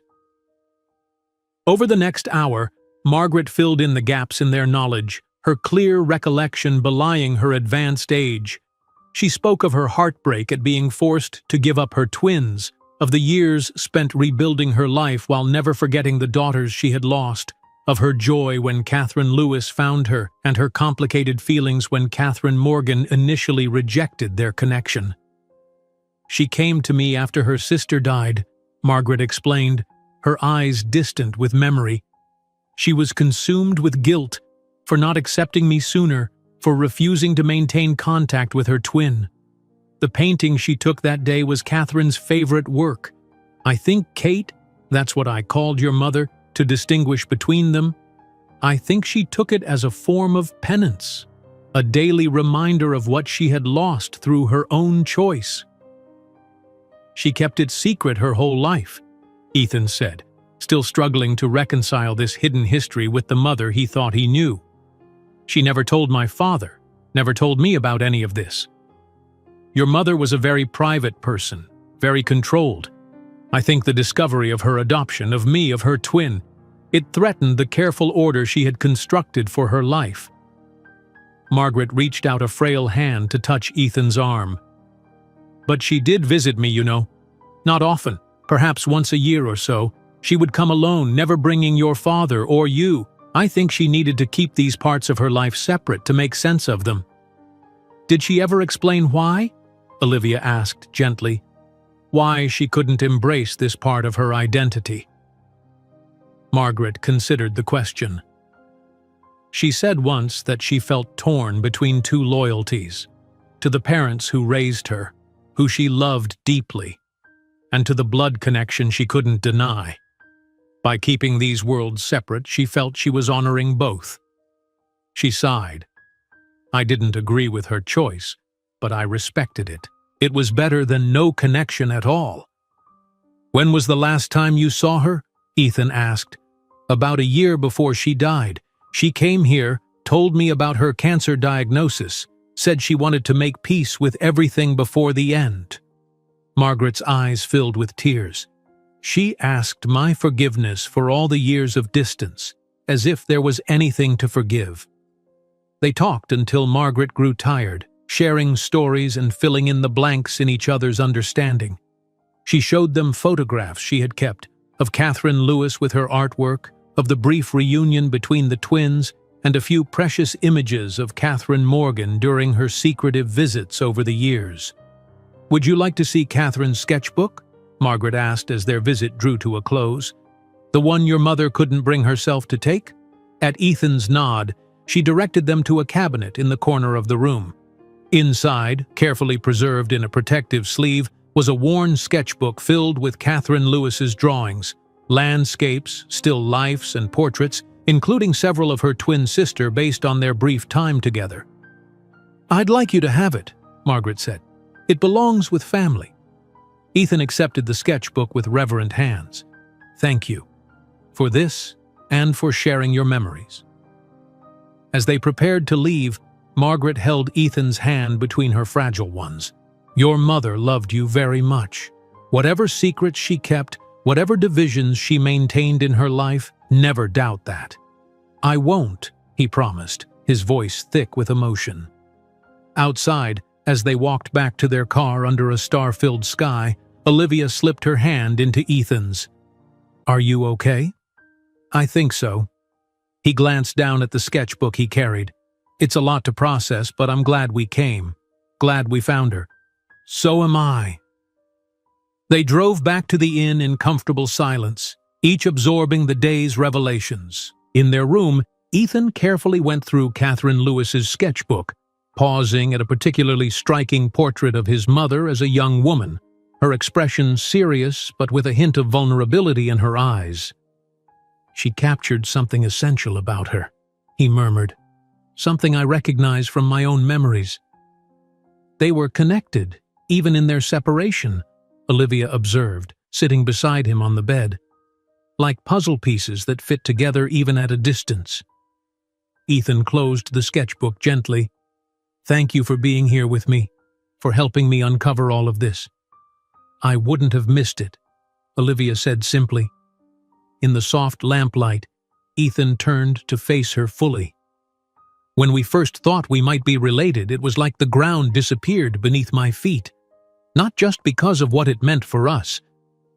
Over the next hour, Margaret filled in the gaps in their knowledge, her clear recollection belying her advanced age. She spoke of her heartbreak at being forced to give up her twins, of the years spent rebuilding her life while never forgetting the daughters she had lost, of her joy when Catherine Lewis found her, and her complicated feelings when Catherine Morgan initially rejected their connection. "She came to me after her sister died," Margaret explained, her eyes distant with memory. "She was consumed with guilt for not accepting me sooner, for refusing to maintain contact with her twin. The painting she took that day was Catherine's favorite work. I think, Kate, that's what I called your mother, to distinguish between them. I think she took it as a form of penance, a daily reminder of what she had lost through her own choice." "She kept it secret her whole life," Ethan said, still struggling to reconcile this hidden history with the mother he thought he knew. "She never told my father, never told me about any of this. Your mother was a very private person, very controlled. I think the discovery of her adoption, of me, of her twin, it threatened the careful order she had constructed for her life." Margaret reached out a frail hand to touch Ethan's arm. "But she did visit me, you know. Not often, perhaps once a year or so. She would come alone, never bringing your father or you. I think she needed to keep these parts of her life separate to make sense of them." "Did she ever explain why?" Olivia asked gently. "Why she couldn't embrace this part of her identity?" Margaret considered the question. "She said once that she felt torn between two loyalties, to the parents who raised her, who she loved deeply, and to the blood connection she couldn't deny. By keeping these worlds separate, she felt she was honoring both." She sighed. "I didn't agree with her choice, but I respected it. It was better than no connection at all." "When was the last time you saw her?" Ethan asked. "About a year before she died. She came here, told me about her cancer diagnosis, said she wanted to make peace with everything before the end." Margaret's eyes filled with tears. She asked my forgiveness for all the years of distance, as if there was anything to forgive. They talked until Margaret grew tired, sharing stories and filling in the blanks in each other's understanding. She showed them photographs she had kept, of Catherine Lewis with her artwork, of the brief reunion between the twins, and a few precious images of Catherine Morgan during her secretive visits over the years. "Would you like to see Catherine's sketchbook?" Margaret asked as their visit drew to a close. "The one your mother couldn't bring herself to take?" At Ethan's nod, she directed them to a cabinet in the corner of the room. Inside, carefully preserved in a protective sleeve, was a worn sketchbook filled with Catherine Lewis's drawings, landscapes, still lifes, and portraits, including several of her twin sister based on their brief time together. "I'd like you to have it," Margaret said. "It belongs with family." Ethan accepted the sketchbook with reverent hands. "Thank you for this and for sharing your memories." As they prepared to leave, Margaret held Ethan's hand between her fragile ones. "Your mother loved you very much. Whatever secrets she kept, whatever divisions she maintained in her life, never doubt that." "I won't," he promised, his voice thick with emotion. Outside, as they walked back to their car under a star-filled sky, Olivia slipped her hand into Ethan's. "Are you okay?" "I think so." He glanced down at the sketchbook he carried. "It's a lot to process, but I'm glad we came. Glad we found her." "So am I." They drove back to the inn in comfortable silence, each absorbing the day's revelations. In their room, Ethan carefully went through Catherine Lewis's sketchbook, pausing at a particularly striking portrait of his mother as a young woman, her expression serious but with a hint of vulnerability in her eyes. "She captured something essential about her," he murmured. "Something I recognize from my own memories." "They were connected, even in their separation," Olivia observed, sitting beside him on the bed. "Like puzzle pieces that fit together even at a distance." Ethan closed the sketchbook gently. "Thank you for being here with me, for helping me uncover all of this." "I wouldn't have missed it," Olivia said simply. In the soft lamplight, Ethan turned to face her fully. "When we first thought we might be related, it was like the ground disappeared beneath my feet. Not just because of what it meant for us,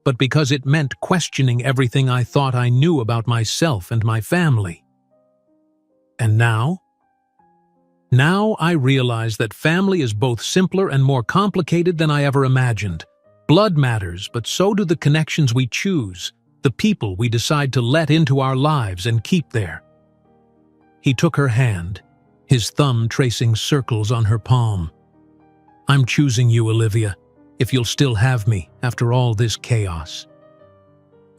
but because it meant questioning everything I thought I knew about myself and my family. And now? Now I realize that family is both simpler and more complicated than I ever imagined. Blood matters, but so do the connections we choose, the people we decide to let into our lives and keep there." He took her hand, his thumb tracing circles on her palm. "I'm choosing you, Olivia, if you'll still have me after all this chaos."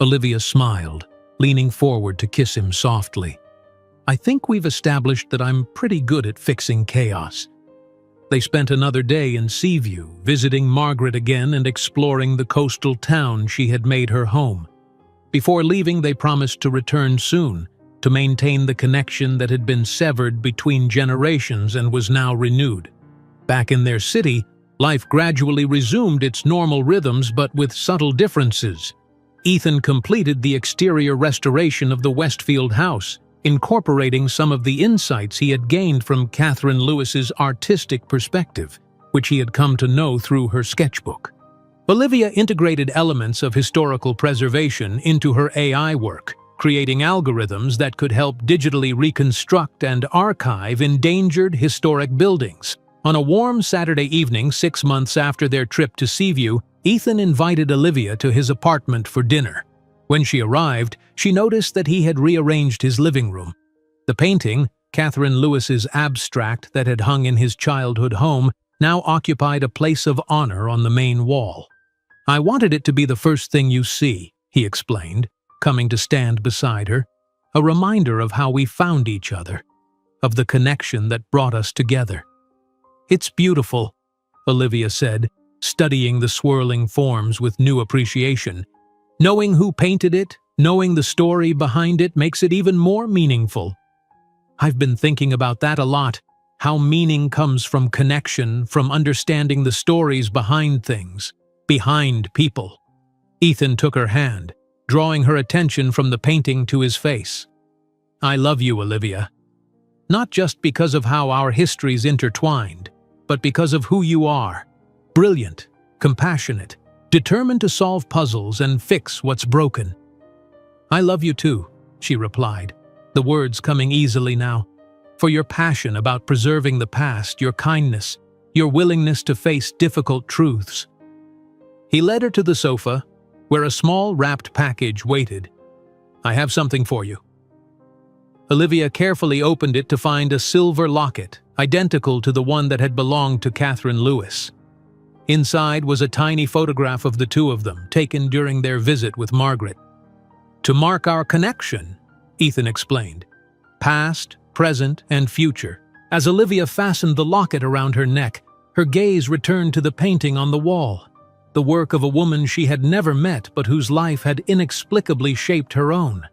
Olivia smiled, leaning forward to kiss him softly. "I think we've established that I'm pretty good at fixing chaos." They spent another day in Seaview, visiting Margaret again and exploring the coastal town she had made her home. Before leaving, they promised to return soon, to maintain the connection that had been severed between generations and was now renewed. Back in their city, life gradually resumed its normal rhythms but with subtle differences. Ethan completed the exterior restoration of the Westfield house, incorporating some of the insights he had gained from Catherine Lewis's artistic perspective, which he had come to know through her sketchbook. Olivia integrated elements of historical preservation into her AI work, creating algorithms that could help digitally reconstruct and archive endangered historic buildings. On a warm Saturday evening 6 months after their trip to Seaview, Ethan invited Olivia to his apartment for dinner. When she arrived, she noticed that he had rearranged his living room. The painting, Catherine Lewis's abstract that had hung in his childhood home, now occupied a place of honor on the main wall. "I wanted it to be the first thing you see," he explained, coming to stand beside her, "a reminder of how we found each other, of the connection that brought us together." "It's beautiful," Olivia said, studying the swirling forms with new appreciation. "Knowing who painted it, knowing the story behind it makes it even more meaningful." "I've been thinking about that a lot, how meaning comes from connection, from understanding the stories behind things. behind people. Ethan took her hand, drawing her attention from the painting to his face. I love you, Olivia. Not just because of how our histories intertwined, but because of who you are. Brilliant, compassionate, determined to solve puzzles and fix what's broken. I love you too, she replied, the words coming easily now. For your passion about preserving the past, your kindness, your willingness to face difficult truths. He led her to the sofa, where a small wrapped package waited. I have something for you. Olivia carefully opened it to find a silver locket, identical to the one that had belonged to Catherine Lewis. Inside was a tiny photograph of the two of them, taken during their visit with Margaret. To mark our connection, Ethan explained. Past, present, and future. As Olivia fastened the locket around her neck, her gaze returned to the painting on the wall, the work of a woman she had never met but whose life had inexplicably shaped her own.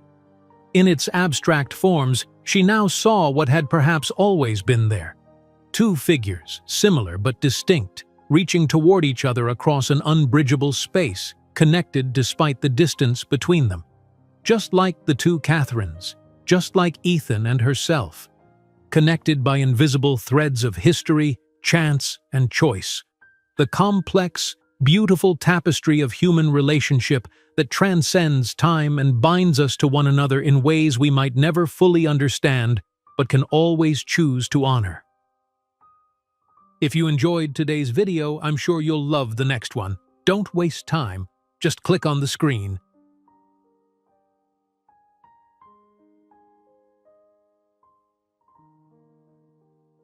In its abstract forms, she now saw what had perhaps always been there. Two figures, similar but distinct, reaching toward each other across an unbridgeable space, connected despite the distance between them. Just like the two Catherines, just like Ethan and herself, connected by invisible threads of history, chance, and choice. The complex, beautiful tapestry of human relationship that transcends time and binds us to one another in ways we might never fully understand, but can always choose to honor. If you enjoyed today's video, I'm sure you'll love the next one. Don't waste time. Just click on the screen